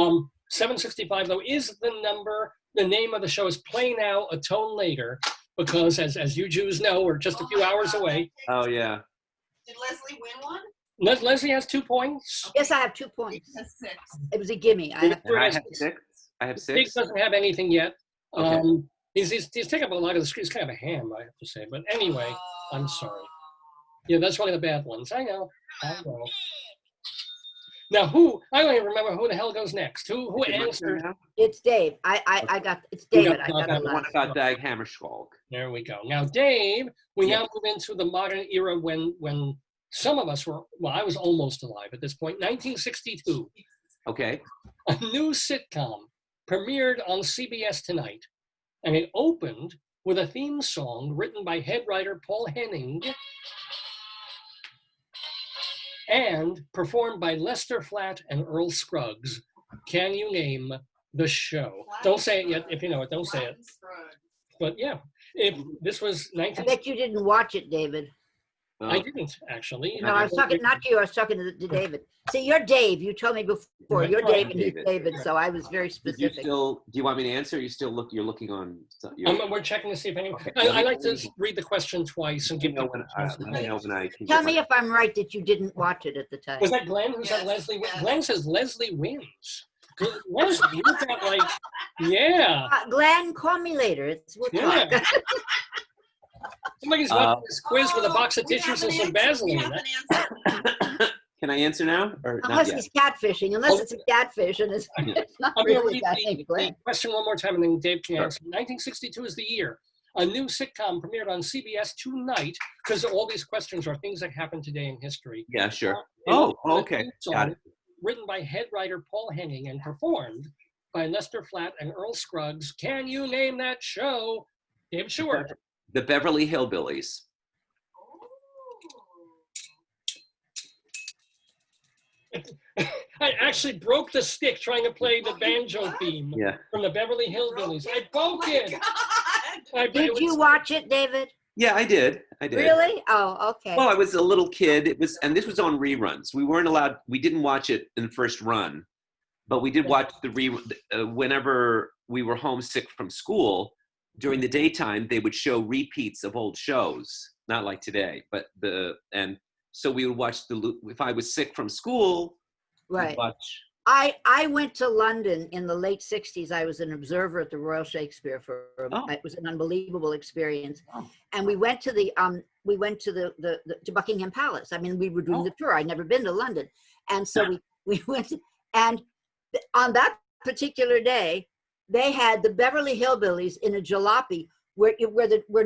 765 though is the number. The name of the show is Play Now, Atone Later, because as you Jews know, we're just a few hours away. Oh yeah. Did Leslie win one? Leslie has 2 points. Yes, I have 2 points. Has 6. It was a gimme. I have 6. I have 6. Stig doesn't have anything yet. Okay. He's taken up a lot of the screen. He's kind of a ham, I have to say. But anyway, I'm sorry. Yeah, that's one of the bad ones. I know. Now, I don't even remember who the hell goes next. Who answered? It's Dave. I got. It's David. I got the one about Dag Hammarskjöld. There we go. Now, Dave, we now move into the modern era when some of us were. Well, I was almost alive at this point. 1962. Okay. A new sitcom premiered on CBS Tonight, and it opened with a theme song written by head writer Paul Henning and performed by Lester Flatt and Earl Scruggs. Can you name the show? Don't say it yet. If you know it, don't say it. But yeah, if this was 19... I bet you didn't watch it, David. I didn't, actually. No, I was talking, not to you, I was talking to David. See, you're Dave. You told me before. You're Dave and he's David, so I was very specific. Do you want me to answer? You're looking on... we're checking to see if anyone... Okay. I like to read the question twice and give know when I Tell me if I'm right that you didn't watch it at the time. Was that Glenn who said Leslie wins? Glenn says Leslie wins. Good. Leslie, you got like, yeah. Glenn, call me later. We'll talk. Yeah. Somebody's watching this quiz with a box of We have tissues and an some answer. We Vaseline. have an answer. Can I answer now or not Unless yet? he's catfishing, unless it's a catfish and it's not I'm going to really read a guy named the Glenn. question one more time and then Dave can Sure. answer. 1962 is the year. A new sitcom premiered on CBS tonight, because all these questions are things that happened today in history. Yeah, sure. It was a Okay. theme Got song it. written by head writer Paul Henning and performed by Lester Flatt and Earl Scruggs. Can you name that show? David Sheward. The Beverly Hillbillies. I actually broke the stick trying to play the banjo theme Yeah. from the Beverly Hillbillies. I broke it. Did you watch it, David? Yeah, I did. Really? Oh, okay. Well, I was a little kid. And this was on reruns. We weren't allowed. We didn't watch it in the first run, but we did watch whenever we were homesick from school. During the daytime, they would show repeats of old shows, not like today, but so we would watch if I was sick from school, Right. we'd watch. I went to London in the late 60s. I was an observer at the Royal Shakespeare it was an unbelievable experience. Oh. And we went to to Buckingham Palace. I mean, we were doing the tour. I'd never been to London. And so we went, and on that particular day, they had the Beverly Hillbillies in a jalopy where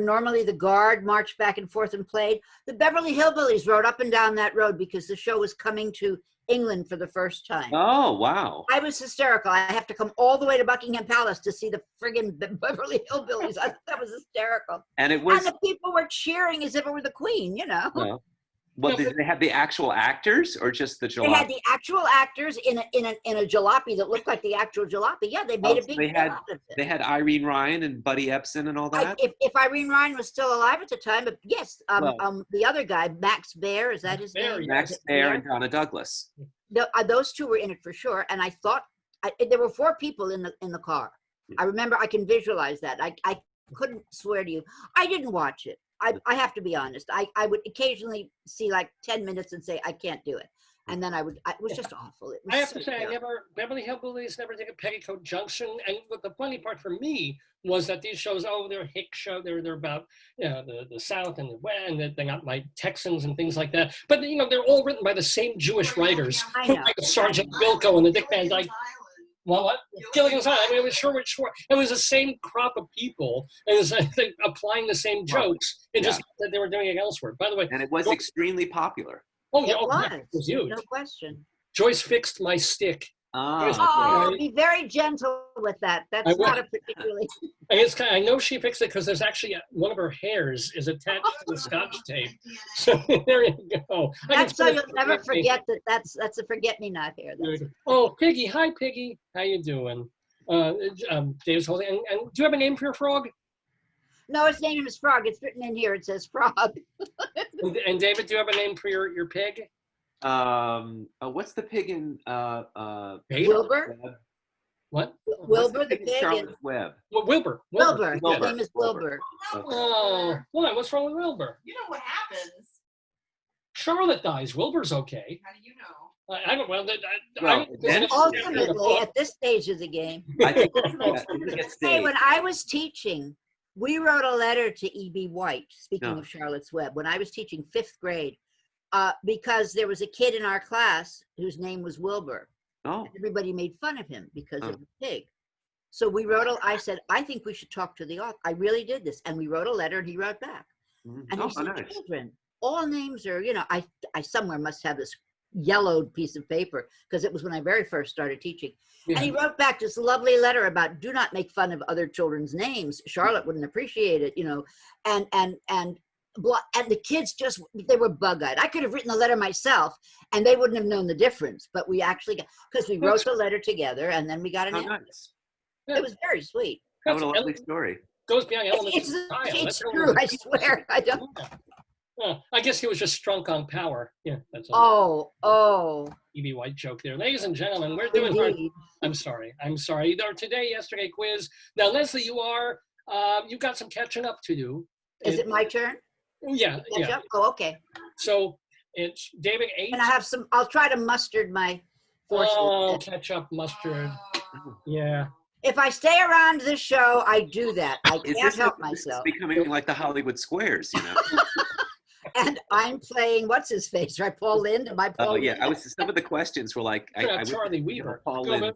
normally the guard marched back and forth and played. The Beverly Hillbillies rode up and down that road because the show was coming to England for the first time. Oh, wow. I was hysterical. I have to come all the way to Buckingham Palace to see the friggin' Beverly Hillbillies. I thought that was hysterical. And it was. And the people were cheering as if it were the Queen, you know. Well, did they have the actual actors or just the jalopy? They had the actual actors in a jalopy that looked like the actual jalopy. Yeah, they made a big deal out of it. They had Irene Ryan and Buddy Epson and all that? If Irene Ryan was still alive at the time, but yes, the other guy, Max Baer, is that his name? Max Baer and Donna Douglas. Those two were in it for sure. And I thought there were 4 people in the car. I remember, I can visualize that. I couldn't swear to you. I didn't watch it. I have to be honest. I would occasionally see like 10 minutes and say, I can't do it. And then it was just awful. It was I have to say, Beverly Hillbillies never did a Petticoat Junction. And what the funny part for me was that these shows, they're hick show. They're about, the South and the West, and they got like Texans and things like that. But, they're all written by the same Jewish writers. I know. Like Sergeant Bilko and the Dick Van Dyke. What? Gilligan's Island. I mean, it was Sherwood Shore. It was the same crop of people, and it was, I think, applying the same jokes. It just that they were doing it elsewhere. By the way, and it was extremely popular. Oh, yeah, it was huge. No question. Joyce fixed my stick. Be very gentle with that. That's not a particularly. I know she fixed it because there's actually one of her hairs is attached to the Scotch tape. So there you go. That's so you'll never forget that's a forget-me-not hair. Oh, Piggy! Hi, Piggy. How you doing? Dave's holding. And do you have a name for your frog? No, its name is Frog. It's written in here. It says Frog. and David, do you have a name for your pig? What's the pig in Wilbur? What? Wilbur the pig Charlotte's Web. Well, Wilbur. Wilbur. His name is Wilbur. Oh, what? What's wrong with Wilbur? You know what happens. Charlotte dies. Wilbur's okay. How do you know? I don't. Well, Ultimately, at this stage of the game. Hey, when I was teaching, we wrote a letter to E.B. White, speaking of Charlotte's Web, when I was teaching 5th grade, because there was a kid in our class whose name was Wilbur. Oh. Everybody made fun of him because of the pig. So we I said, I think we should talk to the author. I really did this. And we wrote a letter and he wrote back. And he said, nice. Children, all names are, I somewhere must have this yellowed piece of paper because it was when I very first started teaching. Yeah. And he wrote back this lovely letter about do not make fun of other children's names. Charlotte wouldn't appreciate it, and the kids they were bug-eyed. I could have written the letter myself and they wouldn't have known the difference, but we actually because we wrote the letter together and then we got an answer. Nice. It was very sweet. That was a lovely story. Goes beyond elements of style. It's true, I swear. I don't. I guess he was just drunk on power. Yeah, that's all. Oh. E.B. White joke there. Ladies and gentlemen, we're doing hard. I'm sorry. Our today, yesterday quiz. Now, Leslie, you've got some catching up to do. Is it my turn? Yeah. Oh, okay. So it's David 8. And I'll try to muster my fortunately. Ketchup, mustard. Oh. Yeah. If I stay around this show, I do that. I can't help This is myself. becoming like the Hollywood Squares, you know? And I'm playing what's his face, right? Paul Lind. Am I Paul Oh, yeah. Lind? Some of the questions were like, I wish Charlie I could Weaver. have Paul No, Lynde.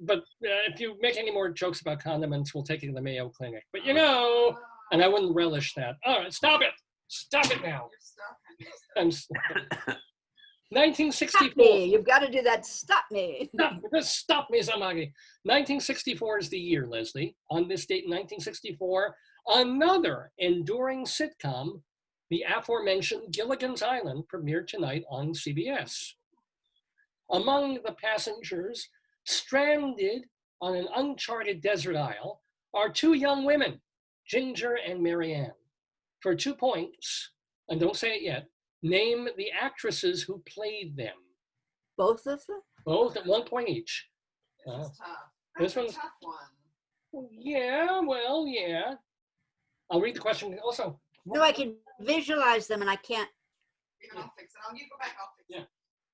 but if you make any more jokes about condiments, we'll take you to the Mayo Clinic. But you know, and I wouldn't relish that. All right, stop it. Stop it now. You're I'm stuck. 1964. Stop me. You've got to do that. Stop me. Stop me, somebody. 1964 is the year, Leslie. On this date in 1964, another enduring sitcom, the aforementioned Gilligan's Island, premiered tonight on CBS. Among the passengers stranded on an uncharted desert isle are two young women, Ginger and Marianne. For 2 points, and don't say it yet, name the actresses who played them. Both of them? Both at 1 point each. This is tough. This That's a one's- tough one. Yeah, well, yeah. I'll read the question also. No, I can visualize them and I can't. Even I'll fix it. You go back, I'll fix it.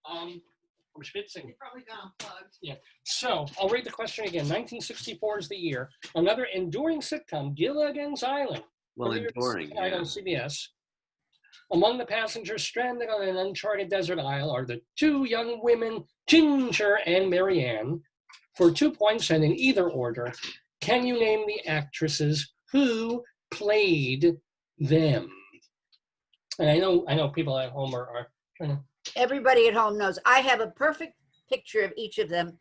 I'm schwitzing. You probably got unplugged. So I'll read the question again. 1964 is the year. Another enduring sitcom, Gilligan's Island. Well, premiered enduring. tonight Yeah. on CBS. Among the passengers stranded on an uncharted desert isle are the two young women, Ginger and Marianne. For 2 points and in either order, can you name the actresses who played them? And I know people at home are trying to. Everybody at home knows. I have a perfect picture of each of them,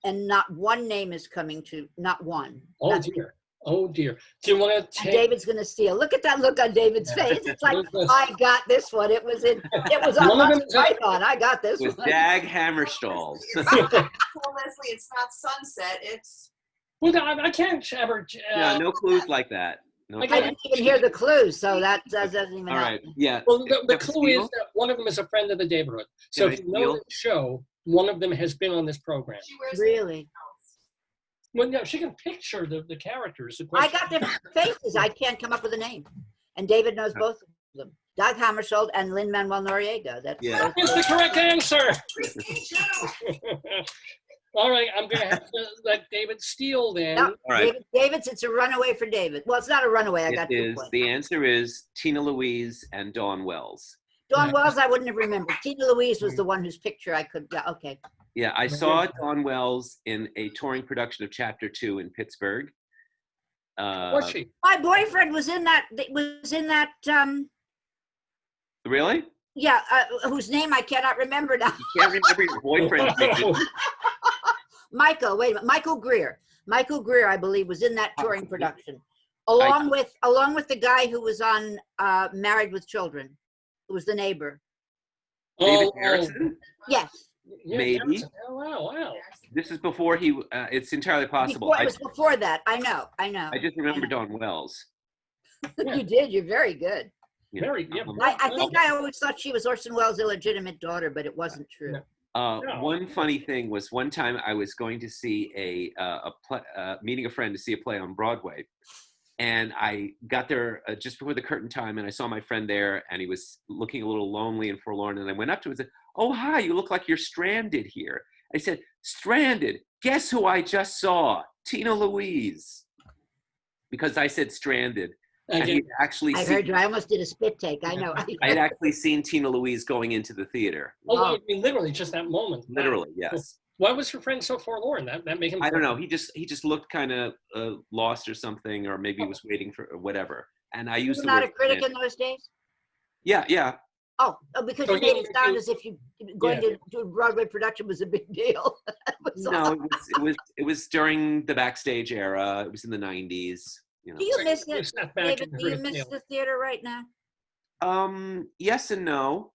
and not one name is coming to, not one. Oh Not- dear. Oh dear. Do you want to And take? David's going to steal. Look at that look on David's face. It's like, Look at this. I got this one. It was on One of them Monty is- Python. I got this With one. Dag Hammarstall. Well, Leslie, it's not sunset. It's Well, I can't ever. Yeah, no clues like that. No. I I got- didn't even hear the clues, so that doesn't even All help right. me. Yeah. Well, the Have a clue is steal? that one of them is a friend of the Daverhood. So Can if I you know steal? the show, one of them has been on this program. she wears Really? Well, no, she can picture the characters. The I question- got their faces. I can't come up with a name. And David knows both of them. Doug Hammarskjöld and Lin-Manuel Noriega. That's Yeah. That is the correct answer. Christine Snow. All right, I'm going to have to let David steal then. No, All right. David's, it's a runaway for David. Well, it's not a runaway. I got 2 It is. points. The answer is Tina Louise and Dawn Wells. Dawn Wells, I wouldn't have remembered. Tina Louise was the one whose picture I could, yeah, okay. Yeah, I saw Dawn Wells in a touring production of Chapter 2 in Pittsburgh. Was she? My boyfriend was in that, Really? yeah, whose name I cannot remember now. You can't remember your boyfriend's name. Michael, wait a minute, Michael Greer. Michael Greer, I believe, was in that touring production, along with the guy who was on Married with Children, who was the neighbor. David Oh, Harrison? Yes, yeah, Maybe. Harrison. Oh, wow. This is before he, it's entirely possible. before, it was before that. I know. I just remember Dawn Wells. Yeah. You did. You're very good. Yeah. Very, yeah. I think I always thought she was Orson Welles' illegitimate daughter, but it wasn't true. No. One funny thing was one time I was going to see meeting a friend to see a play on Broadway. And I got there just before the curtain time, and I saw my friend there, and he was looking a little lonely and forlorn. And I went up to him and said, "Oh, hi, you look like you're stranded here." I said, "Stranded? Guess who I just saw? Tina Louise." Because I said stranded. And he'd actually I heard you. I almost did a spit take. I know. I had actually seen Tina Louise going into the theater. Oh, Wow. I mean, literally just that moment. Literally, yes. Why was your friend so forlorn? That made him. I don't know. He just looked kind of lost or something, or maybe he was waiting for or whatever. And I used You're the not word a critic stranded. in those days? Yeah. Oh, because So you made he- it sound as if you going Yeah. to do a Broadway production was a big deal. That was No, all. it was during the backstage era. It was in the 90s. You Do you miss You it, sat back David? and Do you heard it miss fail. the theater right now? know. Yes and no.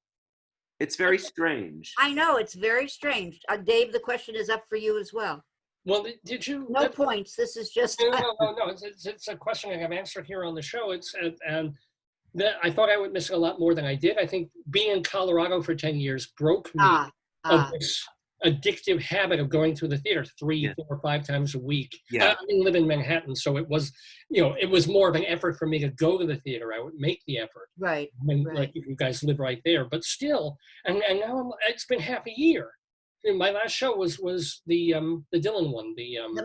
It's very strange. I know it's very strange. Dave, the question is up for you as well. Well, did you? No points. This is just. No. It's a question I have answered here on the show. It's and that I thought I would miss it a lot more than I did. I think being in Colorado for 10 years broke me of this addictive habit of going to the theater 3, 4, 5 times a week. Yeah. I didn't live in Manhattan, so it was, it was more of an effort for me to go to the theater. I would make the effort. Right. When Right. like you guys live right there, but still, and now it's been half a year. My last show was the Dylan one.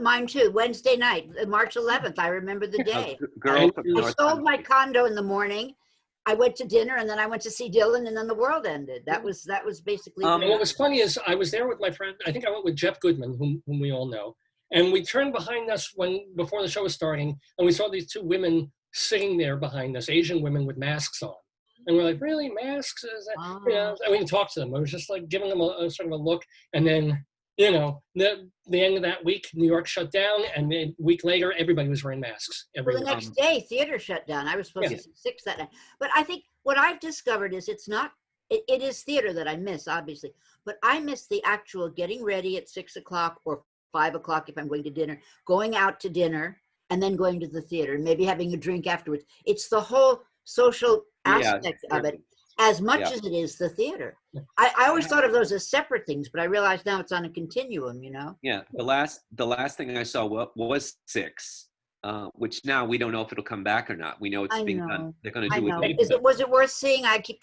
Mine too. Wednesday night, March 11th. I remember the day. Girl from I North sold my Country. condo in the morning. I went to dinner, and then I went to see Dylan, and then the world ended. That was basically. And what was funny is I was there with my friend. I think I went with Jeff Goodman, whom we all know. And we turned behind us before the show was starting, and we saw these two women sitting there behind us, Asian women with masks on. And we're like, really, masks? Is that, and we didn't talk to them. I was just like giving them a sort of a look. And then, the end of that week, New York shut down. And then a week later, everybody was wearing masks. Well, the next day, theater shut down. I was supposed to see 6 that night. But I think what I've discovered is it is theater that I miss, obviously. But I miss the actual getting ready at 6 o'clock or 5 o'clock if I'm going to dinner, going out to dinner, and then going to the theater, and maybe having a drink afterwards. It's the whole social aspect of it as much as it is the theater. I always thought of those as separate things, but I realize now it's on a continuum, Yeah, the last thing I saw was 6, which now we don't know if it'll come back or not. We know it's being done. They're going to do it. Was it worth seeing? I keep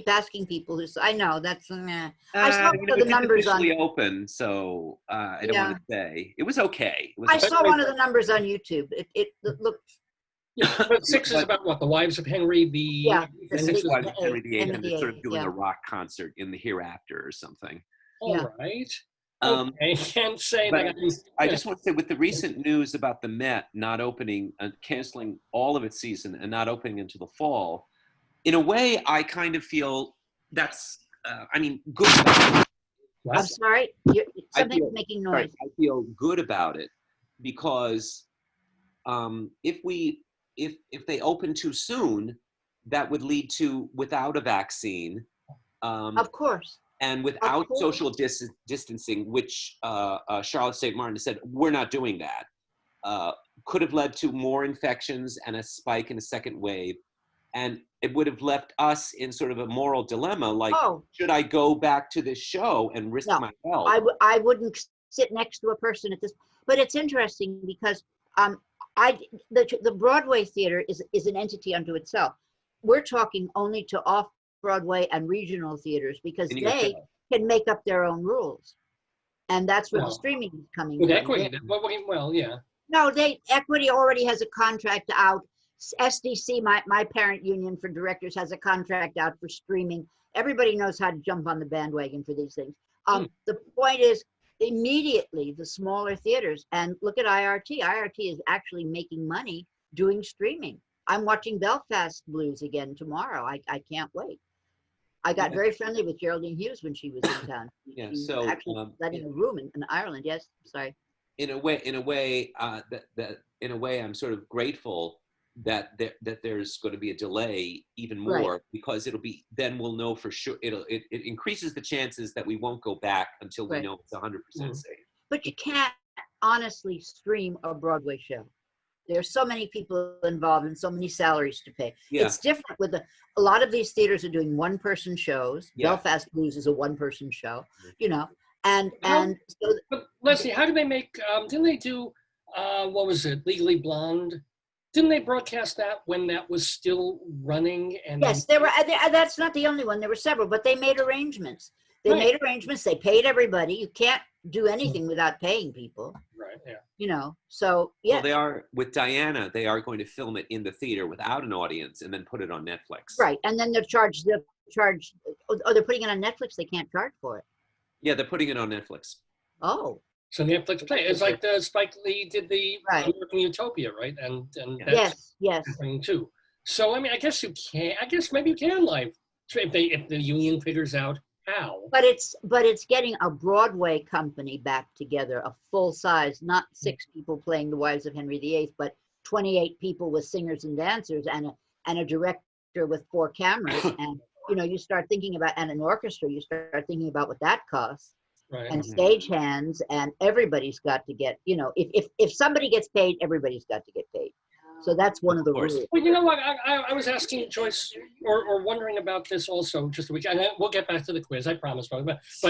asking people I know that's. I saw one of the numbers on. Open, so I don't want to say it was okay. I saw one of the numbers on YouTube. It looked. Yeah, but 6 is about what? The Wives of Henry the 6 Wives of Henry VIII, and they're sort of doing yeah. a rock concert in the hereafter or something. All right. Okay, can't say But that. I just want to say, with the recent news about the Met not opening and canceling all of its season and not opening until the fall, in a way, I kind of feel that's, good about it. I'm sorry, something's making noise. Sorry, I feel good about it because if they open too soon, that would lead to without a vaccine. Of course. And without social distancing, which Charlotte St. Martin said, we're not doing that, could have led to more infections and a spike in a second wave. And it would have left us in sort of a moral dilemma, like, should I go back to this show and risk my health? I wouldn't sit next to a person at this, but it's interesting because the Broadway theater is an entity unto itself. We're talking only to off-Broadway and regional theaters because they can make up their own rules. And that's where the streaming is coming with from. Equity, well, yeah. No, Equity already has a contract out. SDC, my parent union for directors, has a contract out for streaming. Everybody knows how to jump on the bandwagon for these things. The point is, immediately the smaller theaters, and look at IRT. IRT is actually making money doing streaming. I'm watching Belfast Blues again tomorrow. I can't wait. I got very friendly with Geraldine Hughes when she was in town. Yeah, she so actually letting a room in Ireland. Yes, sorry. In a way, I'm sort of grateful that there's going to be a delay even more, because then we'll know for sure. It increases the chances that we won't go back until we know it's 100% safe. But you can't honestly stream a Broadway show. There's so many people involved and so many salaries to pay. Yeah. It's different with a lot of these theaters are doing one-person shows. Yeah. Belfast Blues is a one-person show, and so. But Leslie, how do they make? Didn't they do? What was it? Legally Blonde. Didn't they broadcast that when that was still running? And yes, there were. That's not the only one. There were several, but they made arrangements. They made arrangements. They paid everybody. You can't do anything without paying people. Right. Yeah. So yeah. Well, they are with Diana. They are going to film it in the theater without an audience and then put it on Netflix. Right, and then they're charged. Oh, they're putting it on Netflix. They can't charge for it. Yeah, they're putting it on Netflix. Oh. So Netflix Play. It's like the Spike Lee did the American Utopia, right? And that's happening too. So I mean, I guess maybe you can live if the union figures out how. But it's getting a Broadway company back together, a full size, not 6 people playing the Wives of Henry VIII, but 28 people with singers and dancers and a director with 4 cameras. And you start thinking about, and an orchestra, you start thinking about what that costs. Right. And stagehands, and everybody's got to get, if somebody gets paid, everybody's got to get paid. So that's one of the rules. Well, you know what? I was asking Joyce or wondering about this also just a week, and we'll get back to the quiz, I promise. But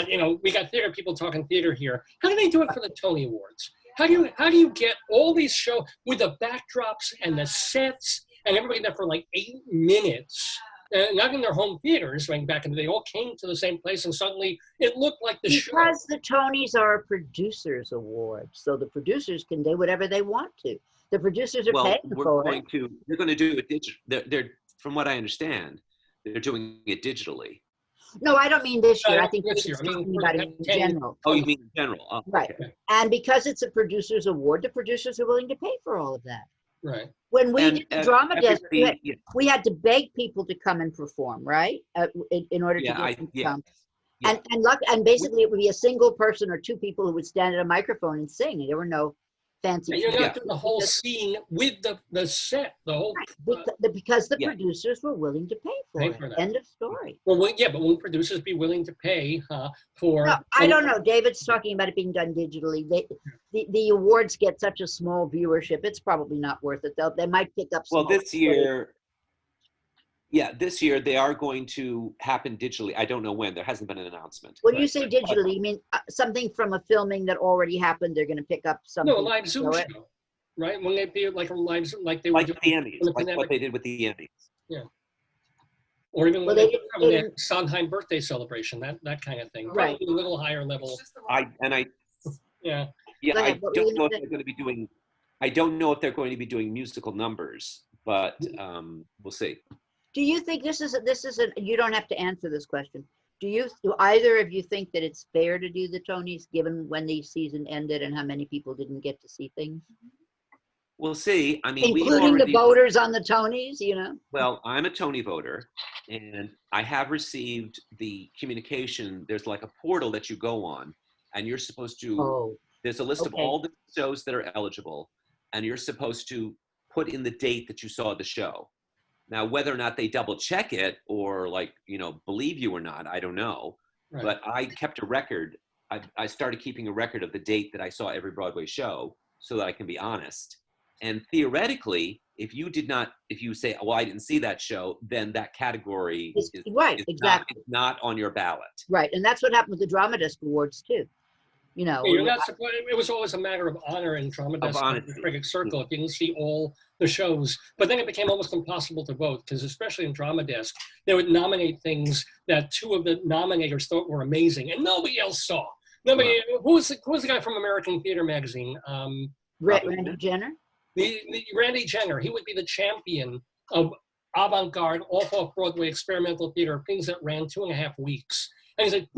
we got theater people talking theater here. How do they do it for the Tony Awards? How do you get all these shows with the backdrops and the sets and everybody there for like 8 minutes? not in their home theaters, like back in the day, all came to the same place, and suddenly it looked like the show. Because the Tonys are a producers' award, so the producers can do whatever they want to. The producers are paying for it. They're going to do it digital. They're, from what I understand, they're doing it digitally. No, I don't mean this year. I think this we're year. I mean, talking about it in general. Oh, you mean in general? Oh, right. Okay. And because it's a producers' award, the producers are willing to pay for all of that. Right. When we did the drama desk, yeah. we had to beg people to come and perform, right? In order to get them to come. Yeah. And basically it would be a single person or two people who would stand at a microphone and sing. There were no fancy. And you're not doing the whole scene with the set, the whole. Because the producers were willing to pay for it. End of story. Well, but will producers be willing to pay for? No, I don't know. David's talking about it being done digitally. The awards get such a small viewership. It's probably not worth it. They might pick up. Well, this year they are going to happen digitally. I don't know when. There hasn't been an announcement. When you say digitally, you mean something from a filming that already happened? They're going to pick up something. No, a live Zoom show, right? When they be like a live, like they were doing the Emmys, like what they did with the Emmys. Yeah. Or even when they did Sondheim birthday celebration, that kind of thing. Right. Probably a little higher level. Yeah. I don't know if they're going to be doing. I don't know if they're going to be doing musical numbers, but we'll see. Do you think this is you don't have to answer this question. Do either of you think that it's fair to do the Tonys given when the season ended and how many people didn't get to see things? We'll see. I mean, including the voters on the Tonys, you know? Well, I'm a Tony voter, and I have received the communication. There's like a portal that you go on, and you're supposed to, there's a list of all the shows that are eligible, and you're supposed to put in the date that you saw the show. Now, whether or not they double check it or believe you or not, I don't know. Right. But I kept a record. I started keeping a record of the date that I saw every Broadway show so that I can be honest. And theoretically, if you say, well, I didn't see that show, then that category is not on your ballot. Right. And that's what happened with the Drama Desk Awards too. You know, you're not supposed, it was always a matter of honor in Drama Desk and the Critic Circle if you didn't see all the shows. But then it became almost impossible to vote because especially in Drama Desk, they would nominate things that two of the nominators thought were amazing and nobody else saw. Nobody. Who was the guy from American Theater Magazine? Randy Jenner. The Randy Jenner. He would be the champion of avant-garde, off-Broadway experimental theater, things that ran 2.5 weeks. And he's like,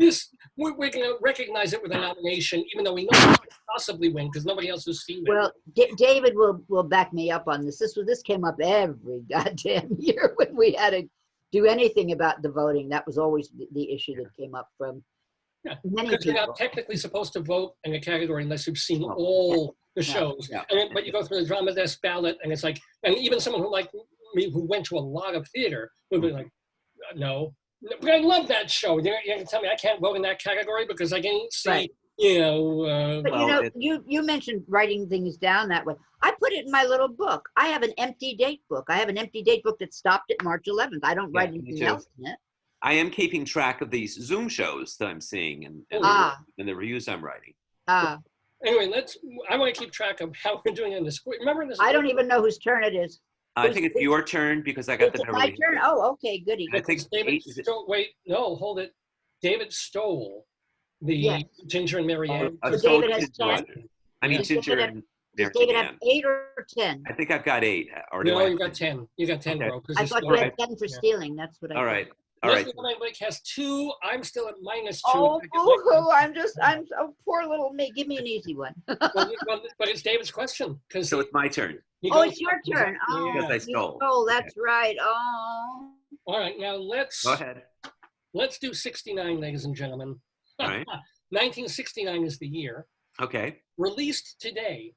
we're going to recognize it with a nomination, even though we know it could possibly win because nobody else has seen it. Well, David will back me up on this. This came up every goddamn year when we had to do anything about the voting. That was always the issue that came up from many people. You're not technically supposed to vote in a category unless you've seen all the shows. Yeah. But you go through the Drama Desk ballot, and it's like, and even someone who like me who went to a lot of theater would be like, no. But I love that show. You're going to tell me I can't vote in that category because I didn't see, But you mentioned writing things down that way. I put it in my little book. I have an empty date book. I have an empty date book that stopped at March 11th. I don't write anything else in it. I am keeping track of these Zoom shows that I'm seeing and the reviews I'm writing. Anyway, I want to keep track of how we're doing in this. Remember this? I don't even know whose turn it is. I think it's your turn because I got the my turn. Oh, okay, goody. I think hold it. David stole the Ginger and Mary Ann. So David has 10. I mean, Ginger and Does David have 8 or 10? I think I've got 8. No, you got 10. You got 10, bro. I thought you had 10 for stealing. That's what I All right. Leslie Blake has 2. I'm still at -2. Oh, I'm poor little me. Give me an easy one. but it's David's question. So it's my turn. It's your turn. Oh, because I stole. Oh, that's right. Oh. All right, now go ahead. Let's do 69, ladies and gentlemen. All right. 1969 is the year. Okay. Released today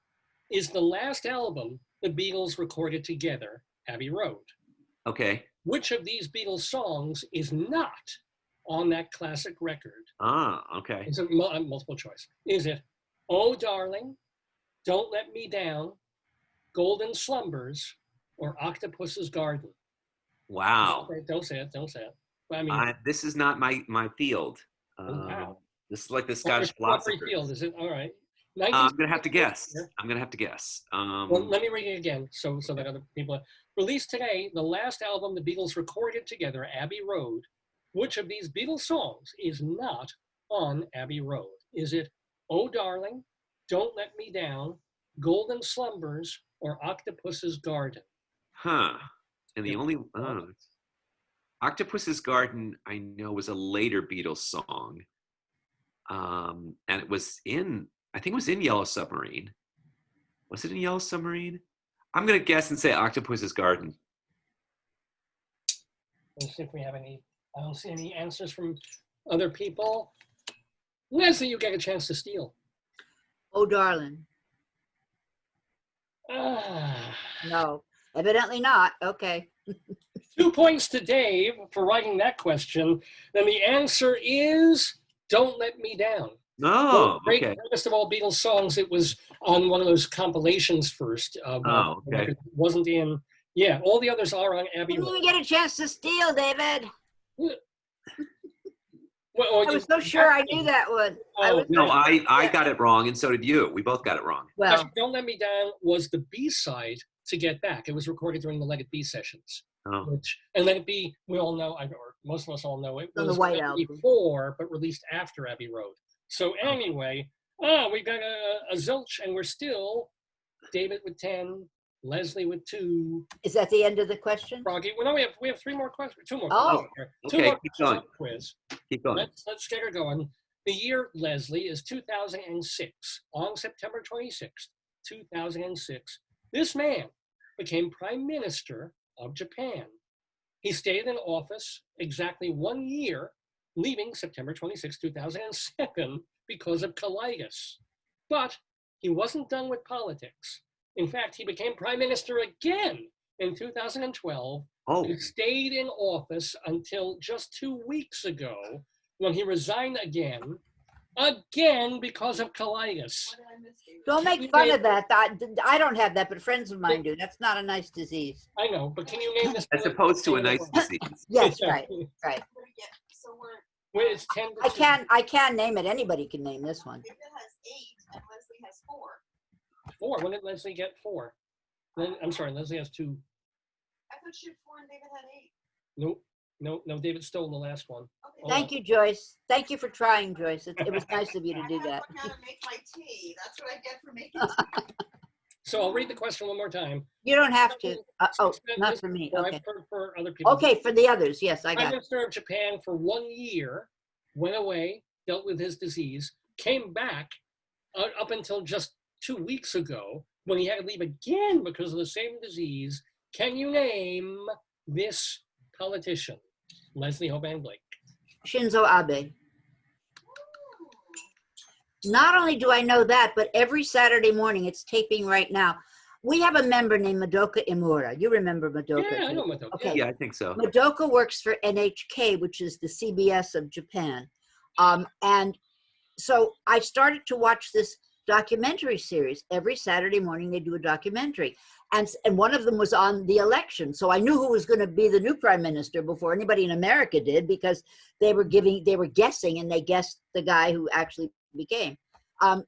is the last album the Beatles recorded together, Abbey Road. Okay. Which of these Beatles songs is not on that classic record? Okay. It's a multiple choice. Is it Oh Darling, Don't Let Me Down, Golden Slumbers, or Octopus's Garden? Wow. Don't say it. I mean, this is not my field. Wow. This is like the Scottish philosophers. Field, is it? All right. I'm going to have to guess. Well, let me read it again so that other people. Released today, the last album the Beatles recorded together, Abbey Road. Which of these Beatles songs is not on Abbey Road? Is it Oh Darling, Don't Let Me Down, Golden Slumbers, or Octopus's Garden? Huh. And the only Octopus's Garden, I know, was a later Beatles song. And it was I think it was in Yellow Submarine. Was it in Yellow Submarine? I'm going to guess and say Octopus's Garden. Let's see if we have any. I don't see any answers from other people. Leslie, you get a chance to steal. Oh, darling. Ah. No, evidently not. Okay. 2 points to Dave for writing that question. Then the answer is Don't Let Me Down. Oh, Greatest of all Beatles songs. It was on one of those compilations first. Okay. It wasn't in. Yeah, all the others are on Abbey You didn't Road. even get a chance to steal, David. Well, I was so sure I knew that one. No, I got it wrong, and so did you. We both got it wrong. Well, Actually, Don't Let Me Down was the B-side to Get Back. It was recorded during the Let It Be sessions. Oh. And Let It Be, we all know, or most of us all know, it On the was White written Album. before, but released after Abbey Road. So anyway, we got a zilch, and we're still David with 10, Leslie with 2. is that the end of the question? Froggy. Well, no, we have 3 more questions. 2 more. Oh, questions. okay, 2 more keep questions going. on the quiz. Keep going. Let's get her going. The year, Leslie, is 2006. On September 26th, 2006, this man became Prime Minister of Japan. He stayed in office exactly 1 year, leaving September 26, 2007, because of colitis. But he wasn't done with politics. In fact, he became Prime Minister again in 2012. Oh, He stayed in office until just 2 weeks ago, when he resigned again because of colitis. What did I miss, David? Don't make fun of that. I don't have that, but friends of mine do. That's not a nice disease. I know, but can you name this? as opposed to a nice disease. Yes, right, right. Yeah, so Well, it's 10 to 2. I can name it. Anybody can name this one. David has 8 and Leslie has 4. 4. When did Leslie get 4? I'm sorry, Leslie has 2. I thought she had 4 and David had 8. No, David stole the last one. Okay. Thank you, Joyce. Thank you for trying, Joyce. It was nice of you to do that. I have to make my tea. That's what I get for making tea. So I'll read the question one more time. You don't have to. Not for me. I've Okay. heard for other people. Okay, for the others. Yes, I Prime got it. Minister of Japan for 1 year, went away, dealt with his disease, came back up until just 2 weeks ago when he had to leave again because of the same disease. Can you name this politician? Leslie Hoban Blake. Shinzo Abe. Not only do I know that, but every Saturday morning, it's taping right now. We have a member named Madoka Imura. You remember Madoka? Yeah, I know Madoka. Okay. Yeah, I think so. Madoka works for NHK, which is the CBS of Japan. And so I started to watch this documentary series. Every Saturday morning, they do a documentary. And one of them was on the election. So I knew who was going to be the new prime minister before anybody in America did, because they were guessing, and they guessed the guy who actually became.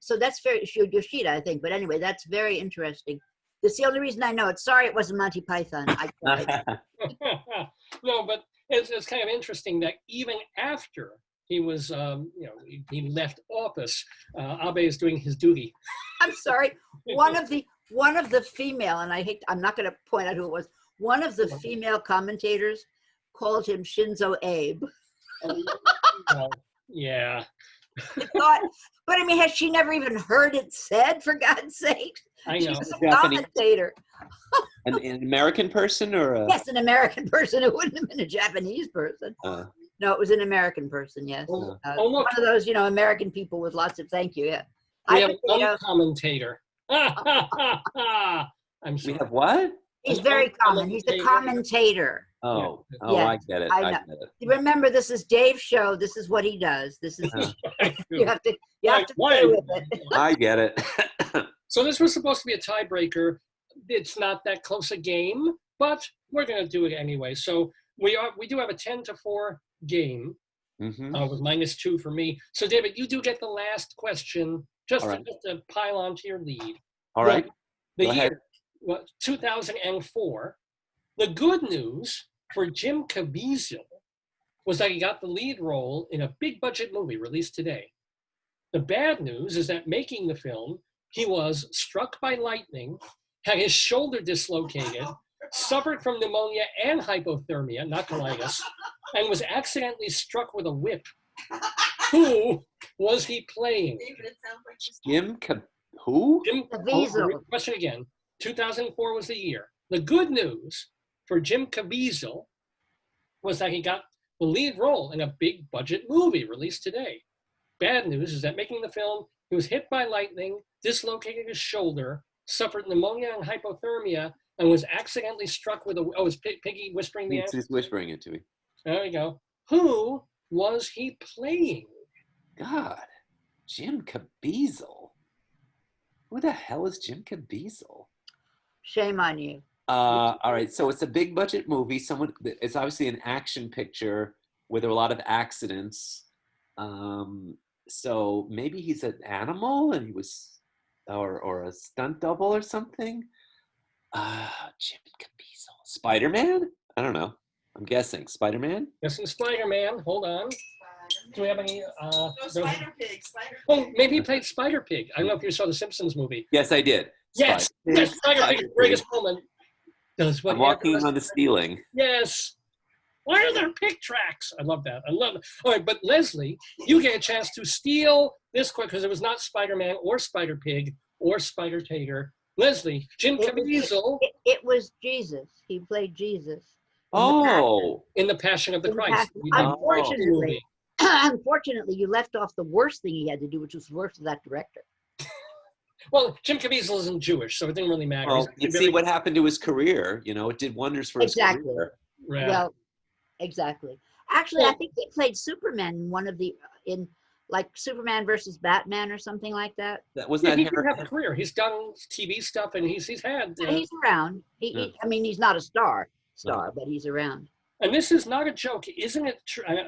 So that's very Yoshida, I think. But anyway, that's very interesting. That's the only reason I know it. Sorry, it wasn't Monty Python. I tried. No, but it's kind of interesting that even after he was, he left office, Abe is doing his duty. I'm sorry. One of the female, and I'm not going to point out who it was. One of the female commentators called him Shinzo Abe. Well, yeah. But I mean, has she never even heard it said? For God's sake, I know. she's a commentator. An American person or a? Yes, an American person. It wouldn't have been a Japanese person. No, it was an American person. Yes, Look. one of those, American people with lots of thank you. Yeah, We have one commentator. I'm sorry. We have what? He's very common. He's a commentator. Oh, Yeah. I get it. I I know. get it. Remember, this is Dave's show. This is what he does. This is you have to Why? play with it. I get it. So this was supposed to be a tiebreaker. It's not that close a game, but we're going to do it anyway. So we do have a 10-4 game with -2 for me. So David, you do get the last question just to pile on to your lead. All right. The Go year ahead. 2004. The good news for Jim Caviezel was that he got the lead role in a big budget movie released today. The bad news is that making the film, he was struck by lightning, had his shoulder dislocated, suffered from pneumonia and hypothermia, not colitis, and was accidentally struck with a whip. Who was he playing? David, it sounds like just Who? Jim Caviezel. Question again. 2004 was the year. The good news for Jim Caviezel was that he got the lead role in a big budget movie released today. Bad news is that making the film, he was hit by lightning, dislocated his shoulder, suffered pneumonia and hypothermia, and was accidentally struck with a. Oh, is Piggy whispering the answer? He's whispering it to me. There we go. Who was he playing? God, Jim Caviezel. Who the hell is Jim Caviezel? Shame on you. All right, so it's a big budget movie. It's obviously an action picture where there were a lot of accidents. So maybe he's an animal and he was, or a stunt double or something. Jim Caviezel. Spider-Man? I don't know. I'm guessing Spider-Man. Guessing Spider-Man. Hold on. Do we have any? no, Spider Pig. Oh, maybe he played Spider Pig. I don't know if you saw the Simpsons movie. Yes, I did. Yes, yes, Spider Pig, the greatest moment. Does what I'm walking on the ceiling. Yes. Why are there pig tracks? I love that. I love it. All right, but Leslie, you get a chance to steal this quick because it was not Spider-Man or Spider Pig or Spider Tater. Leslie, Jim Caviezel. It was Jesus. He played Jesus. In the Passion of the Christ. Unfortunately, unfortunately, you left off the worst thing he had to do, which was the worst of that director. Well, Jim Caviezel isn't Jewish, so it didn't really matter. Well, you see what happened to his career. You know, it did wonders for his career. Right. Well, exactly. Actually, I think he played Superman in one of in like Superman versus Batman or something like that. That was Yeah, that. he did have a career. He's done TV stuff, and he's had. He's around. I mean, he's not a star, but he's around. And this is not a joke, isn't it?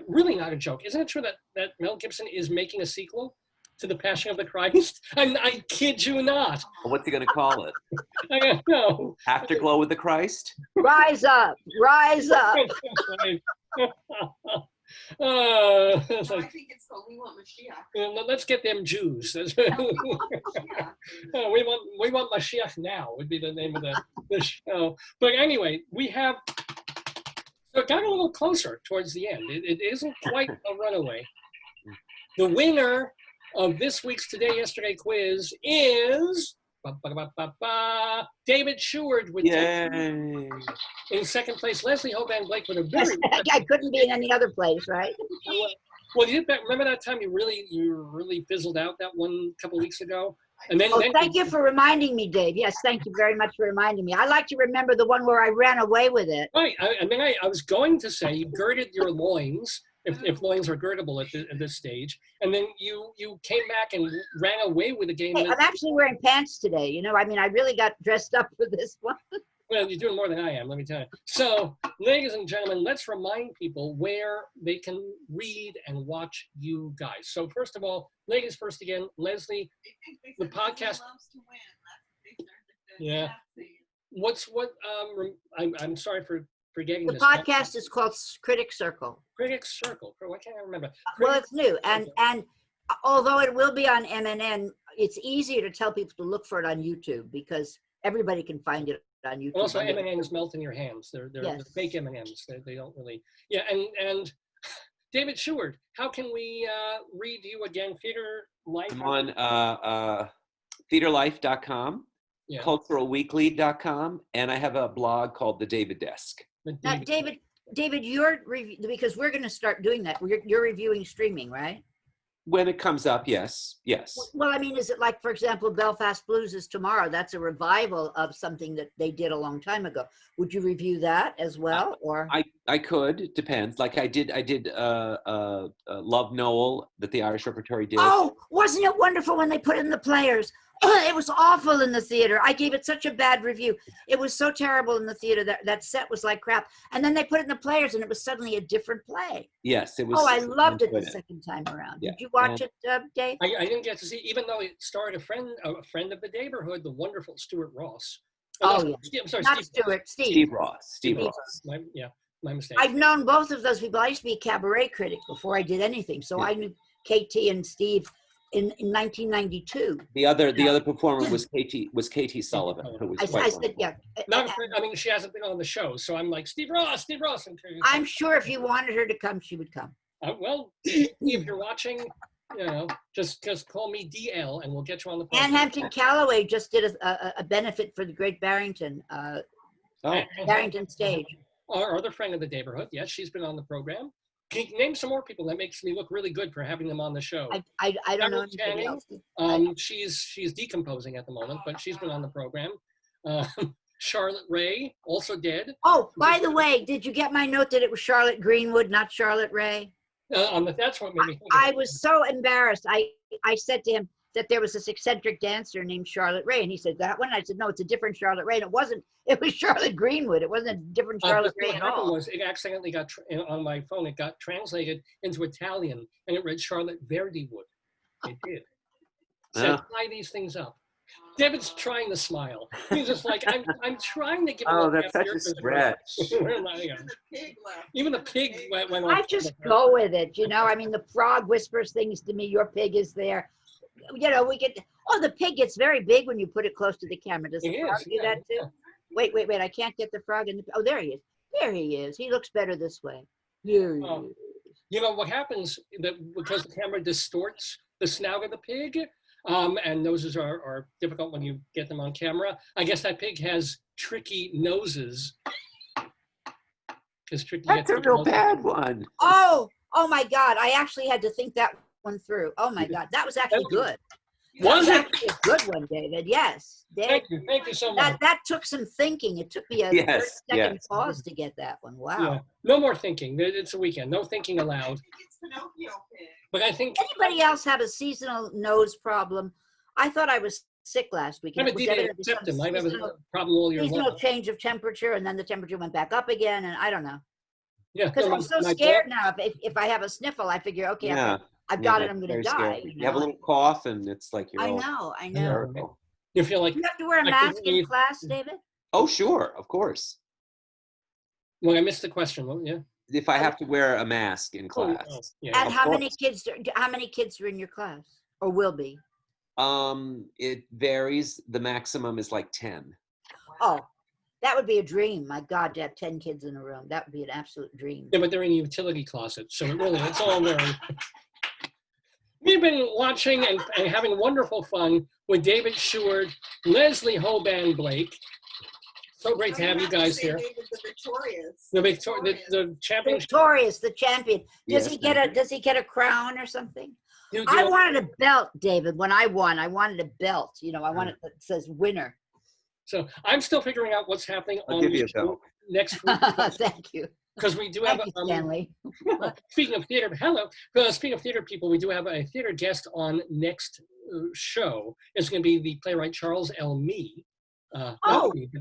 Really not a joke. Isn't it true that Mel Gibson is making a sequel to The Passion of the Christ? I kid you not. What's he going to call it? I don't know. Afterglow with the Christ? Rise up, rise up. I think it's called We Want Mashiach. Let's get them Jews. We want Mashiach now would be the name of the show. But anyway, so it got a little closer towards the end. It isn't quite a runaway. The winner of this week's Today Yesterday quiz is David Sheward with 10. In second place, Leslie Hoban Blake with a very. I couldn't be in any other place, right? Well, remember that time you really fizzled out that one couple weeks ago, and then. Thank you for reminding me, Dave. Yes, thank you very much for reminding me. I like to remember the one where I ran away with it. Right, and then I was going to say you girded your loins. If loins are girdable at this stage, and then you came back and ran away with the game. Hey, I'm actually wearing pants today. You know, I mean, I really got dressed up for this one. Well, you're doing more than I am, let me tell you. So, ladies and gentlemen, let's remind people where they can read and watch you guys. So, first of all, ladies first again, Leslie, the podcast. Yeah. I'm sorry for forgetting the this. podcast is called Critic Circle. Critic Circle. Why can't I remember? Well, it's new, and although it will be on MNN, it's easier to tell people to look for it on YouTube because everybody can find it on YouTube. Also, M&Ms melt in your hands. They're fake M&Ms. They don't really. Yeah, and David Sheward, how can we read you again? Theater Life. I'm on theaterlife.com, culturalweekly.com, and I have a blog called The David Desk. Now, David, you're because we're going to start doing that. You're reviewing streaming, right? When it comes up, yes. Well, I mean, is it like, for example, Belfast Blues is tomorrow? That's a revival of something that they did a long time ago. Would you review that as well, or? I could. It depends. Like I did Love Noel that the Irish Repertory did. Oh, wasn't it wonderful when they put in the players? It was awful in the theater. I gave it such a bad review. It was so terrible in the theater. That set was like crap. And then they put it in the players and it was suddenly a different play. Yes, it was. Oh, I loved it the second time around. Yeah. Did you watch it, Dave? I didn't get to see, even though it starred a friend of the Daverhood, the wonderful Stuart Ross. Oh, yeah. I'm sorry, Not Steve. Stewart, Steve Ross. Steve Ross. Ross. My mistake. I've known both of those people. I used to be a cabaret critic before I did anything. So I knew KT and Steve in 1992. The other performer was Katie Sullivan, who was I said, yeah. I mean, she hasn't been on the show, so I'm like, Steve Ross. I'm sure if you wanted her to come, she would come. Well, if you're watching, just call me DL and we'll get you on the program. Ann Hampton Calloway just did a benefit for the Great Barrington, Barrington stage. Our other friend of the Daverhood, yes, she's been on the program. Can you name some more people? That makes me look really good for having them on the show. I don't know anybody else. She's decomposing at the moment, but she's been on the program. Charlotte Ray also did. Oh, by the way, did you get my note that it was Charlotte Greenwood, not Charlotte Ray? That's what made me think. I was so embarrassed. I said to him that there was this eccentric dancer named Charlotte Ray, and he said that one. I said, no, it's a different Charlotte Ray. And it wasn't. It was Charlotte Greenwood. It wasn't a different Charlotte Ray at all. Was it accidentally got on my phone? It got translated into Italian, and it read Charlotte Verdiwood. It did. So tie these things up. David's trying to smile. He's just like, I'm trying to give him a that's such a stretch. Even the pig went on. I just go with it, I mean, the frog whispers things to me. Your pig is there. We get, the pig gets very big when you put it close to the camera. Does the frog do that too? Wait, I can't get the frog in the, oh, there he is. There he is. He looks better this way. There he is. What happens because the camera distorts the snout of the pig, and noses are difficult when you get them on camera. I guess that pig has tricky noses. That's a real bad one. Oh my God. I actually had to think that one through. Oh my God. That was actually good. Was it? Actually a good one, David. Yes. Thank you so much. That took some thinking. It took me a 30-second pause to get that one. Wow. Yeah. No more thinking. It's a weekend. No thinking allowed. But I think anybody else have a seasonal nose problem? I thought I was sick last week. I have a septum. I have a problem all year long. Seasonal change of temperature, and then the temperature went back up again, and I don't know. Yeah. Because I'm so scared now. If I have a sniffle, I figure, okay, I've got it. I'm going to die. You have a little cough, and it's like you're. I know. You feel like you have to wear a mask in class, David? Oh, sure, of course. Well, I missed the question. Yeah. If I have to wear a mask in class. And how many kids are in your class, or will be? It varies. The maximum is like 10. Oh, that would be a dream. My God, to have 10 kids in a room. That would be an absolute dream. Yeah, but they're in a utility closet, so it's all very. We've been watching and having wonderful fun with David Sheward, Leslie Hoban Blake. So great to have you guys here. The champion. Victorious, the champion. Does he get a crown or something? I wanted a belt, David. When I won, I wanted a belt. I wanted that says winner. So I'm still figuring out what's happening on the show next week. Thank you. Because we do have Stanley. Speaking of theater, speaking of theater people, we do have a theater guest on next show. It's going to be the playwright Charles L. Mee.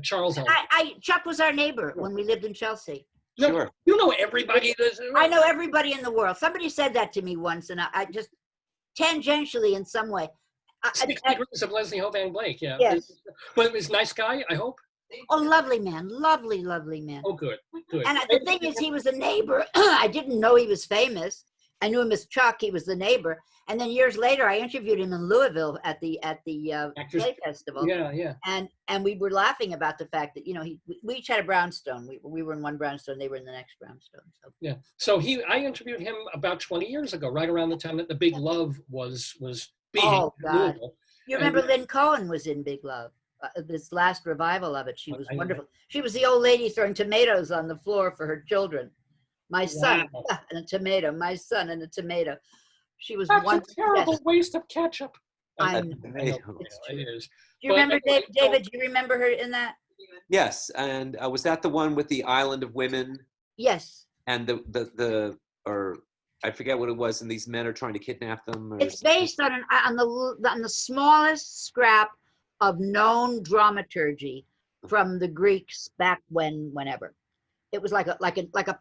Charles L. Chuck was our neighbor when we lived in Chelsea. No, sure. You know everybody. I know everybody in the world. Somebody said that to me once, and I just tangentially in some way. 60 Degrees of Leslie Hoban Blake, yeah. Yes. But he's a nice guy, I hope. Oh, lovely man. Lovely man. Oh, good. And the thing is, he was a neighbor. I didn't know he was famous. I knew him as Chuck. He was the neighbor. And then years later, I interviewed him in Louisville at the play festival. Yeah. And we were laughing about the fact that we each had a brownstone. We were in one brownstone. They were in the next brownstone. So. Yeah. So I interviewed him about 20 years ago, right around the time that the Big Love was being. Oh God! You remember Lynn Cohen was in Big Love. This last revival of it. She was wonderful. She was the old lady throwing tomatoes on the floor for her children. My son and a tomato. My son and a tomato. She was wonderful. That's a terrible waste of ketchup. I know. It is. Do you remember David? Do you remember her in that? Yes, and was that the one with the Island of Women? Yes. And I forget what it was, and these men are trying to kidnap them. It's based on the smallest scrap of known dramaturgy from the Greeks back whenever. It was like a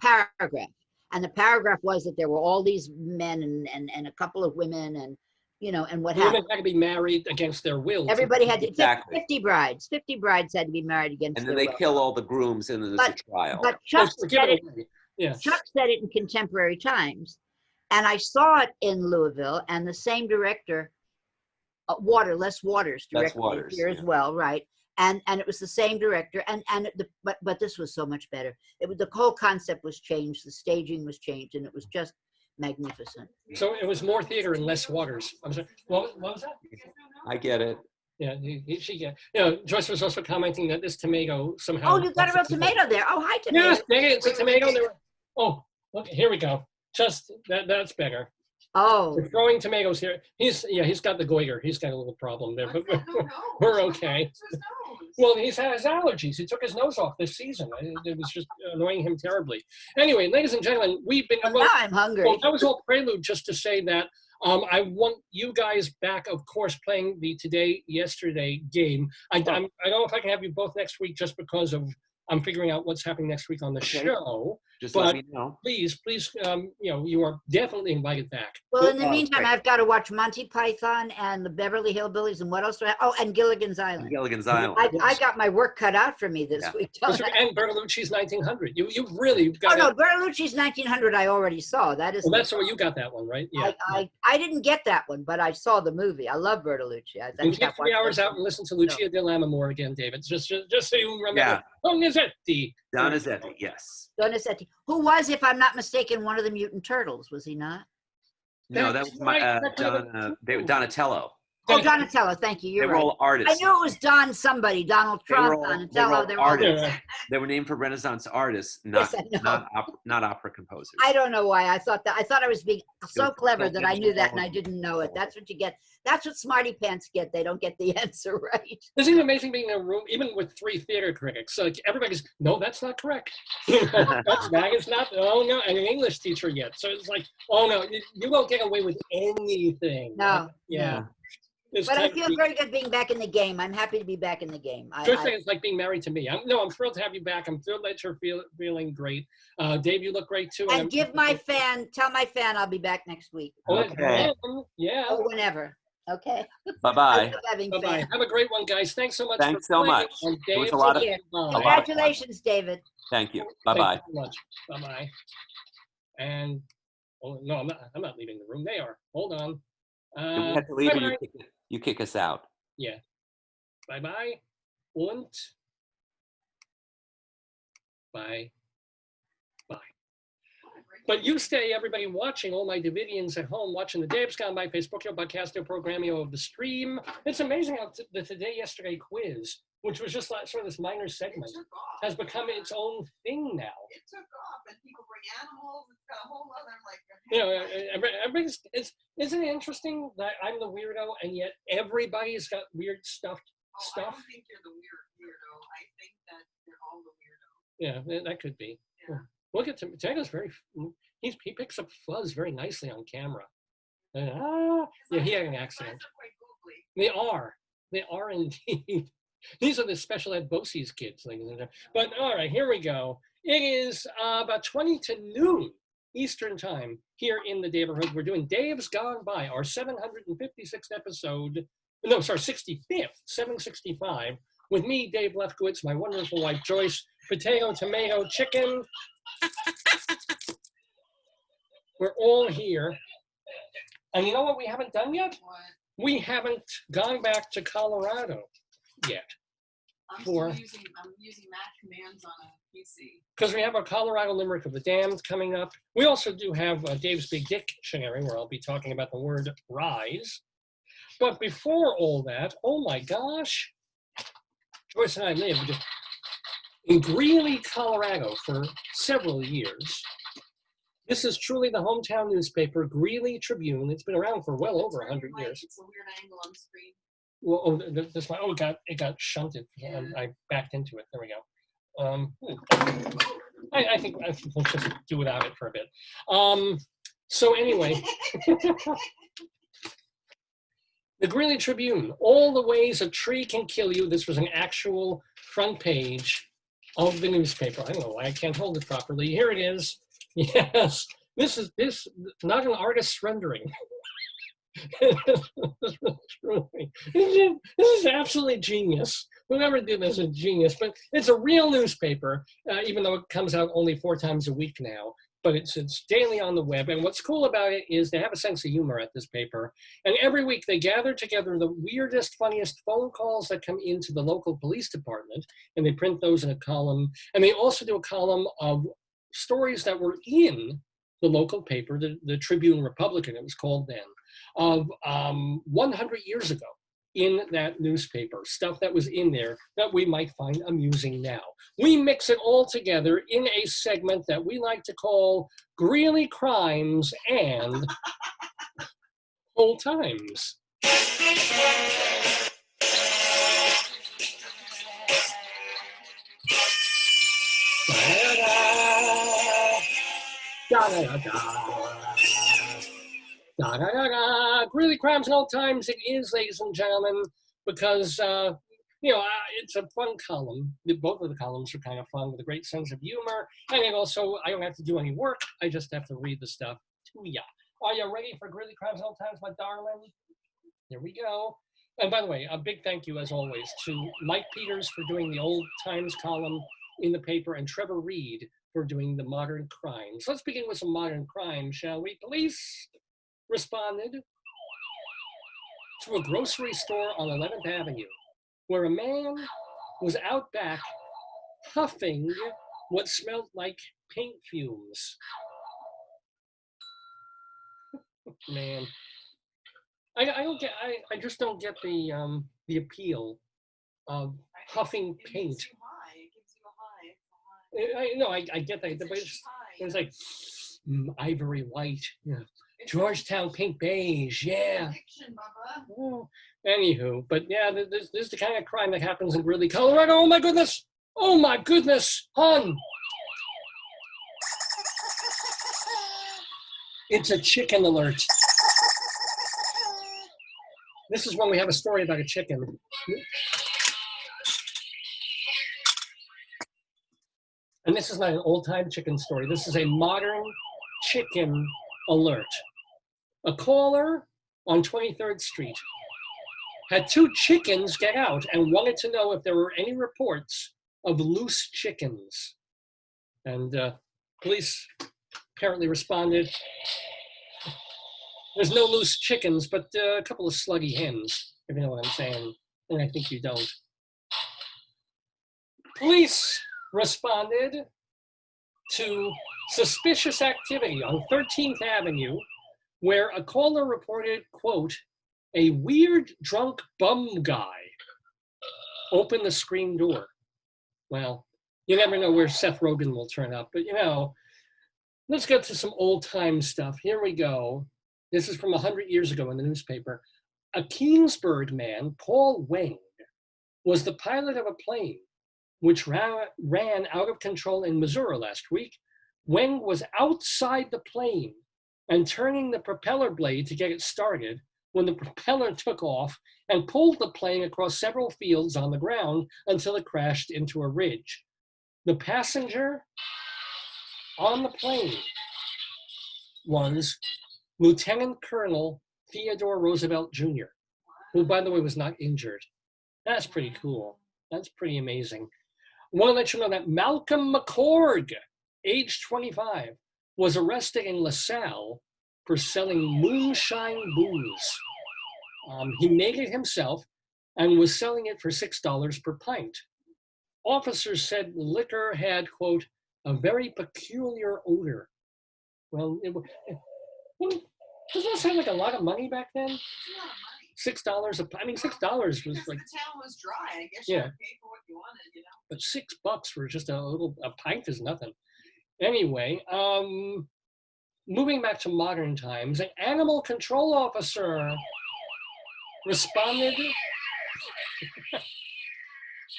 paragraph, and the paragraph was that there were all these men and a couple of women, and you know, and what Women happened. had to be married against their will. Everybody had to, Exactly. 50 brides. 50 brides had to be married against And their then they will. kill all the grooms and then there's a trial. But Oh, Chuck so give said it it, away. Yeah. Chuck said it in contemporary times. And I saw it in Louisville, and the same director, Les Waters, directed it here as well, right? And it was the same director, but this was so much better. The whole concept was changed, the staging was changed, and it was just magnificent. So it was more theater and less Waters. I'm sorry. What was that? I get it. Yeah, you know, Joyce was also commenting that this tomato somehow. Oh, you got a real tomato there. Oh, hi, tomato. Yes, it's a tomato. Oh, look, here we go. Just that's better. Oh, We're throwing tomatoes here. He's got the goiter. He's got a little problem there, but we're okay. Well, he's had his allergies. He took his nose off this season. It was just annoying him terribly. Anyway, ladies and gentlemen, we've been. Now I'm hungry. Well, that was all prelude just to say that I want you guys back, of course, playing the today-yesterday game. I don't know if I can have you both next week just because of I'm figuring out what's happening next week on the show. Just but let me know. Please, you know, you are definitely invited back. Well, in the meantime, I've got to watch Monty Python and the Beverly Hillbillies, and what else do I have? Oh, and Gilligan's Island. Gilligan's Island. I got my work cut out for me this week. And Bertolucci's 1900. You really got. Oh no, Bertolucci's 1900. I already saw. That is. Well, that's where you got that one, right? Yeah. I didn't get that one, but I saw the movie. I love Bertolucci. I take 3 hours out and listen to Lucia di Lammermoor again, David. Just so you remember. Yeah. Donizetti. Donizetti, yes. Donizetti, who was, if I'm not mistaken, one of the mutant turtles, was he not? No, that was my Donatello. Oh, Donatello, thank you. You're they were all artists. I knew it was Don somebody, Donald Trump, Donatello. They were all artists. They were named for Renaissance artists, not opera composers. I don't know why I thought that. I thought I was being so clever that I knew that and I didn't know it. That's what you get. That's what smarty pants get. They don't get the answer right. Isn't it amazing being in a room, even with 3 theater critics? Like everybody's, no, that's not correct. That is not. Oh no, and an English teacher yet. So it's like, oh no, you won't get away with anything. No. Yeah. No. But I feel very good being back in the game. I'm happy to be back in the game. It's like being married to me. I'm thrilled to have you back. I'm thrilled that you're feeling great. Dave, you look great too. And tell my fan I'll be back next week. Okay. Yeah. Or whenever. Okay. Bye-bye. Bye-bye. Have a great one, guys. Thanks so much. Thanks so much. Dave, it was a lot of Congratulations, David. Thank you. Bye-bye. Thank you so much. Bye-bye. And no, I'm not leaving the room. They are. Hold on. We have to leave or you kick us out. Yeah. Bye-bye. Und bye. Bye. But you stay, everybody, watching all my Davidians at home, watching the Dave's Gone By Facebook, Podcasto, Programmio of the Stream. It's amazing how the Today-Yesterday quiz, which was just like sort of this minor segment, has become its own thing now. It took off, and people bring animals. It's got a whole other, like... You know, everybody's, isn't it interesting that I'm the weirdo, and yet everybody's got weird stuff? I don't think you're the weirdo. I think that you're all the weirdo. Yeah, that could be. Yeah. Look at Tango's he picks up fuzz very nicely on camera. Yeah, he had an accident. They are indeed. These are the special ed BOCES kids. But all right, here we go. It is about 20 to noon Eastern time here in the Daverhood. We're doing Dave's Gone By, our 756th episode. No, sorry, 65th, 765. With me, Dave Lefkowitz, my wonderful wife, Joyce, potato, tomato, chicken. We're all here. And you know what we haven't done yet? What? We haven't gone back to Colorado yet. I'm using Mac commands on a PC. Because we have our Colorado Limerick of the Damned coming up. We also do have Dave's Big Dictionary, where I'll be talking about the word rise. But before all that, oh my gosh, Joyce and I lived in Greeley, Colorado for several years. This is truly the hometown newspaper, Greeley Tribune. It's been around for well over 100 years. It's a weird angle on the screen. Well, this one, it got shunted. Yeah. I backed into it. There we go. I think we'll just do without it for a bit. So anyway, the Greeley Tribune, all the ways a tree can kill you. This was an actual front page of the newspaper. I don't know why I can't hold it properly. Here it is. Yes, this not an artist's rendering. Truly. This is absolutely genius. Whoever did this is genius, but it's a real newspaper, even though it comes out only 4 times a week now. But it's daily on the web. And what's cool about it is they have a sense of humor at this paper. And every week they gather together the weirdest, funniest phone calls that come into the local police department, and they print those in a column. And they also do a column of stories that were in the local paper, the Tribune Republican, it was called then, of 100 years ago in that newspaper, stuff that was in there that we might find amusing now. We mix it all together in a segment that we like to call Greeley Crimes and Old Times. Greeley Crimes and Old Times, it is, ladies and gentlemen, because, it's a fun column. Both of the columns are kind of fun with a great sense of humor. And it also, I don't have to do any work. I just have to read the stuff to ya. Are you ready for Greeley Crimes and Old Times, my darling? Here we go. And by the way, a big thank you, as always, to Mike Peters for doing the Old Times column in the paper, and Trevor Reed for doing the modern crimes. Let's begin with some modern crime, shall we? Police responded to a grocery store on 11th Avenue, where a man was out back huffing what smelled like paint fumes. Man, I just don't get the appeal of huffing paint. It gives you a high. I know, I get that, but it's like ivory white, Georgetown pink beige, yeah. Addiction, Bubba. Oh, anywho, but yeah, this is the kind of crime that happens in Greeley, Colorado. Oh my goodness! Oh my goodness, hon! It's a chicken alert. This is when we have a story about a chicken. And this is not an old-time chicken story. This is a modern chicken alert. A caller on 23rd Street had 2 chickens get out and wanted to know if there were any reports of loose chickens. And police apparently responded, there's no loose chickens, but a couple of sluggy hens, if you know what I'm saying. And I think you don't. Police responded to suspicious activity on 13th Avenue, where a caller reported, quote, a weird drunk bum guy opened the screen door. Well, you never know where Seth Rogen will turn up, but let's get to some old time stuff. Here we go. This is from 100 years ago in the newspaper. A Keensburg man, Paul Weng, was the pilot of a plane which ran out of control in Missouri last week. Weng was outside the plane and turning the propeller blade to get it started when the propeller took off and pulled the plane across several fields on the ground until it crashed into a ridge. The passenger on the plane was Lieutenant Colonel Theodore Roosevelt Jr., who, by the way, was not injured. That's pretty cool. That's pretty amazing. I want to let you know that Malcolm McCord, age 25, was arrested in LaSalle for selling moonshine booze. He made it himself and was selling it for $6 per pint. Officers said the liquor had, quote, a very peculiar odor. Well, doesn't that sound like a lot of money back then? It's a lot of money. $6 a pint. I mean, $6 was Because like, the town was dry. I guess you yeah. had to pay for what you wanted, But $6 for just a pint is nothing. Anyway, moving back to modern times, an animal control officer responded.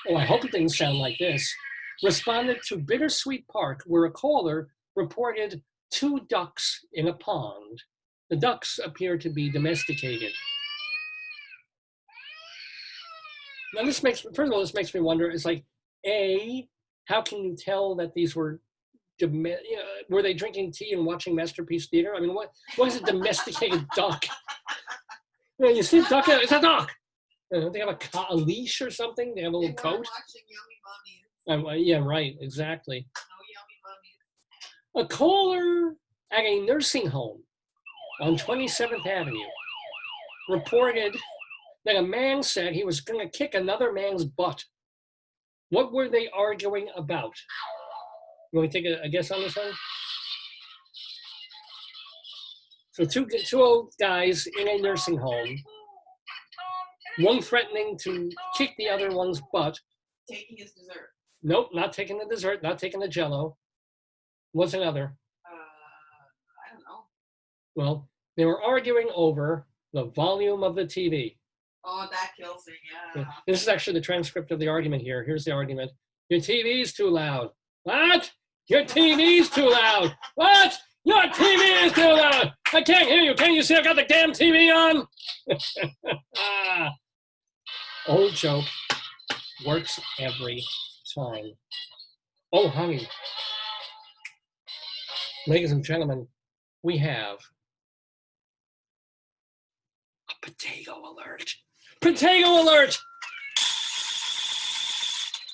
Oh, I hope it didn't sound like this. Responded to Bittersweet Park, where a caller reported 2 ducks in a pond. The ducks appear to be domesticated. Now this makes me wonder, it's like, A, how can you tell that these were, were they drinking tea and watching Masterpiece Theater? I mean, what is a domesticated duck? Yeah, you see, duck. It's a duck. They have a leash or something. They have a They little weren't coat. watching Yummy Mummies. Yeah, right. Exactly. No Yummy Mummies. A caller at a nursing home on 27th Avenue reported that a man said he was going to kick another man's butt. What were they arguing about? You want to take a guess on this one? So two old guys in a nursing home, one threatening to kick the other one's butt. Taking his dessert. Nope, not taking the dessert, not taking the Jell-O. What's another? I don't know. Well, they were arguing over the volume of the TV. Oh, that kills me, yeah. This is actually the transcript of the argument here. Here's the argument. Your TV's too loud. What? Your TV's too loud. What? Your TV is too loud. I can't hear you. Can't you see I got the damn TV on? Old joke. Works every time. Oh, honey. Ladies and gentlemen, we have a potato alert. Potato alert!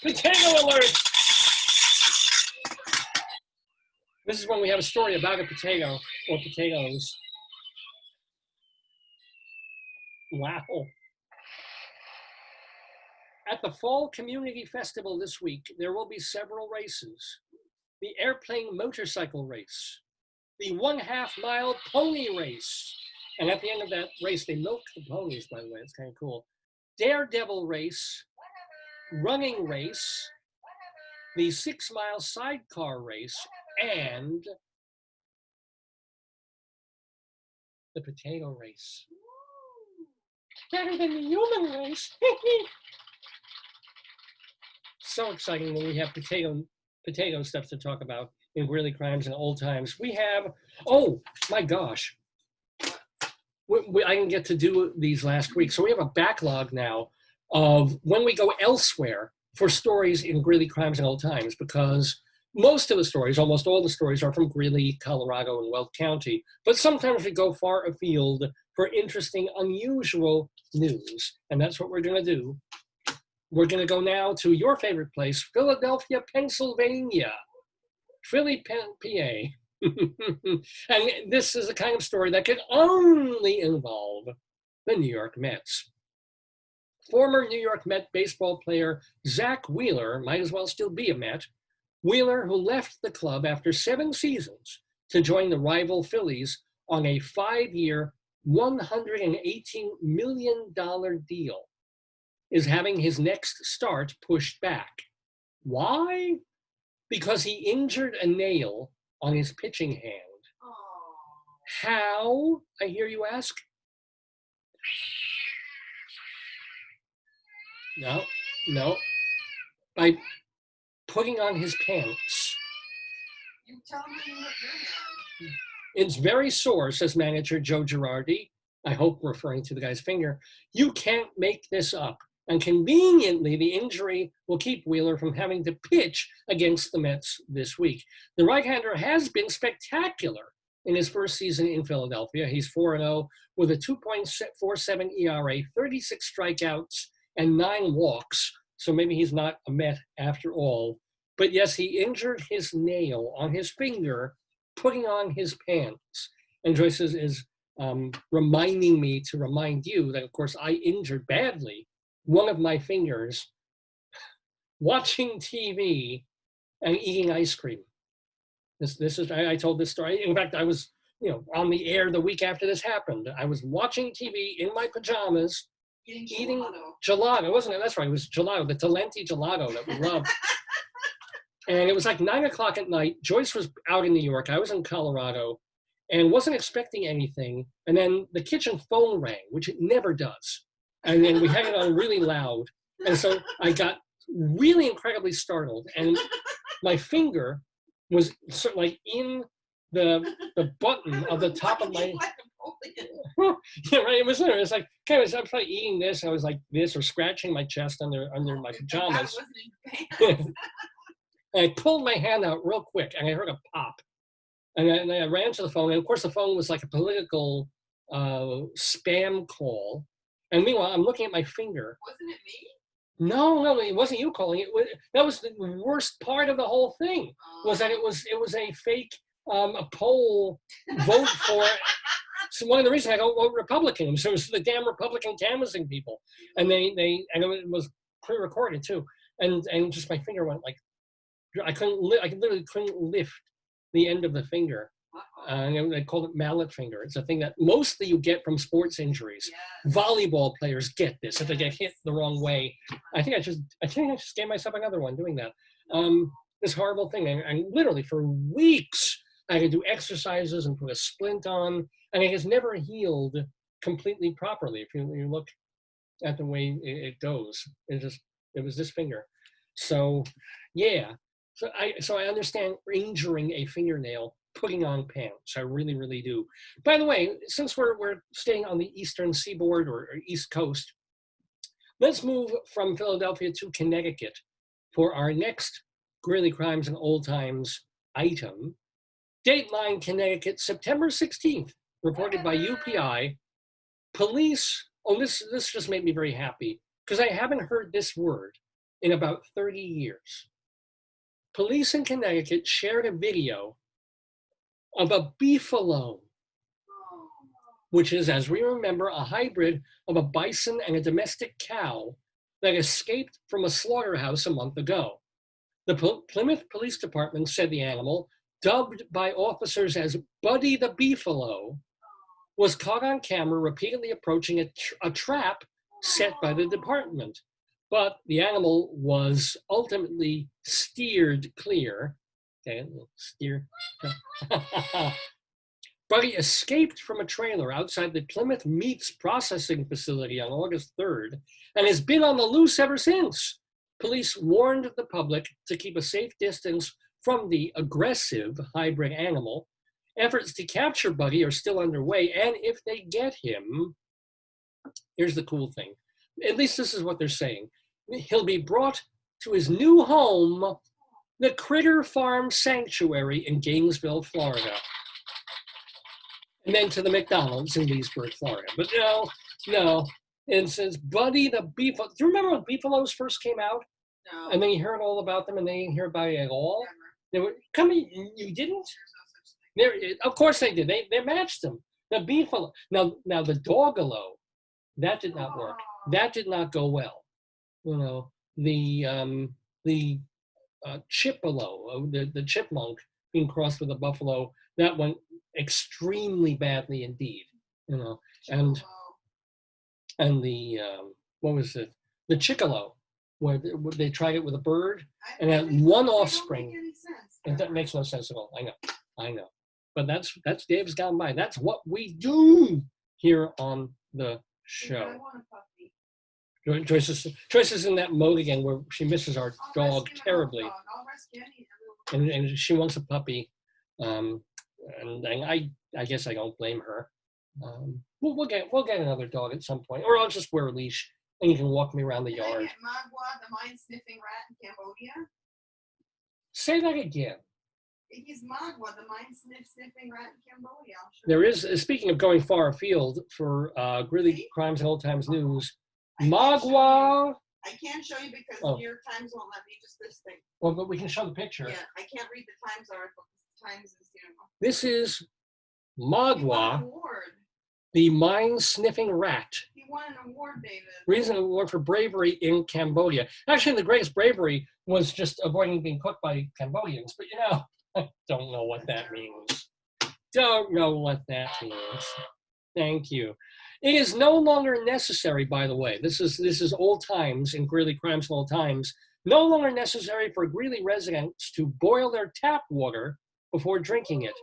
Potato alert! This is when we have a story about a potato or potatoes. Wow. At the Fall Community Festival this week, there will be several races. The airplane motorcycle race, the 1/2 mile pony race, and at the end of that race, they milk the ponies, by the way, it's kind of cool. Daredevil race, running race, the 6-mile sidecar race, and the potato race. Better than the human race. So exciting when we have potato stuff to talk about in Greeley Crimes and Old Times. We have, oh my gosh, I didn't get to do these last week. So we have a backlog now of when we go elsewhere for stories in Greeley Crimes and Old Times, because most of the stories, almost all the stories, are from Greeley, Colorado, and Weld County. But sometimes we go far afield for interesting, unusual news. And that's what we're going to do. We're going to go now to your favorite place, Philadelphia, Pennsylvania. Philly, PA. And this is the kind of story that could only involve the New York Mets. Former New York Met baseball player Zach Wheeler, might as well still be a Met, Wheeler, who left the club after 7 seasons to join the rival Phillies on a 5-year, $118 million deal, is having his next start pushed back. Why? Because he injured a nail on his pitching hand. Oh. How, I hear you ask? No. By putting on his pants. You tell me what you're doing. It's very sore, says manager Joe Girardi. I hope referring to the guy's finger. You can't make this up. And conveniently, the injury will keep Wheeler from having to pitch against the Mets this week. The right-hander has been spectacular in his first season in Philadelphia. He's 4-0 with a 2.47 ERA, 36 strikeouts, and 9 walks. So maybe he's not a Met after all. But yes, he injured his nail on his finger, putting on his pants. And Joyce is reminding me to remind you that, of course, I injured badly one of my fingers watching TV and eating ice cream. This is, I told this story. In fact, I was, on the air the week after this happened. I was watching TV in my pajamas, eating gelato. Wasn't it? That's right. It was gelato, the Talenti gelato that we love. And it was like 9 o'clock at night. Joyce was out in New York. I was in Colorado and wasn't expecting anything. And then the kitchen phone rang, which it never does. And then we had it on really loud. And so I got really incredibly startled. And my finger was sort of like in the button of the top of my... Yeah, right. It was like, okay, I was probably eating this. I was like this, or scratching my chest under my pajamas. And I pulled my hand out real quick, and I heard a pop. And I ran to the phone, and of course the phone was like a political spam call. And meanwhile, I'm looking at my finger. Wasn't it me? No, it wasn't you calling. That was the worst part of the whole thing. Was that it was a fake a poll vote for. So one of the reasons I don't vote Republican, so it was the damn Republican canvassing people, and it was pre-recorded too, and just my finger went like, I literally couldn't lift the end of the finger. And they call it mallet finger. It's a thing that mostly you get from sports injuries. Yes. Volleyball players get this if they get hit the wrong way. I think I just gave myself another one doing that. This horrible thing. And literally for weeks I had to do exercises and put a splint on, and it has never healed completely properly. If you look at the way it goes, it was this finger. So yeah. So I understand injuring a fingernail putting on pants. I really, really do. By the way, since we're staying on the eastern seaboard or East Coast, let's move from Philadelphia to Connecticut for our next Greeley Crimes and Old Times item. Dateline Connecticut, September 16th, reported by UPI. Police, this just made me very happy because I haven't heard this word in about 30 years. Police in Connecticut shared a video of a beefalo, which is, as we remember, a hybrid of a bison and a domestic cow that escaped from a slaughterhouse a month ago. The Plymouth Police Department said the animal, dubbed by officers as Buddy the Beefalo, was caught on camera repeatedly approaching a trap set by the department. But the animal was ultimately steered clear. Okay, steer. Buddy escaped from a trailer outside the Plymouth Meats Processing Facility on August 3rd and has been on the loose ever since. Police warned the public to keep a safe distance from the aggressive hybrid animal. Efforts to capture Buddy are still underway, and if they get him, here's the cool thing. At least this is what they're saying. He'll be brought to his new home, the Critter Farm Sanctuary in Gainesville, Florida. And then to the McDonald's in Leesburg, Florida. But no. And it says, Buddy the Beefalo. Do you remember when beefalos first came out? No. And then you heard all about them and they didn't hear about it at all? Never. They were, come in, you didn't? Of course they did. They matched them. The beefalo. Now the dogalo, that did not work. That did not go well. You know, the chipolo, the chipmunk being crossed with a buffalo, that went extremely badly indeed. You know, and the what was it? The chicolo, where they tried it with a bird and had one offspring. And that makes no sense at all. I know. But that's Dave's Gone By. That's what we do here on the show. I want a puppy. Joyce is in that mode again where she misses our dog terribly, and she wants a puppy. And I guess I don't blame her. We'll get another dog at some point, or I'll just wear a leash and you can walk me around the yard. Get Magua, the mind-sniffing rat in Cambodia. Say that again. He's Magua, the mind-sniffing rat in Cambodia. There is, speaking of going far afield for Greeley Crimes and Old Times News, Magua. I can't show you because New York Times won't let me, just this thing. Well, but we can show the picture. Yeah, I can't read the Times article because the Times is, This is Magua, award. the mind-sniffing rat. He won an award, David. Reason award for bravery in Cambodia. Actually, the greatest bravery was just avoiding being cooked by Cambodians. But I don't know what that means. Don't know what that means. Thank you. It is no longer necessary, by the way. This is Old Times in Greeley Crimes and Old Times. No longer necessary for Greeley residents to boil their tap water before drinking it.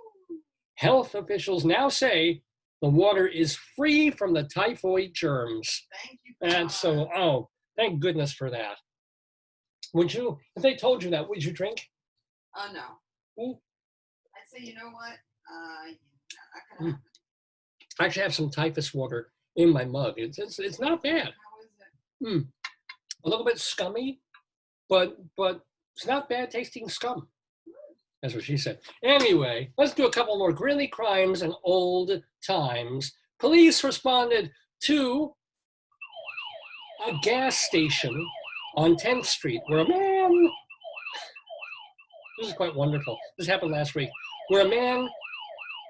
Health officials now say the water is free from the typhoid germs. Thank you. And so, thank goodness for that. Would you, if they told you that, would you drink? No. I'd say, you know what? Not gonna happen. I actually have some typhus water in my mug. It's not bad. How is it? A little bit scummy, but it's not bad tasting scum. That's what she said. Anyway, let's do a couple more Greeley Crimes and Old Times. Police responded to a gas station on 10th Street where a man, this is quite wonderful, this happened last week, where a man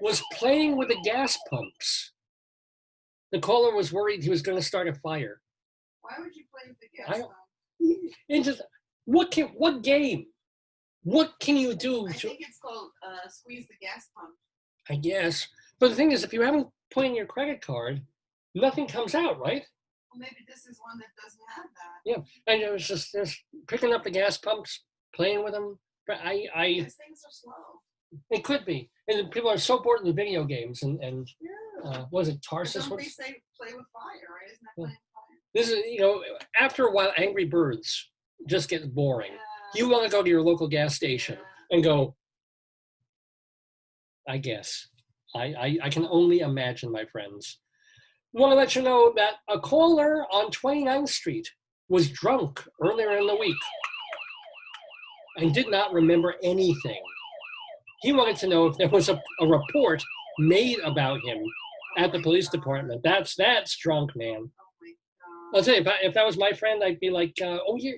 was playing with the gas pumps. The caller was worried he was going to start a fire. Why would you play with the gas pump? It just, what game? What can you do? I think it's called squeeze the gas pump. I guess. But the thing is, if you haven't put in your credit card, nothing comes out, right? Well, maybe this is one that doesn't have that. Yeah, and it was just picking up the gas pumps, playing with them. But These things are slow. It could be. And people are so bored in the video games and Yeah. was it Tarsus? Don't they say play with fire, right? Isn't that playing with fire? This is, after a while, Angry Birds just gets boring. Yeah. You want to go to your local gas station Yeah. and go, I guess. I can only imagine, my friends. I want to let you know that a caller on 29th Street was drunk earlier in the week and did not remember anything. He wanted to know if there was a report made about him at the police department. That's drunk, man. Oh my God. I'll tell you, if that was my friend, I'd be like, oh, you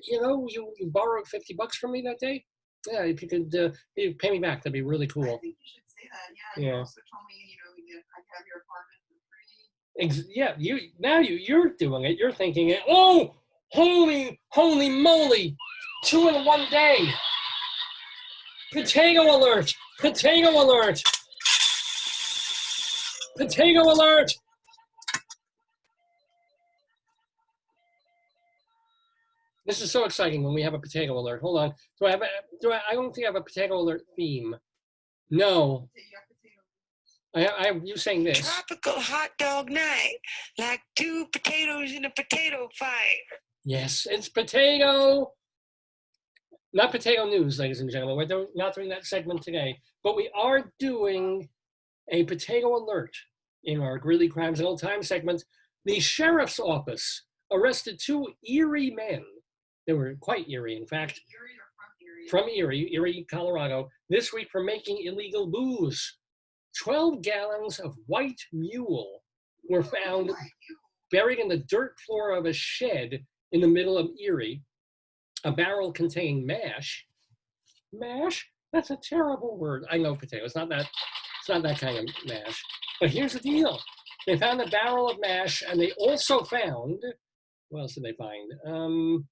borrowed $50 from me that day? Yeah, if you could you pay me back, that'd be really I cool. think you should say that. Yeah. Yeah. You also told me, I'd have your apartment for free. Yeah, you're doing it. You're thinking it. Oh, holy moly! 2 in one day. Potato alert! Potato alert! Potato alert! This is so exciting when we have a potato alert. Hold on. I don't think I have a potato alert theme. No. I have you saying this. Tropical hot dog night, like 2 potatoes in a potato fight. Yes, it's potato. Not potato news, ladies and gentlemen. We're not doing that segment today, but we are doing a potato alert in our Greeley Crimes and Old Time segment. The sheriff's office arrested 2 Erie men. They were quite eerie, in fact. Erie or from Erie? From Erie, Colorado, this week for making illegal booze. 12 gallons of white mule were found buried in the dirt floor of a shed in the middle of Erie. A barrel containing mash. Mash? That's a terrible word. I know potato. It's not that kind of mash. But here's the deal. They found a barrel of mash, and they also found, what else did they find?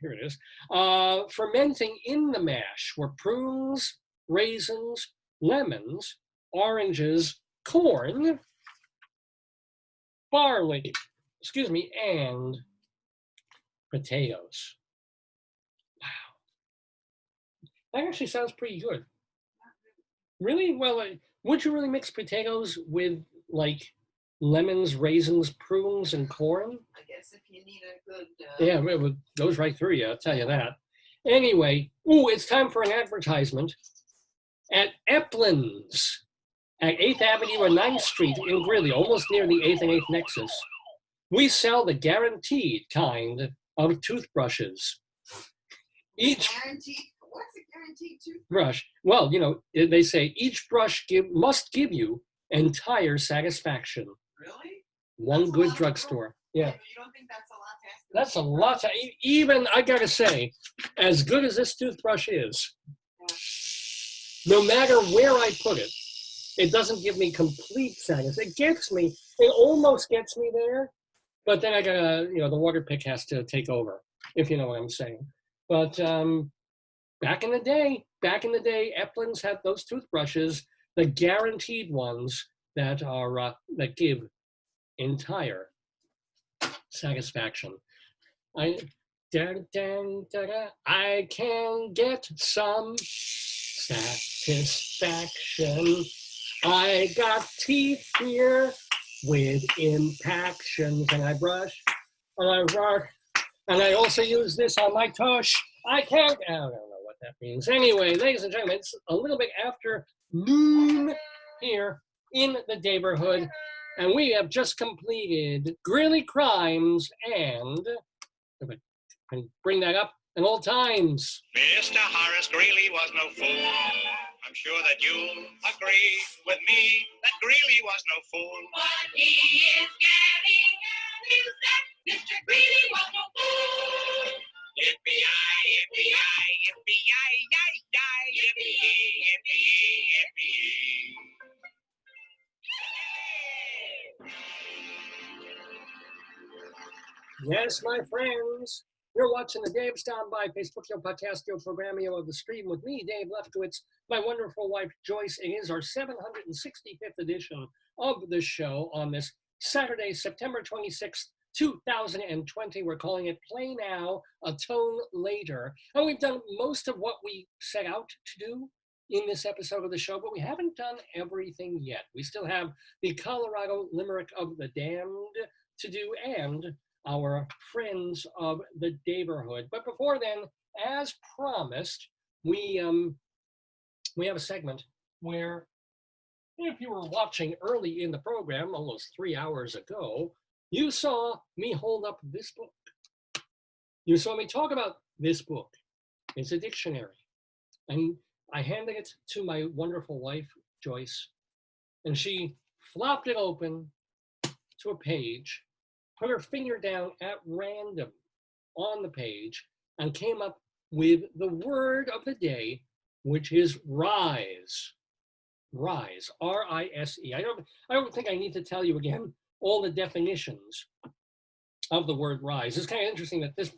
Here it is. Fermenting in the mash were prunes, raisins, lemons, oranges, corn, barley, and potatoes. Wow. That actually sounds pretty good. Really? Well, would you really mix potatoes with, like, lemons, raisins, prunes, and corn? I guess if you need a good... Yeah, it goes right through you, I'll tell you that. Anyway, it's time for an advertisement. At Eplin's at 8th Avenue and 9th Street in Greeley, almost near the 8th and 8th Nexus, we sell the guaranteed kind of toothbrushes. What's a guaranteed toothbrush? Well, they say each brush must give you entire satisfaction. Really? One good drugstore. Yeah. You don't think that's a lot to ask? That's a lot to, even, I gotta say, as good as this toothbrush is, no matter where I put it, it doesn't give me complete satisfaction. It almost gets me there, but then I gotta, the water pick has to take over, if you know what I'm saying. But back in the day, Eplin's had those toothbrushes, the guaranteed ones that are that give entire satisfaction. I can get some satisfaction. I got teeth here with impactions, and I brush, and I work, and I also use this on my tush. I don't know what that means. Anyway, ladies and gentlemen, it's a little bit after noon here in the Daverhood, and we have just completed Greeley Crimes and, if I can bring that up, and Old Times. Mr. Horace Greeley was no fool. I'm sure that you'll agree with me that Greeley was no fool. But he is getting at his that Mr. Greeley was no fool. Yippee-yi, yippee-yi, yippee-yi, yi-yi, yippee-yi, yippee-yi, yippee-yi. Yes, my friends, you're watching the Dave's Gone By Facebook podcast programming of the stream with me, Dave Lefkowitz, my wonderful wife, Joyce. It is our 765th edition of the show on this Saturday, September 26th, 2020. We're calling it Play Now, ATONE Later. And we've done most of what we set out to do in this episode of the show, but we haven't done everything yet. We still have the Colorado Limerick of the Damned to do and our friends of the Daverhood. But before then, as promised, we have a segment where, if you were watching early in the program, almost 3 hours ago, you saw me hold up this book. You saw me talk about this book. It's a dictionary. And I handed it to my wonderful wife, Joyce, and she flopped it open to a page, put her finger down at random on the page, and came up with the word of the day, which is rise. Rise, R-I-S-E. I don't think I need to tell you again all the definitions of the word rise. It's kind of interesting that this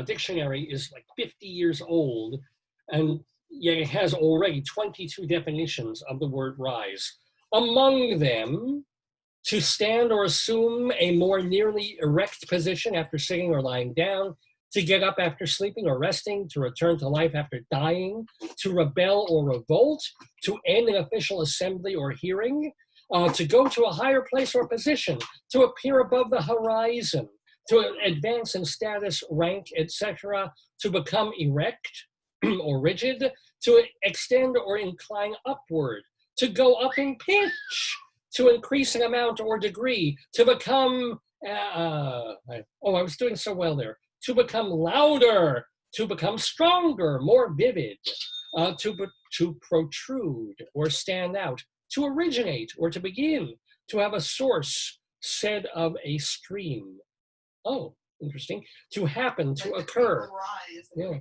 dictionary is like 50 years old, and yet it has already 22 definitions of the word rise. Among them, to stand or assume a more nearly erect position after sitting or lying down, to get up after sleeping or resting, to return to life after dying, to rebel or revolt, to end an official assembly or hearing, to go to a higher place or position, to appear above the horizon, to advance in status, rank, etc., to become erect or rigid, to extend or incline upward, to go up in pitch, to increase in amount or degree, to become, I was doing so well there, to become louder, to become stronger, more vivid, to protrude or stand out, to originate or to begin, to have a source said of a stream. Oh, interesting. To happen, to occur. Yeah.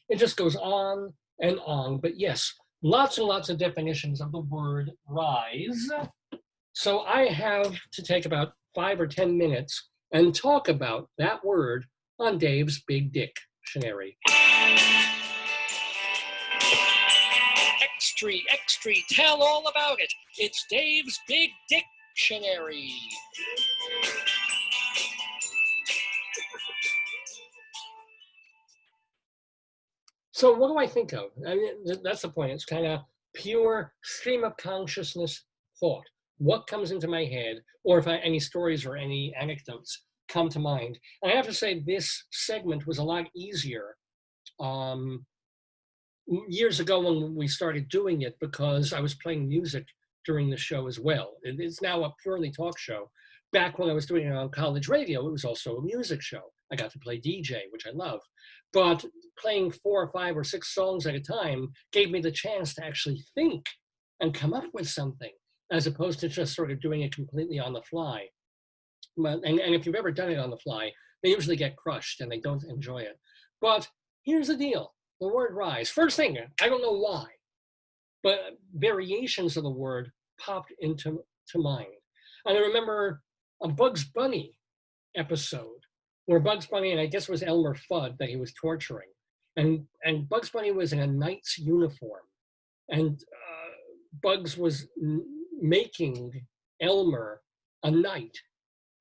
It just goes on and on. But yes, lots and lots of definitions of the word rise. So I have to take about 5 or 10 minutes and talk about that word on Dave's Big Dictionary. Extra, tell all about it. It's Dave's Big Dictionary. So what do I think of? I mean, that's the point. It's kind of pure stream of consciousness thought. What comes into my head, or if any stories or any anecdotes come to mind. And I have to say this segment was a lot easier years ago when we started doing it, because I was playing music during the show as well. It's now a purely talk show. Back when I was doing it on college radio, it was also a music show. I got to play DJ, which I love. But playing 4 or 5 or 6 songs at a time gave me the chance to actually think and come up with something, as opposed to just sort of doing it completely on the fly. And if you've ever done it on the fly, they usually get crushed and they don't enjoy it. But here's the deal. The word rise. First thing, I don't know why, but variations of the word popped into mind. And I remember a Bugs Bunny episode where Bugs Bunny, and I guess it was Elmer Fudd that he was torturing, and Bugs Bunny was in a knight's uniform, and Bugs was making Elmer a knight,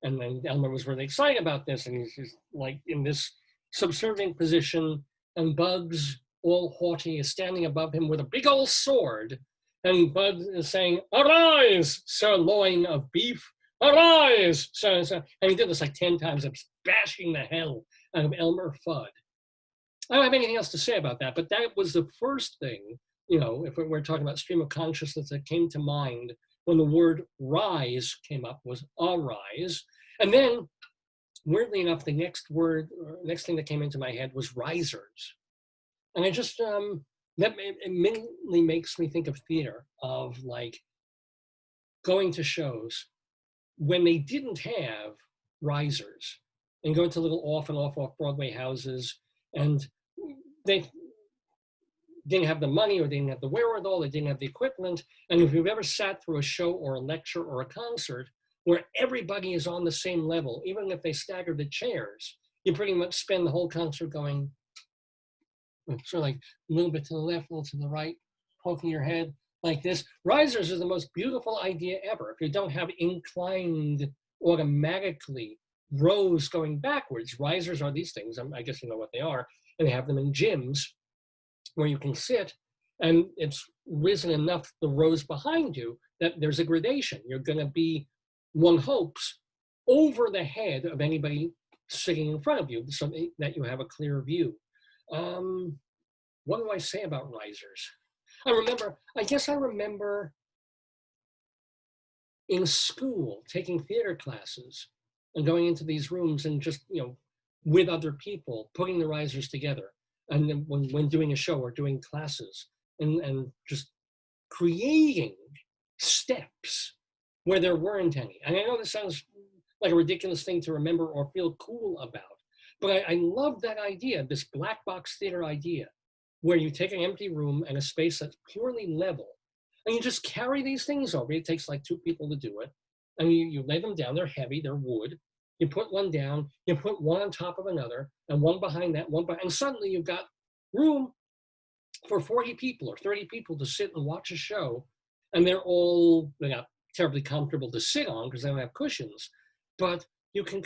and then Elmer was really excited about this, and he's just like in this subservient position, and Bugs, all haughty, is standing above him with a big old sword, and Bugs is saying, "Arise, sirloin of beef! Arise, sir!" And he did this like 10 times, bashing the hell out of Elmer Fudd. I don't have anything else to say about that, but that was the first thing, you know, if we're talking about stream of consciousness, that came to mind when the word rise came up, was arise. And then, weirdly enough, the next thing that came into my head was risers. And I just, that immediately makes me think of theater, of like going to shows when they didn't have risers and going to little off Broadway houses, and they didn't have the money or they didn't have the wherewithal, they didn't have the equipment. And if you've ever sat through a show or a lecture or a concert where everybody is on the same level, even if they stagger the chairs, you pretty much spend the whole concert going, sort of like a little bit to the left, a little to the right, poking your head like this. Risers is the most beautiful idea ever. If you don't have inclined automatically rows going backwards, risers are these things, I guess you know what they are, and they have them in gyms where you can sit, and it's risen enough the rows behind you that there's a gradation. You're going to be, one hopes, over the head of anybody sitting in front of you so that you have a clear view. What do I say about risers? I guess I remember in school taking theater classes and going into these rooms and just, with other people, putting the risers together. And then when doing a show or doing classes and just creating steps where there weren't any. And I know this sounds like a ridiculous thing to remember or feel cool about, but I love that idea, this black box theater idea, where you take an empty room and a space that's purely level, and you just carry these things over. It takes like 2 people to do it. And you lay them down, they're heavy, they're wood. You put one down, you put one on top of another, and one behind that, and suddenly you've got room for 40 people or 30 people to sit and watch a show. And they're not terribly comfortable to sit on because they don't have cushions, but you can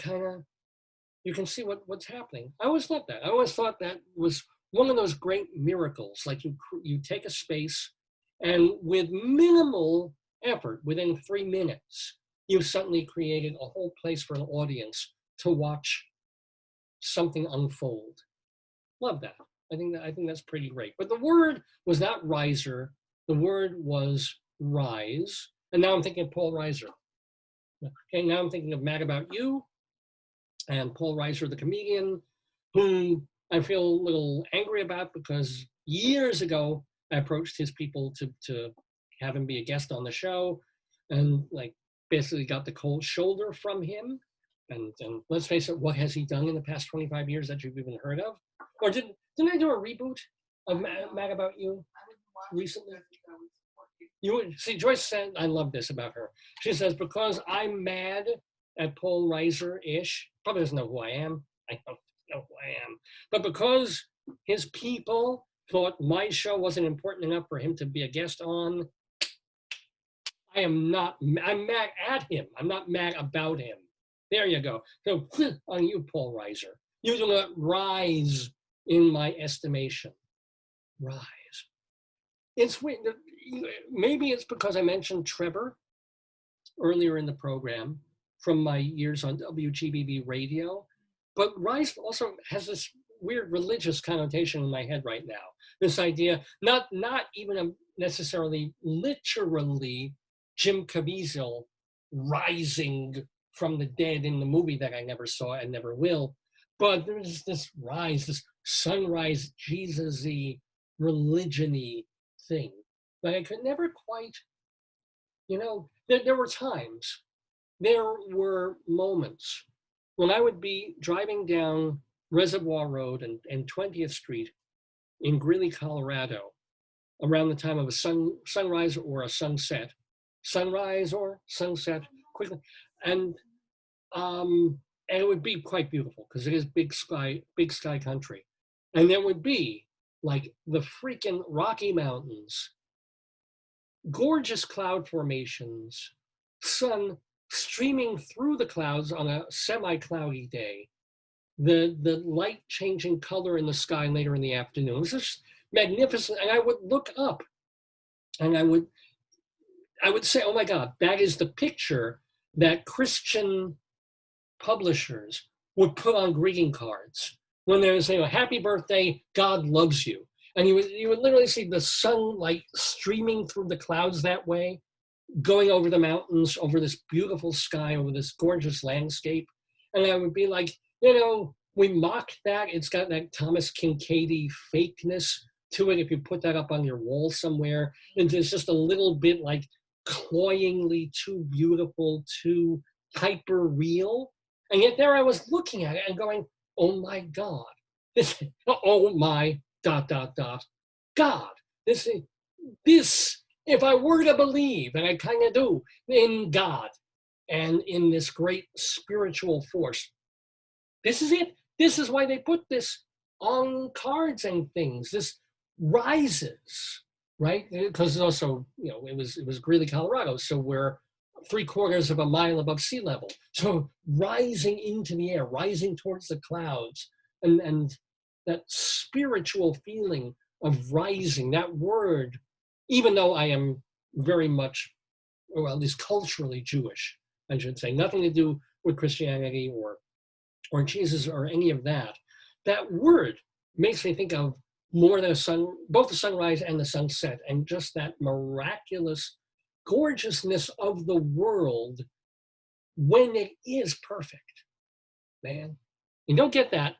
see what's happening. I always loved that. I always thought that was one of those great miracles. Like you take a space and with minimal effort, within 3 minutes, you've suddenly created a whole place for an audience to watch something unfold. Love that. I think that's pretty great. But the word was not riser. The word was rise. And now I'm thinking of Paul Reiser. Okay, now I'm thinking of Mad About You and Paul Reiser, the comedian, whom I feel a little angry about because years ago I approached his people to have him be a guest on the show, and like basically got the cold shoulder from him. And let's face it, what has he done in the past 25 years that you've even heard of? Or didn't I do a reboot of Mad About You recently? You see, Joyce said, I love this about her. She says, because I'm mad at Paul Reiser-ish, probably doesn't know who I am. I don't know who I am. But because his people thought my show wasn't important enough for him to be a guest on, I'm mad at him. I'm not mad about him. There you go. So on you, Paul Reiser. You do not rise in my estimation. Rise. It's weird. Maybe it's because I mentioned Trevor earlier in the program from my years on WGBB radio, but rise also has this weird religious connotation in my head right now. This idea, not even necessarily literally Jim Caviezel rising from the dead in the movie that I never saw and never will, but there's this rise, this sunrise Jesus-y, religion-y thing. But I could never quite, there were times, there were moments when I would be driving down Reservoir Road and 20th Street in Greeley, Colorado, around the time of a sunrise or a sunset, sunrise or sunset, quickly, and it would be quite beautiful because it is big sky country, and there would be like the freaking Rocky Mountains, gorgeous cloud formations, sun streaming through the clouds on a semi-cloudy day, the light changing color in the sky later in the afternoon. It was just magnificent. And I would look up and I would say, oh my God, that is the picture that Christian publishers would put on greeting cards when they would say, happy birthday, God loves you. And you would literally see the sunlight streaming through the clouds that way, going over the mountains, over this beautiful sky, over this gorgeous landscape. And I would be like, we mock that. It's got that Thomas Kincaid fakeness to it. If you put that up on your wall somewhere, and it's just a little bit like cloyingly too beautiful, too hyper real. And yet there I was looking at it and going, oh my God, this, oh my ... God, this, if I were to believe, and I kind of do, in God and in this great spiritual force, this is it. This is why they put this on cards and things. This rises, right? Because also, it was Greeley, Colorado, so we're 3/4 of a mile above sea level. So rising into the air, rising towards the clouds, and that spiritual feeling of rising, that word, even though I am very much, or at least culturally Jewish, I should say, nothing to do with Christianity or Jesus or any of that, that word makes me think of more than both the sunrise and the sunset, and just that miraculous gorgeousness of the world when it is perfect, man. You don't get that.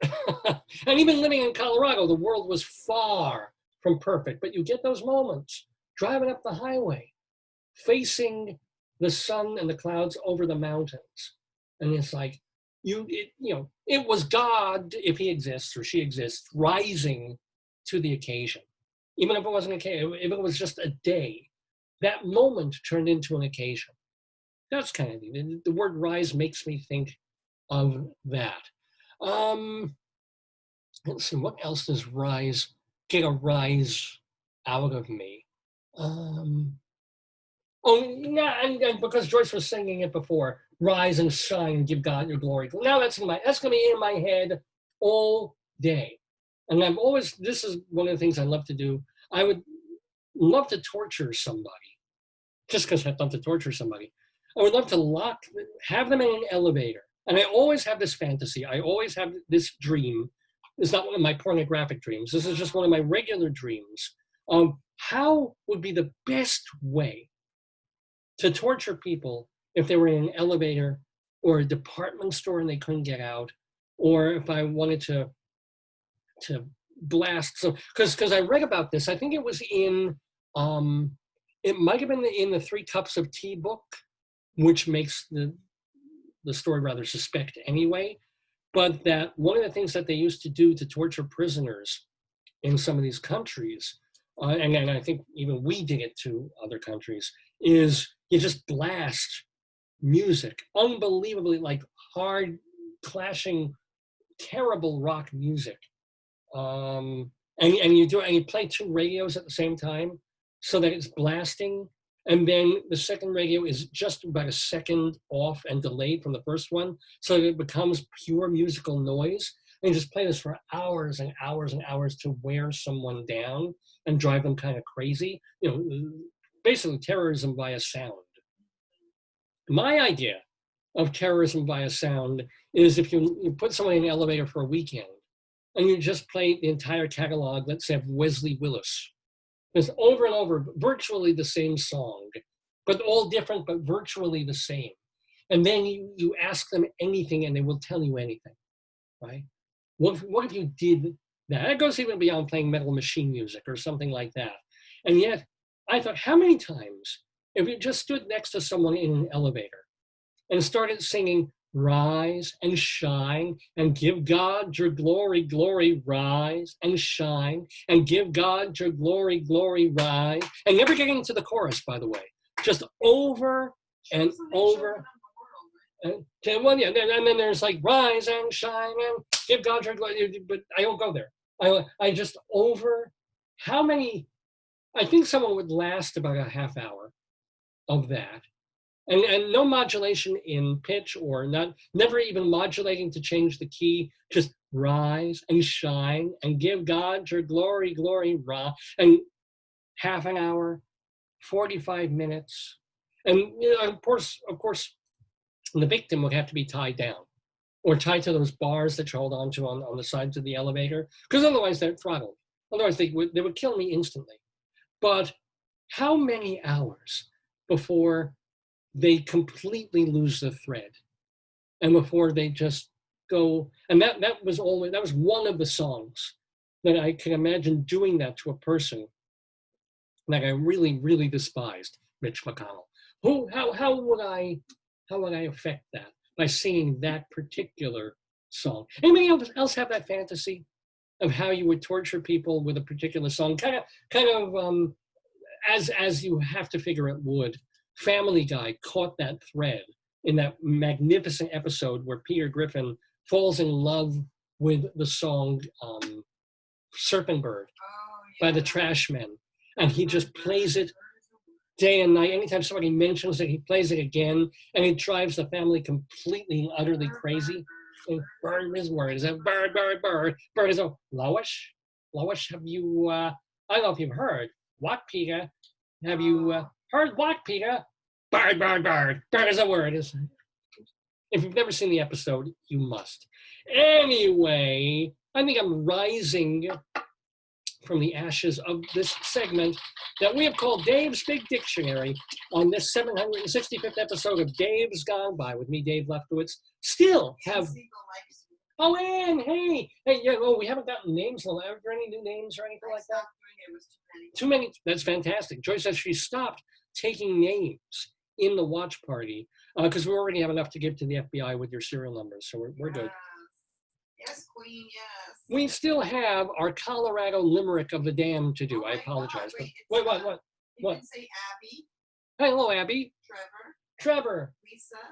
And even living in Colorado, the world was far from perfect, but you get those moments driving up the highway, facing the sun and the clouds over the mountains. And it's like, it was God, if he exists or she exists, rising to the occasion. Even if it wasn't if it was just a day, that moment turned into an occasion. That's kind of neat. The word rise makes me think of that. Let's see, what else does get a rise out of me? And because Joyce was singing it before, rise and shine, give God your glory. Now that's gonna be in my head all day. And this is one of the things I love to do. I would love to torture somebody, just because I'd love to torture somebody. I would love to have them in an elevator. And I always have this fantasy. I always have this dream. It's not one of my pornographic dreams. This is just one of my regular dreams. How would be the best way to torture people if they were in an elevator or a department store and they couldn't get out, or if I wanted to blast. So, because I read about this, I think it was in, it might have been in the 3 Cups of Tea book, which makes the story rather suspect anyway, but that one of the things that they used to do to torture prisoners in some of these countries, and I think even we did it to other countries, is you just blast music, unbelievably like hard, clashing, terrible rock music. And you play 2 radios at the same time so that it's blasting. And then the second radio is just about a second off and delayed from the first one, so that it becomes pure musical noise. And you just play this for hours and hours and hours to wear someone down and drive them kind of crazy. Basically terrorism via sound. My idea of terrorism via sound is if you put someone in an elevator for a weekend and you just play the entire catalog, let's say of Wesley Willis. It's over and over, virtually the same song, but all different, but virtually the same. And then you ask them anything and they will tell you anything, right? What if you did that? That goes even beyond playing Metal Machine music or something like that. And yet, I thought, how many times, if you just stood next to someone in an elevator and started singing, rise and shine and give God your glory, glory, rise and shine and give God your glory, glory, rise, and never getting to the chorus, by the way, just over and over. And then there's like rise and shine and give God your glory, but I don't go there. I just how many, I think someone would last about a half hour of that. And no modulation in pitch, or never even modulating to change the key, just rise and shine and give God your glory, glory, rise, and half an hour, 45 minutes. And of course, the victim would have to be tied down or tied to those bars that you hold on to on the sides of the elevator, because otherwise they're throttled. Otherwise they would kill me instantly. But how many hours before they completely lose the thread and before they just go, and that was one of the songs that I can imagine doing that to a person that I really, really despised, Mitch McConnell. How would I affect that by singing that particular song? Anybody else have that fantasy of how you would torture people with a particular song? Kind of as you have to figure it would. Family Guy caught that thread in that magnificent episode where Peter Griffin falls in love with the song Serpent Bird by the Trashmen. And he just plays it day and night. Anytime somebody mentions it, he plays it again, and it drives the family completely and utterly crazy. And bird is word. Is a bird, bird, bird. Bird is a Lois. Lois, have you, I don't know if you've heard. What, Peter? Have you heard what, Peter? Bird, bird, bird. Bird is a word. If you've never seen the episode, you must. Anyway, I think I'm rising from the ashes of this segment that we have called Dave's Big Dictionary on this 765th episode of Dave's Gone By with me, Dave Lefkowitz. Still have... Oh, Ann, hey, yeah, oh, we haven't gotten names. Are there any new names or anything like that? It was Too many. That's fantastic. Joyce says she stopped taking names in the watch party because we already have enough to give to the FBI with your serial numbers, so we're good. Yes, Queen, yes. We still have our Colorado Limerick of the Dam to do. I apologize. God, But what? You can say Abby, Hello, Abby. Trevor,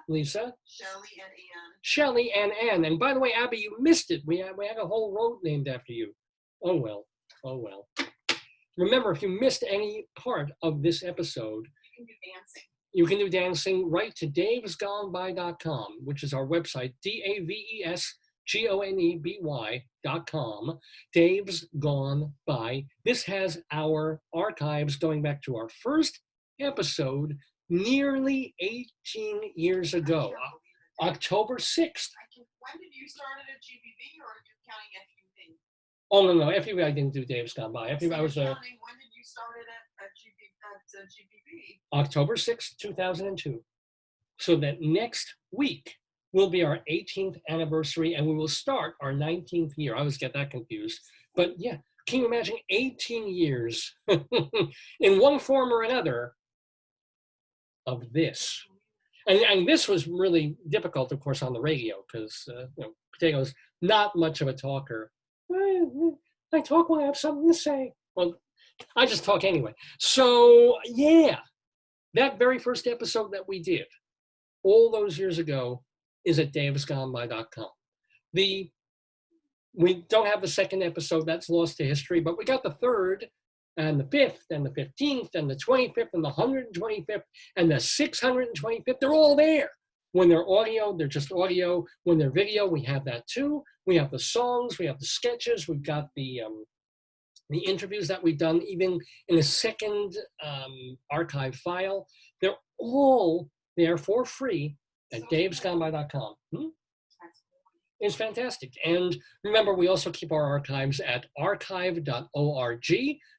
Lisa, Shelley, and Ann. Shelley and Ann. And by the way, Abby, you missed it. We had a whole road named after you. Oh well. Remember, if you missed any part of this episode, You can do dancing. You can do dancing. Write to davesgoneby.com, which is our website, davesgoneby.com. Dave's Gone By. This has our archives going back to our first episode nearly 18 years ago, October 6th. When did you start it at GBB, or are you counting FUB? Oh, no, FUB I didn't do Dave's Gone By. FUB I was When did you start it at GBB? October 6th, 2002. So that next week will be our 18th anniversary, and we will start our 19th year. I always get that confused. But yeah, can you imagine 18 years in one form or another of this? And this was really difficult, of course, on the radio, because Potato's not much of a talker. I talk when I have something to say. Well, I just talk anyway. So yeah, that very first episode that we did all those years ago is at davesgoneby.com. We don't have the second episode, that's lost to history, but we got the third and the 5th and the 15th and the 25th and the 125th and the 625th. They're all there. When they're audio, they're just audio. When they're video, we have that too. We have the songs, we have the sketches, we've got the interviews that we've done, even in a second archive file. They're all there for free at davesgoneby.com. It's fantastic. And remember, we also keep our archives at archive.org.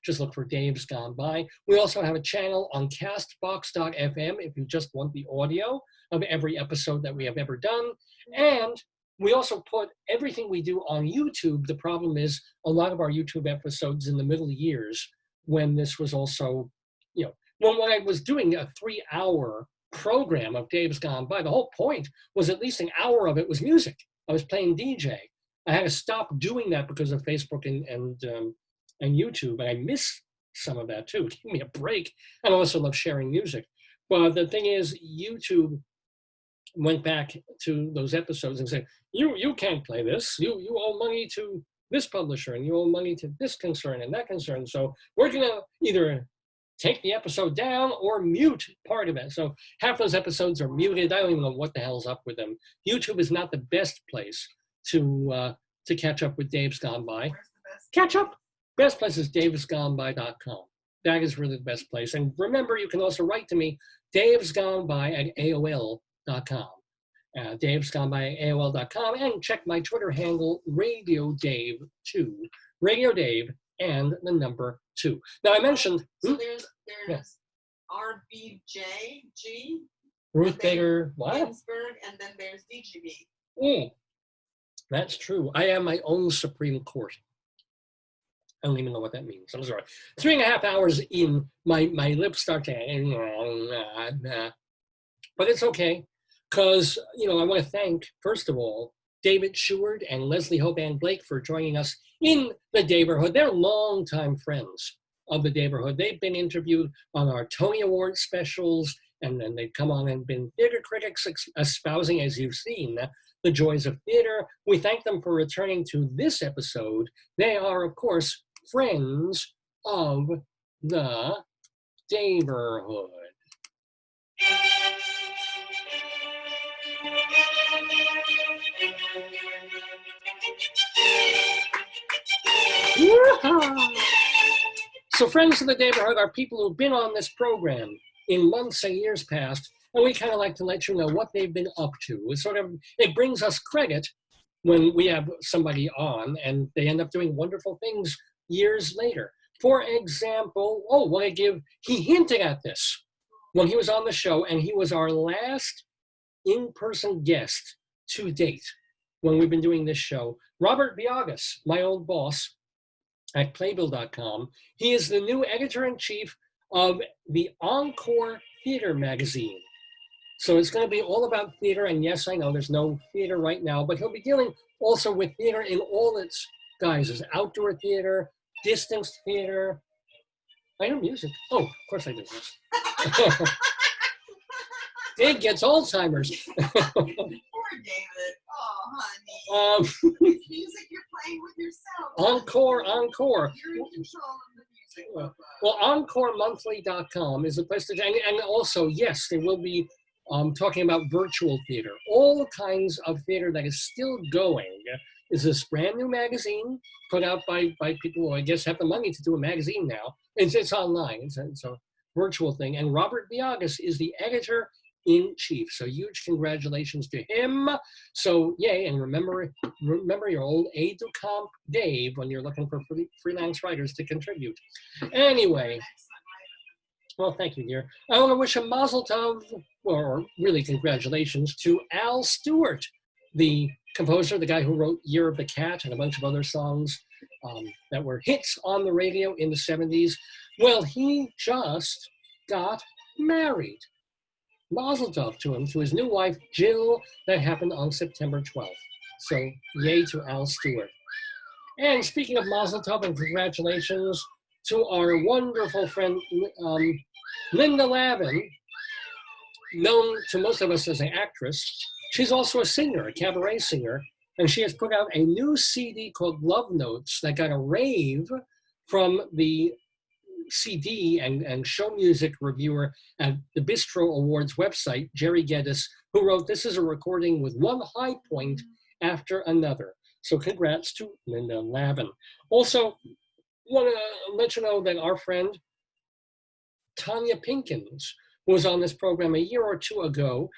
Just look for Dave's Gone By. We also have a channel on castbox.fm if you just want the audio of every episode that we have ever done. And we also put everything we do on YouTube. The problem is a lot of our YouTube episodes in the middle years, when this was also, when I was doing a 3-hour program of Dave's Gone By, the whole point was at least an hour of it was music. I was playing DJ. I had to stop doing that because of Facebook and YouTube, and I miss some of that too. Give me a break. And I also love sharing music. But the thing is, YouTube went back to those episodes and said, you can't play this. You owe money to this publisher, and you owe money to this concern and that concern. So we're going to either take the episode down or mute part of it. So half those episodes are muted. I don't even know what the hell's up with them. YouTube is not the best place to catch up with Dave's Gone By. Catch up. Best place is davesgoneby.com. That is really the best place. And remember, you can also write to me, davesgoneby@aol.com. davesgoneby@aol.com, and check my Twitter handle, Radio Dave 2. Radio Dave and the number 2. Now I mentioned there's RBJG, Ruth Bader Ginsburg, and then there's DGB. That's true. I am my own Supreme Court. I don't even know what that means. I'm sorry. 3.5 hours in, my lips start to, but it's okay. Because, I want to thank, first of all, David Sheward and Leslie Hoban Blake for joining us in the Daverhood. They're longtime friends of the Daverhood. They've been interviewed on our Tony Award specials, and then they've come on and been theater critics espousing, as you've seen, the joys of theater. We thank them for returning to this episode. They are, of course, friends of the Daverhood. So friends of the Daverhood are people who've been on this program in months and years past, and we kind of like to let you know what they've been up to. It brings us credit when we have somebody on and they end up doing wonderful things years later. For example, he hinted at this when he was on the show, and he was our last in-person guest to date when we've been doing this show. Robert Biagas, my old boss at Playbill.com. He is the new editor-in-chief of the Encore Theater magazine. So it's going to be all about theater, and yes, I know there's no theater right now, but he'll be dealing also with theater in all its guises: outdoor theater, distance theater. I know music. Oh, of course I do. Dave gets Alzheimer's. Poor David. Oh, honey. It's music you're playing with yourself. Encore. You're in control of the music. Well, EncoreMonthly.com is a place to, and also, yes, they will be talking about virtual theater. All kinds of theater that is still going. Is this brand new magazine put out by people who I guess have the money to do a magazine now. It's online. It's a virtual thing. And Robert Biagas is the editor-in-chief. So huge congratulations to him. So yay, and remember your old aide-de-camp Dave when you're looking for freelance writers to contribute. Anyway, well, thank you, dear. I want to wish a mazel tov, or really congratulations, to Al Stewart, the composer, the guy who wrote Year of the Cat and a bunch of other songs that were hits on the radio in the 70s. Well, he just got married. Mazel tov to him, to his new wife, Jill. That happened on September 12th. So yay to Al Stewart. And speaking of mazel tov and congratulations to our wonderful friend, Linda Lavin, known to most of us as an actress. She's also a singer, a cabaret singer, and she has put out a new CD called Love Notes that got a rave from the CD and show music reviewer at the Bistro Awards website, Jerry Geddes, who wrote, "This is a recording with one high point after another." So congrats to Linda Lavin. Also, want to let you know that our friend Tanya Pinkins was on this program a year or two ago.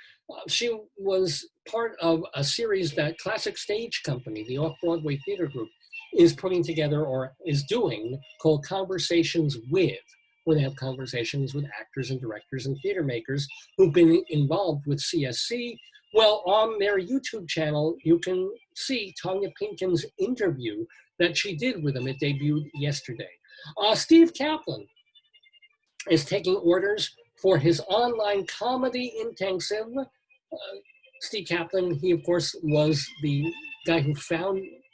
She was part of a series that Classic Stage Company, the off-Broadway theater group, is putting together or is doing called Conversations With, where they have conversations with actors and directors and theater makers who've been involved with CSC. Well, on their YouTube channel, you can see Tanya Pinkins' interview that she did with them. It debuted yesterday. Steve Kaplan is taking orders for his online comedy intensive. Steve Kaplan, he of course was the guy who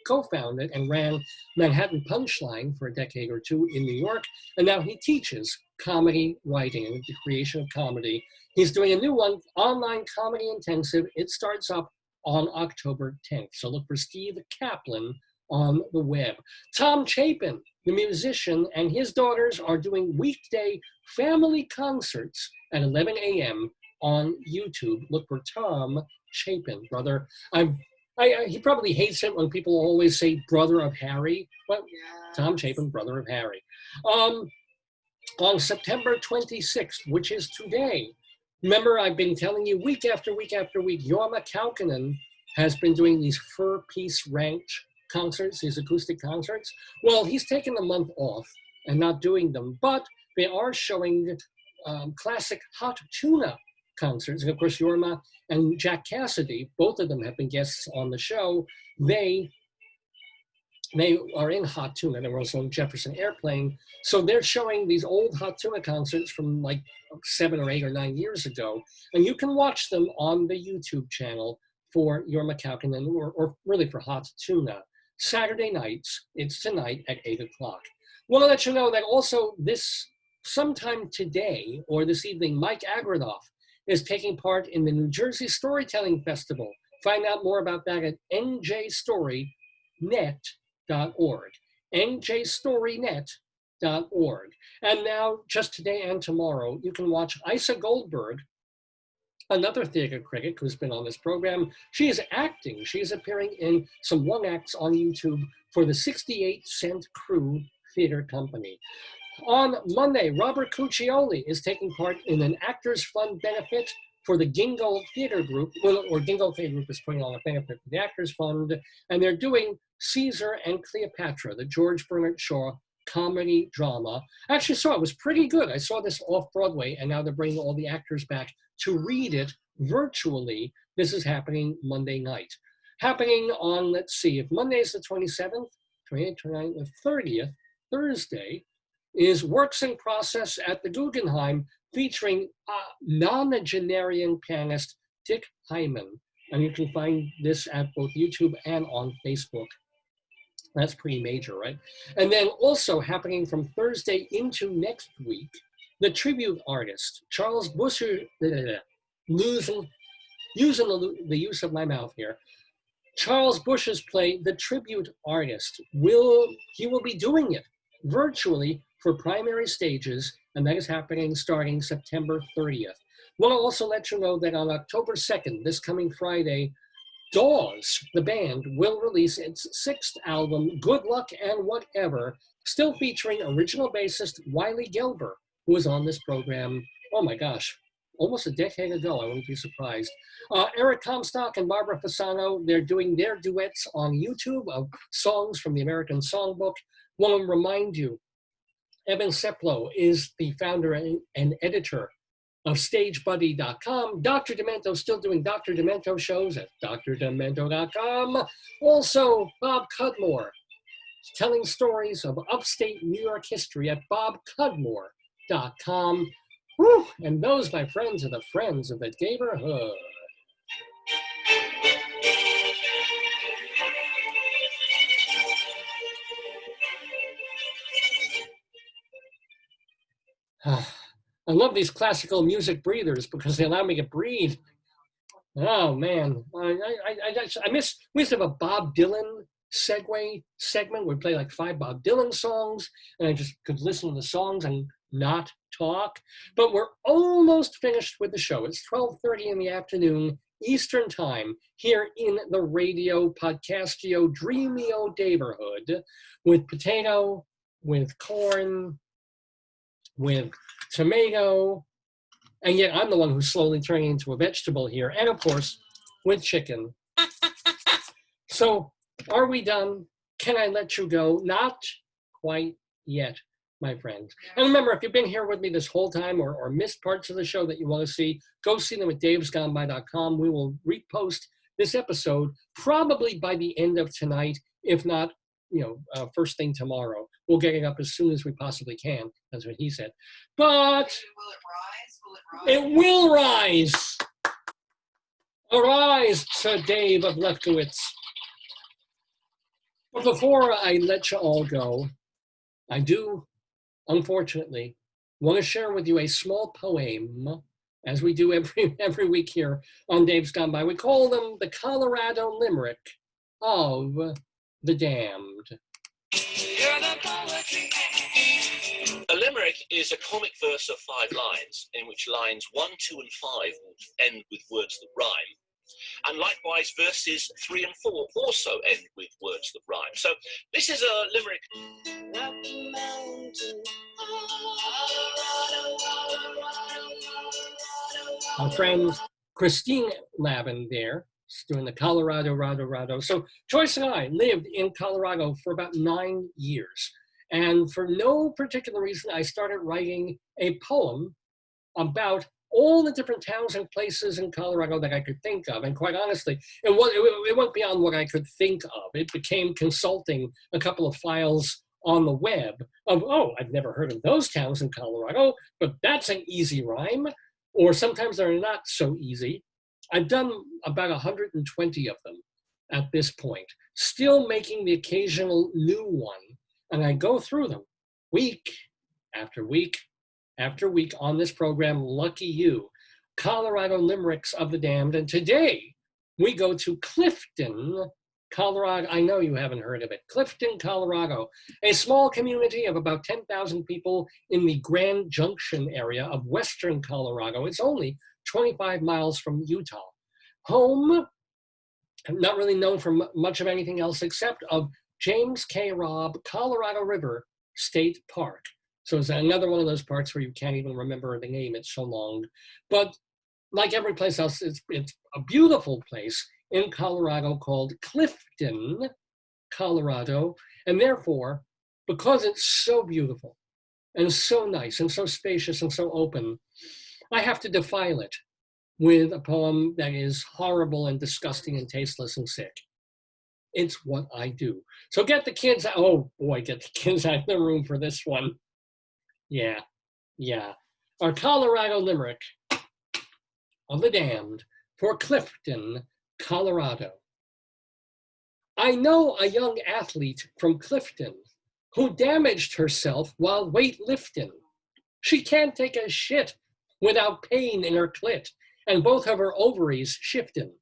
co-founded and ran Manhattan Punchline for a decade or two in New York, and now he teaches comedy writing and the creation of comedy. He's doing a new one, online comedy intensive. It starts up on October 10th. So look for Steve Kaplan on the web. Tom Chapin, the musician, and his daughters are doing weekday family concerts at 11 a.m. on YouTube. Look for Tom Chapin, brother. He probably hates it when people always say brother of Harry, but yeah. Tom Chapin, brother of Harry. On September 26th, which is today, remember I've been telling you week after week after week, Jorma Kaukonen has been doing these four-piece ranked concerts, these acoustic concerts. Well, he's taken a month off and not doing them, but they are showing classic hot tuna concerts. And of course, Yorma and Jack Cassidy, both of them have been guests on the show. They are in Hot Tuna. They were also in Jefferson Airplane. So they're showing these old Hot Tuna concerts from like 7 or 8 or 9 years ago. And you can watch them on the YouTube channel for Yorma Kaukonen, or really for Hot Tuna. Saturday nights, it's tonight at 8 o'clock. Want to let you know that also sometime today or this evening, Mike Agradoff is taking part in the New Jersey Storytelling Festival. Find out more about that at njstorynet.org. njstorynet.org. And now, just today and tomorrow, you can watch Isa Goldberg, another theater critic who's been on this program. She is acting. She is appearing in some one acts on YouTube for the 68 Cent Crew Theater Company. On Monday, Robert Cuccioli is taking part in an Actors Fund benefit for the Gingle Theater Group, or Gingle Theater Group is putting on a benefit for the Actors Fund, and they're doing Caesar and Cleopatra, the George Bernard Shaw comedy drama. I actually saw it was pretty good. I saw this off-Broadway, and now they're bringing all the actors back to read it virtually. This is happening Monday night. Happening on, let's see, if Monday is the 27th, 28th, 29th, the 30th, Thursday, is Works in Process at the Guggenheim, featuring nonagenarian pianist Dick Hyman. And you can find this at both YouTube and on Facebook. That's pretty major, right? And then also happening from Thursday into next week, the tribute artist, Charles Busher, using the use of my mouth here, Charles Bush's play, The Tribute Artist, will be doing it virtually for primary stages, and that is happening starting September 30th. Want to also let you know that on October 2nd, this coming Friday, Dawes, the band, will release its 6th album, Good Luck and Whatever, still featuring original bassist Wiley Gelber, who was on this program, oh my gosh, almost a decade ago. I wouldn't be surprised. Eric Comstock and Barbara Fasano, they're doing their duets on YouTube of songs from the American Songbook. Want to remind you, Evan Seplow is the founder and editor of StageBuddy.com. Dr. Demento's still doing Dr. Demento shows at drdemento.com. Also, Bob Cudmore, telling stories of upstate New York history at bobcudmore.com. Whew, and those, my friends, are the friends of the Daverhood. I love these classical music breathers because they allow me to breathe. Oh man, I miss. We used to have a Bob Dylan segue segment. We'd play like 5 Bob Dylan songs, and I just could listen to the songs and not talk. But we're almost finished with the show. It's 12:30 in the afternoon Eastern Time here in the radio podcastio Dreamio Daverhood, with potato, with corn, with tomato, and yet I'm the one who's slowly turning into a vegetable here, and of course, with chicken. So, are we done? Can I let you go? Not quite yet, my friends. And remember, if you've been here with me this whole time or missed parts of the show that you want to see, go see them at davesgoneby.com. We will repost this episode probably by the end of tonight, if not, first thing tomorrow. We'll get it up as soon as we possibly can. That's what he said. But it will rise. Arise, Sir Dave of Lefkowitz. But before I let you all go, I do, unfortunately, want to share with you a small poem, as we do every week here on Dave's Gone By. We call them the Colorado Limerick of the Damned. A limerick is a comic verse of 5 lines, in which lines 1, 2, and 5 end with words that rhyme. And likewise, verses 3 and 4 also end with words that rhyme. So this is a limerick. Our friend Christine Lavin there is doing the Colorado. So Joyce and I lived in Colorado for about 9 years. And for no particular reason, I started writing a poem about all the different towns and places in Colorado that I could think of. And quite honestly, it went beyond what I could think of. It became consulting a couple of files on the web of, oh, I've never heard of those towns in Colorado, but that's an easy rhyme. Or sometimes they're not so easy. I've done about 120 of them at this point, still making the occasional new one. And I go through them week after week after week on this program, lucky you. Colorado Limericks of the Damned. And today we go to Clifton, Colorado. I know you haven't heard of it. Clifton, Colorado, a small community of about 10,000 people in the Grand Junction area of western Colorado. It's only 25 miles from Utah. Home, not really known for much of anything else except of James K. Robb Colorado River State Park. So it's another one of those parks where you can't even remember the name, it's so long. But like every place else, it's a beautiful place in Colorado called Clifton, Colorado. And therefore, because it's so beautiful and so nice and so spacious and so open, I have to defile it with a poem that is horrible and disgusting and tasteless and sick. It's what I do. So get the kids out. Oh boy, get the kids out of the room for this one. Yeah. Our Colorado Limerick of the Damned for Clifton, Colorado. I know a young athlete from Clifton who damaged herself while weightlifting. She can't take a shit without pain in her clit and both of her ovaries shifting.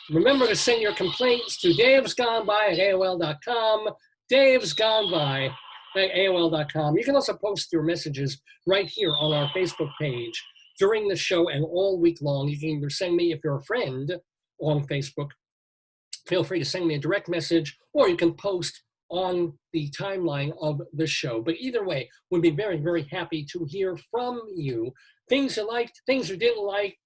Remember to send your complaints to davesgoneby@aol.com, davesgoneby@aol.com. You can also post your messages right here on our Facebook page during the show and all week long. You can either send me, if you're a friend on Facebook, feel free to send me a direct message, or you can post on the timeline of the show. But either way, we'd be very, very happy to hear from you. Things you liked, things you didn't like,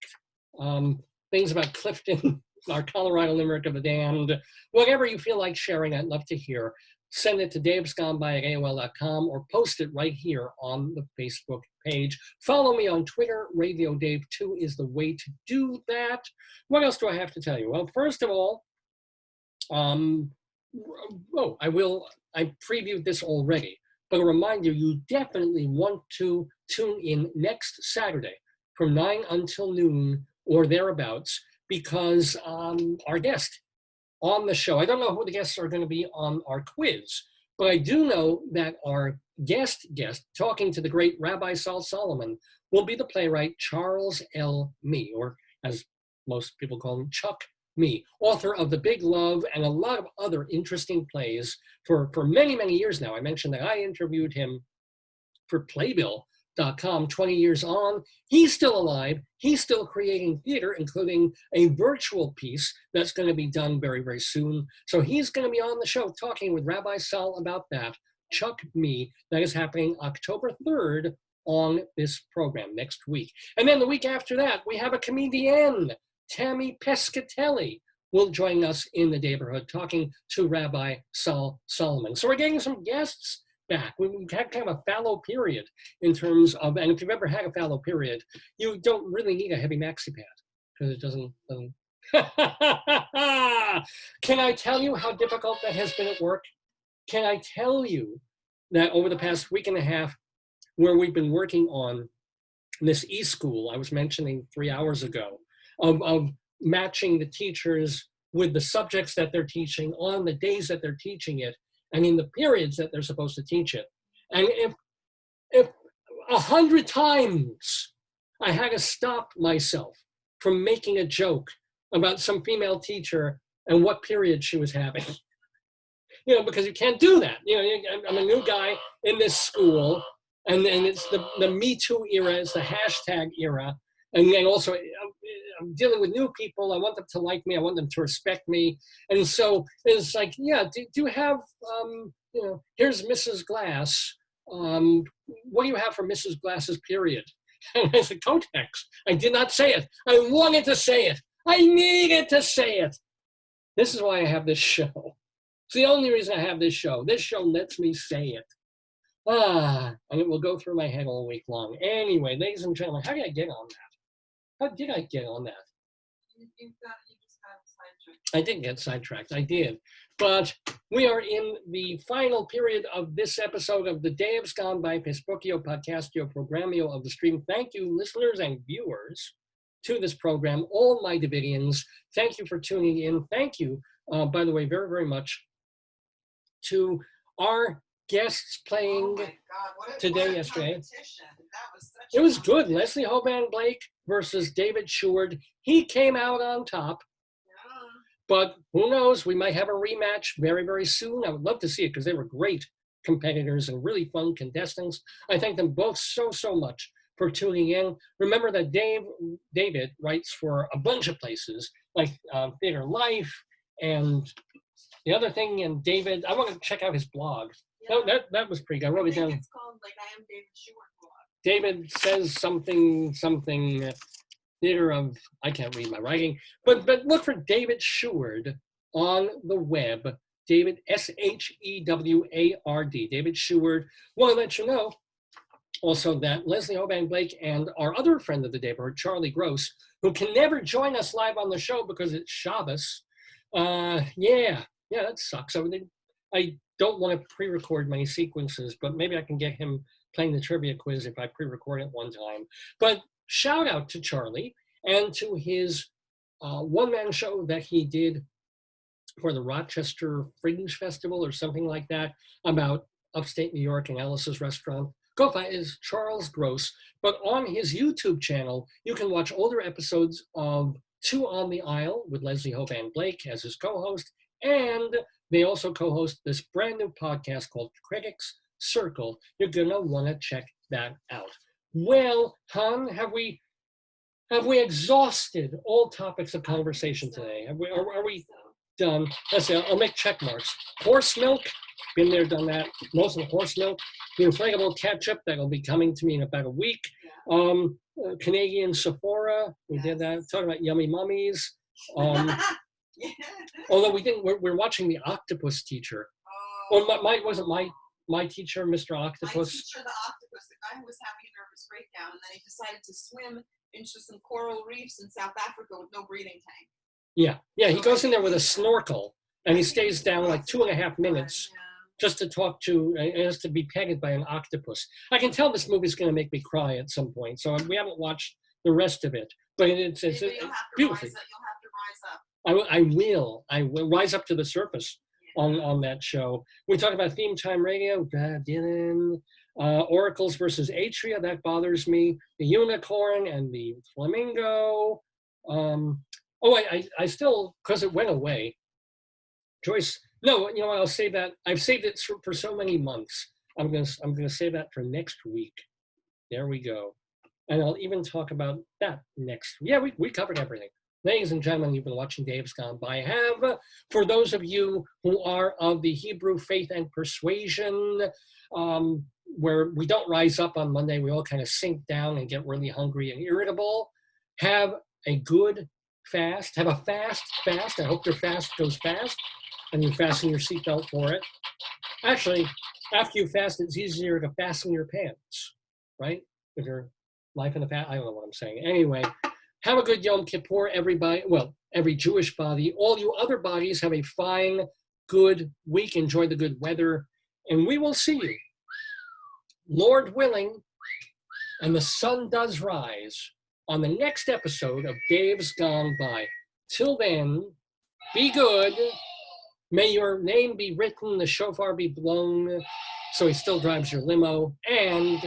things about Clifton, our Colorado Limerick of the Damned, whatever you feel like sharing, I'd love to hear. Send it to davesgoneby@aol.com or post it right here on the Facebook page. Follow me on Twitter. Radio Dave 2 is the way to do that. What else do I have to tell you? Well, first of all, I previewed this already, but a reminder, you definitely want to tune in next Saturday from 9 until noon or thereabouts, because our guest on the show, I don't know who the guests are going to be on our quiz, but I do know that our guest talking to the great Rabbi Saul Solomon will be the playwright Charles L. Mee, or as most people call him, Chuck Mee, author of The Big Love and a lot of other interesting plays for many, many years now. I mentioned that I interviewed him for Playbill.com 20 years on. He's still alive. He's still creating theater, including a virtual piece that's going to be done very, very soon. So he's going to be on the show talking with Rabbi Saul about that. Chuck Mee, that is happening October 3rd on this program next week. And then the week after that, we have a comedian, Tammy Pescatelli, will join us in the Daverhood talking to Rabbi Saul Solomon. So we're getting some guests back. We've had kind of a fallow period in terms of, and if you've ever had a fallow period, you don't really need a heavy maxi pad because it doesn't. Can I tell you how difficult that has been at work? Can I tell you that over the past week and a half, where we've been working on this e-school I was mentioning 3 hours ago, of matching the teachers with the subjects that they're teaching on the days that they're teaching it and in the periods that they're supposed to teach it. And if 100 times I had to stop myself from making a joke about some female teacher and what period she was having, because you can't do that. I'm a new guy in this school, and it's the Me Too era, it's the hashtag era. And then also, I'm dealing with new people. I want them to like me. I want them to respect me. And so it's like, yeah, do you have, here's Mrs. Glass. What do you have for Mrs. Glass's period? And I said, context. I did not say it. I wanted to say it. I needed to say it. This is why I have this show. It's the only reason I have this show. This show lets me say it. And it will go through my head all week long. Anyway, ladies and gentlemen, how did I get on that? How did I get on that? You just got sidetracked. I didn't get sidetracked. I did. But we are in the final period of this episode of the Days Gone By Facebookio, Podcastio, Programmio of the Stream. Thank you, listeners and viewers, to this program, all my Davidians. Thank you for tuning in. Thank you, by the way, very, very much to our guests playing yesterday. It was good. Leslie Hoban Blake versus David Sheward. He came out on top. But who knows? We might have a rematch very, very soon. I would love to see it because they were great competitors and really fun contestants. I thank them both so, so much for tuning in. Remember that David writes for a bunch of places like Theater Life and the other thing. And David, I want to check out his blog. Yeah. That was pretty good. I wrote it down. It's called like I Am David Sheward blog. David says something. Theater of, I can't read my writing, but look for David Sheward on the web. David, Sheward, David Sheward. Want to let you know also that Leslie Hoban Blake and our other friend of the Daverhood, Charlie Gross, who can never join us live on the show because it's Shabbos. Yeah, that sucks. I don't want to pre-record many sequences, but maybe I can get him playing the trivia quiz if I pre-record it one time. But shout out to Charlie and to his one-man show that he did for the Rochester Fringe Festival or something like that about upstate New York and Alice's Restaurant. Go find is Charles Gross. But on his YouTube channel, you can watch older episodes of Two on the Aisle with Leslie Hoban Blake as his co-host. And they also co-host this brand new podcast called Critics Circle. You're going to want to check that out. Well, hon, have we exhausted all topics of conversation today? Are we done? Let's see, I'll make check marks. Horse milk, been there, done that. Most of the horse milk. The inflatable ketchup, that'll be coming to me in about a week. Canadian Sephora, we did that. Talking about yummy mummies. Although we're watching The Octopus Teacher. Wasn't my teacher, Mr. Octopus? My teacher, the octopus, the guy who was having a nervous breakdown, and then he decided to swim into some coral reefs in South Africa with no breathing tank. Yeah, he goes in there with a snorkel, and he stays down like 2.5 minutes just to talk to, and has to be petted by an octopus. I can tell this movie's going to make me cry at some point, so we haven't watched the rest of it, but it's beautiful. You'll have to rise up. I will rise up to the surface on that show. We talk about Theme Time Radio, Dylan, Auricles versus Atria, that bothers me. The unicorn and the flamingo. I still, because it went away. Joyce, no, you know what, I'll save that. I've saved it for so many months. I'm gonna save that for next week. There we go. And I'll even talk about that next. Yeah, we covered everything. Ladies and gentlemen, you've been watching Dave's Gone By. I have, for those of you who are of the Hebrew faith and persuasion, where we don't rise up on Monday, we all kind of sink down and get really hungry and irritable, have a good fast. Have a fast. I hope your fast goes fast, and you fasten your seatbelt for it. Actually, after you fast, it's easier to fasten your pants, right? If you're life in the fast, I don't know what I'm saying. Anyway. Have a good Yom Kippur, everybody. Well, every Jewish body. All you other bodies have a fine, good week. Enjoy the good weather. And we will see you, Lord willing, and the sun does rise, on the next episode of Dave's Gone By. Till then, be good. May your name be written, the shofar be blown, so he still drives your limo, and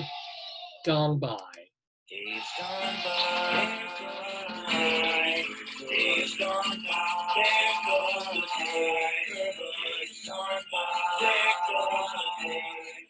gone by. Days gone by. Days gone by, there goes the day. Days gone by, there goes the day.